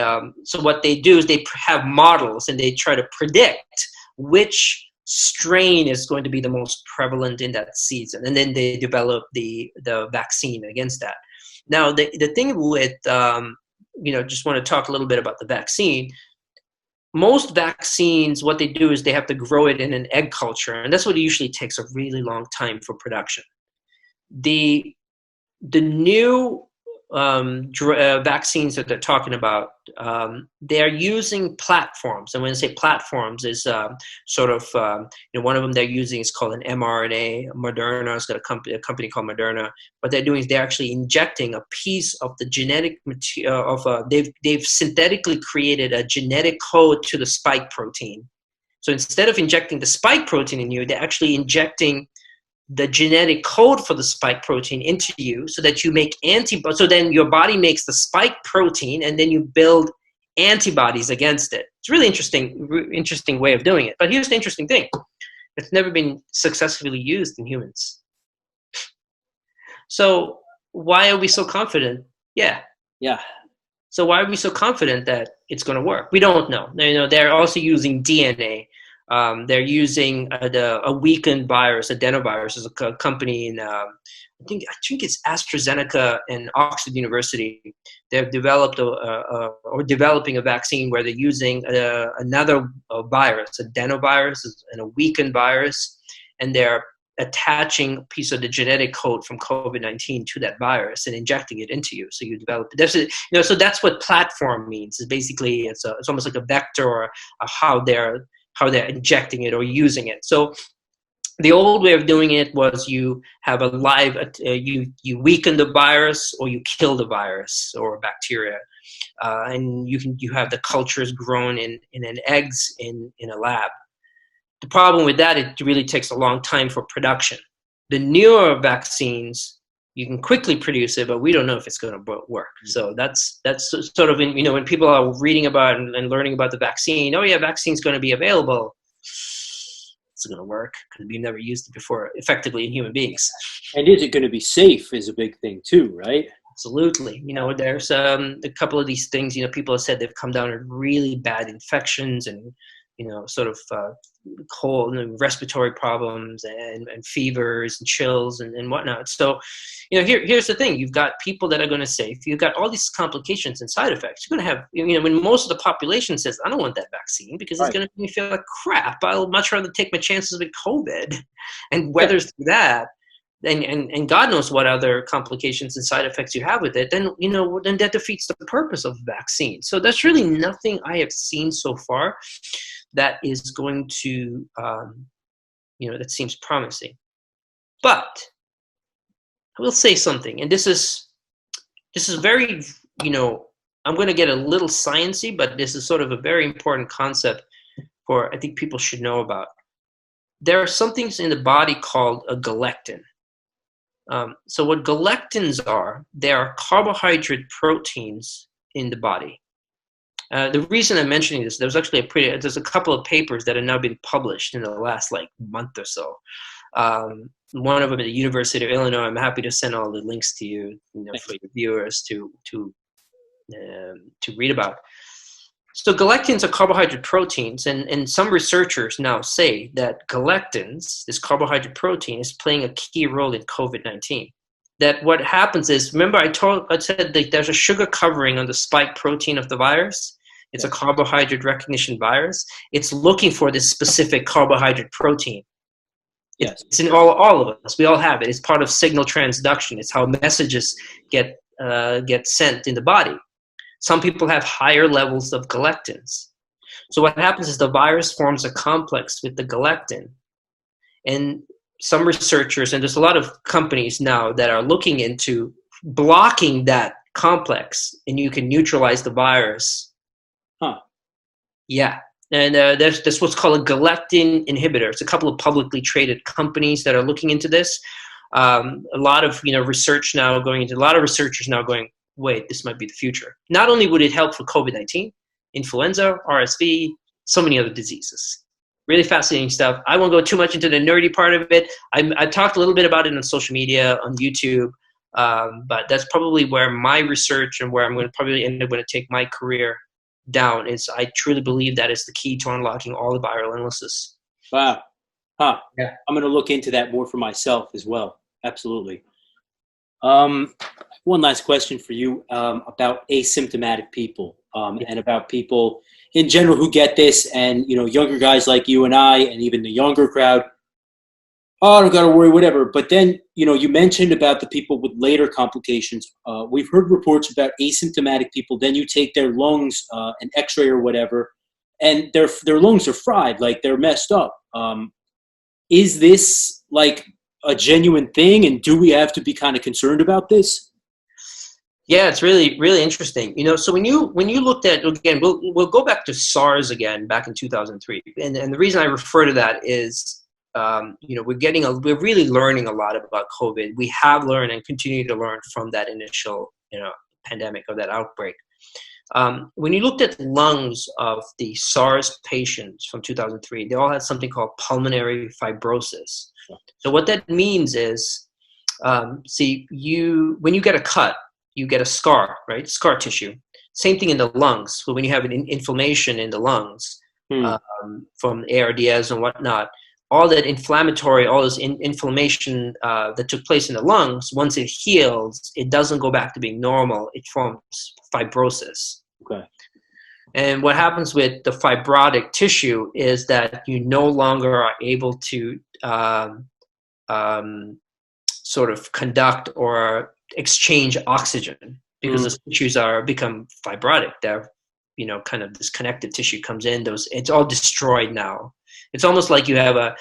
so what they do is they have models and they try to predict which strain is going to be the most prevalent in that season. And then they develop the vaccine against that. Now, the thing with, just want to talk a little bit about the vaccine. Most vaccines, what they do is they have to grow it in an egg culture, and that's what usually takes a really long time for production. The new vaccines that they're talking about, they're using platforms. And when I say platforms, is one of them they're using is called an mRNA. Moderna has got a company called Moderna. What they're doing is they're actually injecting a piece of the genetic material they've synthetically created a genetic code to the spike protein. So instead of injecting the spike protein in you, they're actually injecting the genetic code for the spike protein into you so that you make antibodies. So then your body makes the spike protein and then you build antibodies against it. It's really interesting way of doing it. But here's the interesting thing. It's never been successfully used in humans. So why are we so confident? Yeah. So why are we so confident that it's going to work? We don't know. They're also using DNA. They're using a weakened virus, adenovirus, is a company in I think it's AstraZeneca and Oxford University. They've developed or developing a vaccine where they're using another virus, adenovirus, and a weakened virus, and they're attaching a piece of the genetic code from COVID-19 to that virus and injecting it into you. So you develop it. So that's what platform means. Is basically it's almost like a vector or how they're injecting it or using it. So the old way of doing it was you have a live, you weaken the virus or you kill the virus or bacteria, and you have the cultures grown in eggs in a lab. The problem with that, it really takes a long time for production. The newer vaccines, you can quickly produce it, but we don't know if it's going to work. So that's sort of when people are reading about and learning about the vaccine. Oh yeah, vaccine's going to be available. It's going to work because we've never used it before effectively in human beings. And is it going to be safe? Is a big thing too, right? Absolutely. There's a couple of these things. People have said they've come down with really bad infections and sort of cold and respiratory problems and fevers and chills and whatnot. So, here's the thing. You've got people that are going to say, if you've got all these complications and side effects, you're going to have, when most of the population says, I don't want that vaccine because it's going to make me feel like crap. I'll much rather take my chances with COVID and weather through that. And God knows what other complications and side effects you have with it, then that defeats the purpose of the vaccine. So that's really nothing I have seen so far that is going to, that seems promising. But I will say something, and this is very, I'm going to get a little sciencey, but this is sort of a very important concept I think people should know about. There are some things in the body called a galectin. So what galectins are, they are carbohydrate proteins in the body. The reason I'm mentioning this, there's a couple of papers that have now been published in the last month or so. One of them at the University of Illinois. I'm happy to send all the links to you, for your viewers to read about. So galectins are carbohydrate proteins, and some researchers now say that galectins, this carbohydrate protein, is playing a key role in COVID-19. That what happens is, remember I said that there's a sugar covering on the spike protein of the virus. It's a carbohydrate recognition virus. It's looking for this specific carbohydrate protein. Yes. It's in all of us. We all have it. It's part of signal transduction. It's how messages get sent in the body. Some people have higher levels of galectins. So what happens is the virus forms a complex with the galectin. And some researchers, and there's a lot of companies now that are looking into blocking that complex, and you can neutralize the virus. Huh. Yeah. And there's what's called a galectin inhibitor. It's a couple of publicly traded companies that are looking into this. A lot of researchers now going, wait, this might be the future. Not only would it help for COVID-19, influenza, RSV, so many other diseases. Really fascinating stuff. I won't go too much into the nerdy part of it. I've talked a little bit about it on social media, on YouTube, but that's probably where my research and where I'm going to probably end up going to take my career down. Is I truly believe that is the key to unlocking all the viral illnesses. Wow. Huh. Yeah. I'm going to look into that more for myself as well. Absolutely. One last question for you about asymptomatic people and about people in general who get this, and younger guys like you and I, and even the younger crowd. Oh, I don't got to worry, whatever. But then you mentioned about the people with later complications. We've heard reports about asymptomatic people. Then you take their lungs, an X-ray or whatever, and their lungs are fried, like they're messed up. Is this like a genuine thing, and do we have to be kind of concerned about this? Yeah, it's really, really interesting. So when you looked at, again, we'll go back to SARS again, back in 2003, and the reason I refer to that is, we're really learning a lot about COVID. We have learned and continue to learn from that initial, pandemic, or that outbreak. When you looked at lungs of the SARS patients from 2003, they all had something called pulmonary fibrosis. So what that means is, when you get a cut, you get a scar, right? Scar tissue. Same thing in the lungs. So when you have an inflammation in the lungs from ARDS and whatnot, all that inflammatory, all this inflammation that took place in the lungs, once it heals, it doesn't go back to being normal. It forms fibrosis. Okay. And what happens with the fibrotic tissue is that you no longer are able to sort of conduct or exchange oxygen, because the tissues become fibrotic. They're, kind of this connective tissue comes in. It's all destroyed now. It's almost like you have a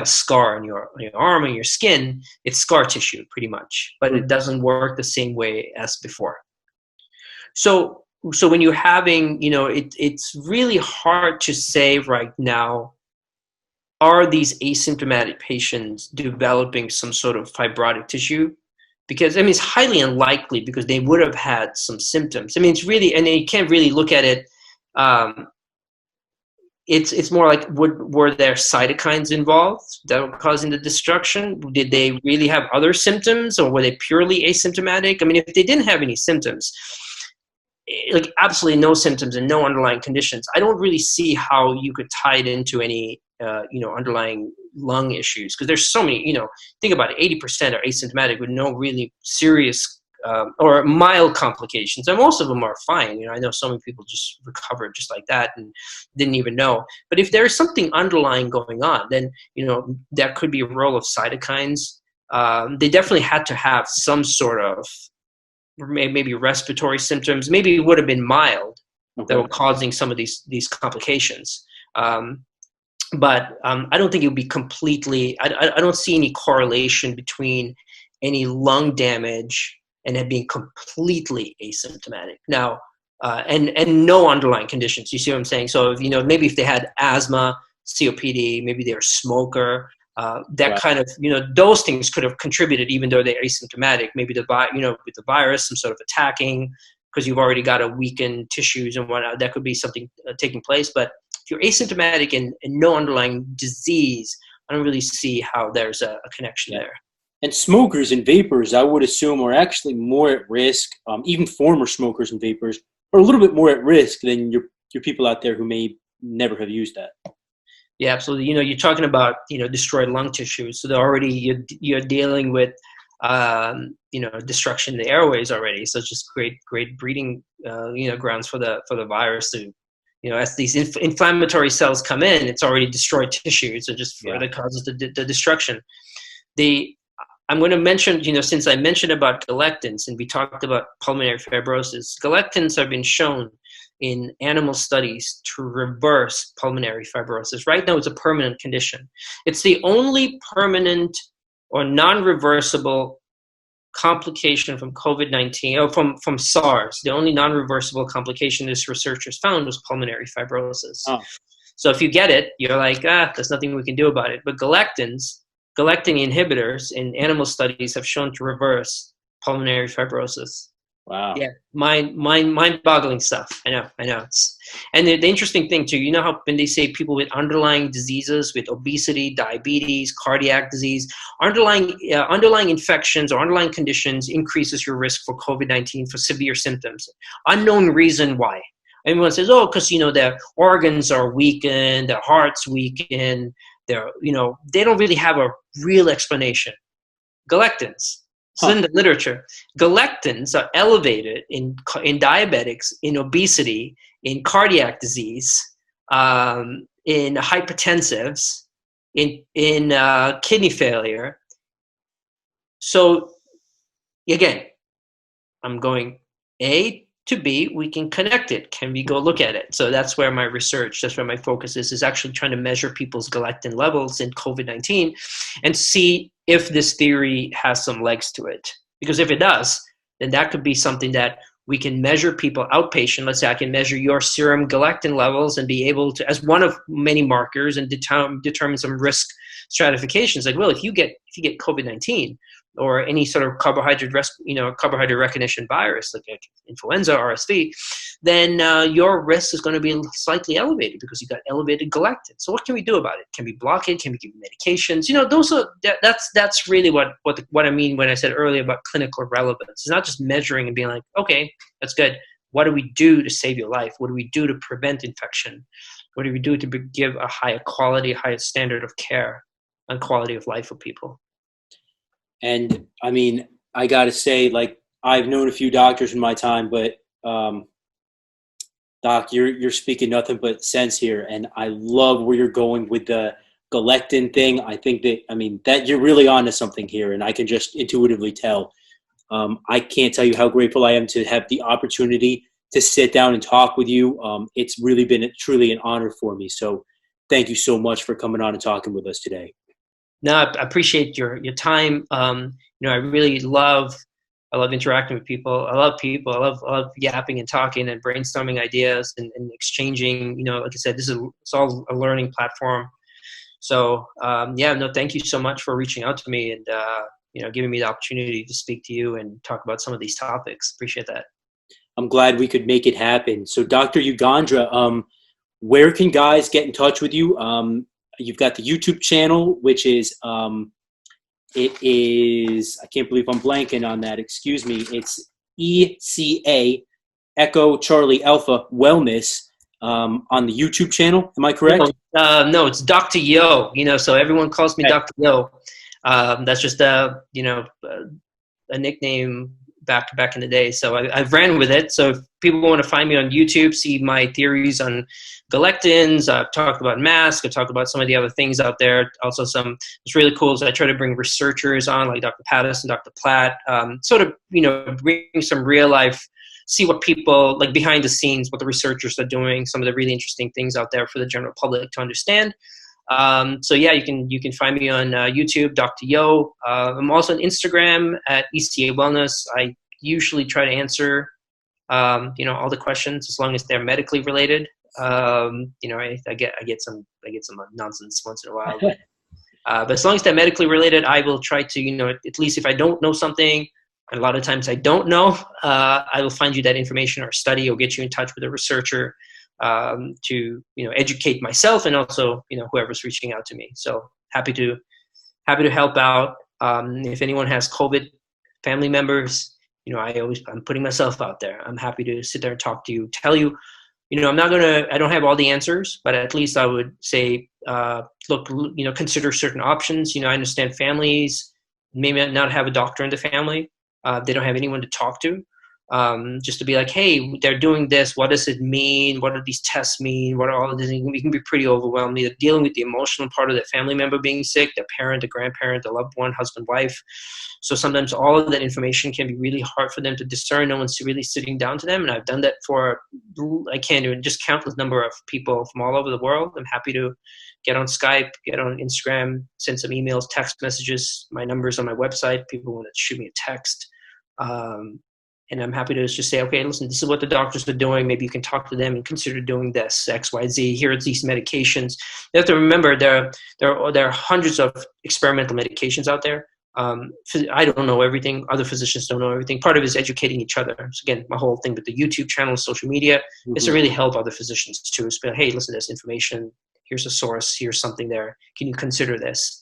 scar on your arm and your skin. It's scar tissue pretty much, but it doesn't work the same way as before. So when you're having, it's really hard to say right now, are these asymptomatic patients developing some sort of fibrotic tissue? Because, it's highly unlikely, because they would have had some symptoms. It's really, and you can't really look at it. It's more like, were there cytokines involved that were causing the destruction? Did they really have other symptoms, or were they purely asymptomatic? If they didn't have any symptoms, like absolutely no symptoms and no underlying conditions, I don't really see how you could tie it into any underlying lung issues, because there's so many, think about it, 80% are asymptomatic with no really serious or mild complications, and most of them are fine. I know so many people just recovered just like that and didn't even know. But if there's something underlying going on, then there could be a role of cytokines. They definitely had to have some sort of maybe respiratory symptoms. Maybe it would have been mild that were causing some of these complications. But I don't think it would be completely, I don't see any correlation between any lung damage and it being completely asymptomatic. Now, and no underlying conditions. You see what I'm saying? So, maybe if they had asthma, COPD, maybe they're a smoker, that kind of, those things could have contributed, even though they're asymptomatic. Maybe with the virus, some sort of attacking, because you've already got a weakened tissues and whatnot. That could be something taking place. But if you're asymptomatic and no underlying disease, I don't really see how there's a connection there. And smokers and vapors, I would assume, are actually more at risk. Even former smokers and vapors are a little bit more at risk than your people out there who may never have used that. Yeah, absolutely. You're talking about destroyed lung tissue, so they're already you're dealing with destruction in the airways already. So it's just great breeding grounds for the virus to, as these inflammatory cells come in, it's already destroyed tissue, so just further causes the destruction. I'm going to mention, since I mentioned about galectins and we talked about pulmonary fibrosis, galectins have been shown in animal studies to reverse pulmonary fibrosis. Right now, it's a permanent condition. It's the only permanent or non-reversible complication from COVID-19, or from SARS. The only non-reversible complication this researchers found was pulmonary fibrosis. Oh. So if you get it, you're like, there's nothing we can do about it. But galectin inhibitors in animal studies have shown to reverse pulmonary fibrosis. Wow. Yeah, mind-boggling stuff. I know. And the interesting thing too, you know how when they say people with underlying diseases, with obesity, diabetes, cardiac disease, underlying infections or underlying conditions increases your risk for COVID-19 for severe symptoms. Unknown reason why. Everyone says, oh, because their organs are weakened, their heart's weakened, they don't really have a real explanation. Galectins. This is in the literature. Galectins are elevated in diabetics, in obesity, in cardiac disease, in hypertensives, in kidney failure. So again, I'm going A to B, we can connect it. Can we go look at it? So that's where my research, that's where my focus is actually trying to measure people's galectin levels in COVID-19 and see if this theory has some legs to it. Because if it does, then that could be something that we can measure people outpatient. Let's say I can measure your serum galectin levels and be able to, as one of many markers, and determine some risk stratifications. Like, well, if you get COVID-19 or any sort of carbohydrate recognition virus like influenza, RSV, then your risk is going to be slightly elevated because you got elevated galectin. So what can we do about it? Can we block it? Can we give medications? That's really what I mean when I said earlier about clinical relevance. It's not just measuring and being like, okay, that's good. What do we do to save your life? What do we do to prevent infection? What do we do to give a higher quality, higher standard of care and quality of life for people? And I mean, I got to say, like, I've known a few doctors in my time, but Doc, you're speaking nothing but sense here. And I love where you're going with the galectin thing. I think that you're really onto something here. And I can just intuitively tell. I can't tell you how grateful I am to have the opportunity to sit down and talk with you. It's really been truly an honor for me. So thank you so much for coming on and talking with us today. No, I appreciate your time. I really love interacting with people. I love people. I love yapping and talking and brainstorming ideas and exchanging. Like I said, it's all a learning platform. So thank you so much for reaching out to me and giving me the opportunity to speak to you and talk about some of these topics. Appreciate that. I'm glad we could make it happen. So Dr. Yogendra, where can guys get in touch with you? You've got the YouTube channel, which is, it is, I can't believe I'm blanking on that. Excuse me. It's ECA Echo Charlie Alpha Wellness on the YouTube channel. Am I correct? No, it's Dr. Yo. So everyone calls me Dr. Yo. That's just a nickname back in the day. So I've ran with it. So if people want to find me on YouTube, see my theories on galectins, I've talked about masks, I've talked about some of the other things out there. Also it's really cool is I try to bring researchers on like Dr. Patterson, Dr. Platt, bring some real life, see what people like behind the scenes, what the researchers are doing, some of the really interesting things out there for the general public to understand. You can find me on YouTube, Dr. Yo. I'm also on Instagram at ECA Wellness. I usually try to answer, all the questions as long as they're medically related. I get some nonsense once in a while, but as long as they're medically related, I will try to, at least if I don't know something, and a lot of times I don't know, I will find you that information or study or get you in touch with a researcher. To educate myself and also whoever's reaching out to me. So happy to help out. If anyone has COVID family members, I'm putting myself out there. I'm happy to sit there and talk to you, tell you, I don't have all the answers, but at least I would say, look, consider certain options. I understand families may not have a doctor in the family. They don't have anyone to talk to. Just to be like, hey, they're doing this. What does it mean? What do these tests mean? What are all of this? We can be pretty overwhelmed. Either dealing with the emotional part of the family member being sick, the parent, the grandparent, the loved one, husband, wife. So sometimes all of that information can be really hard for them to discern. No one's really sitting down to them. And I've done that for, I can't even just countless number of people from all over the world. I'm happy to get on Skype, get on Instagram, send some emails, text messages. My number's on my website. People want to shoot me a text. And I'm happy to just say, okay, listen, this is what the doctors are doing. Maybe you can talk to them and consider doing this, X, Y, Z. Here are these medications. You have to remember there are hundreds of experimental medications out there. I don't know everything. Other physicians don't know everything. Part of it is educating each other. So again, my whole thing with the YouTube channel, social media, is to really help other physicians too. It's been, hey, listen to this information. Here's a source. Here's something there. Can you consider this?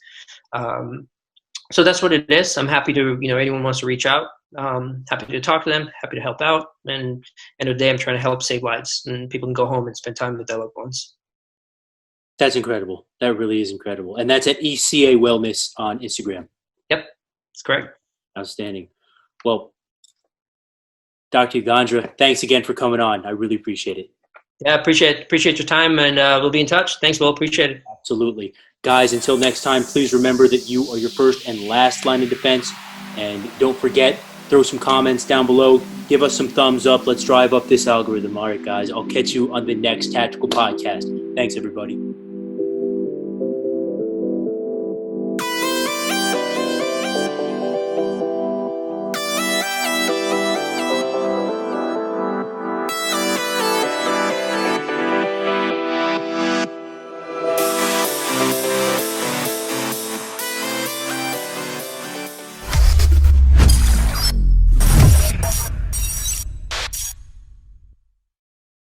So that's what it is. I'm happy to, anyone wants to reach out. Happy to talk to them. Happy to help out. And end of the day, I'm trying to help save lives, and people can go home and spend time with their loved ones. That's incredible. That really is incredible. And that's at ECA Wellness on Instagram. Yep, that's correct. Outstanding. Well, Dr. Yogendra, thanks again for coming on. I really appreciate it. Yeah, appreciate your time, and we'll be in touch. Thanks, Will. Appreciate it. Absolutely. Guys, until next time, please remember that you are your first and last line of defense. And don't forget, throw some comments down below. Give us some thumbs up. Let's drive up this algorithm. All right, guys, I'll catch you on the next Tactical Podcast. Thanks, everybody.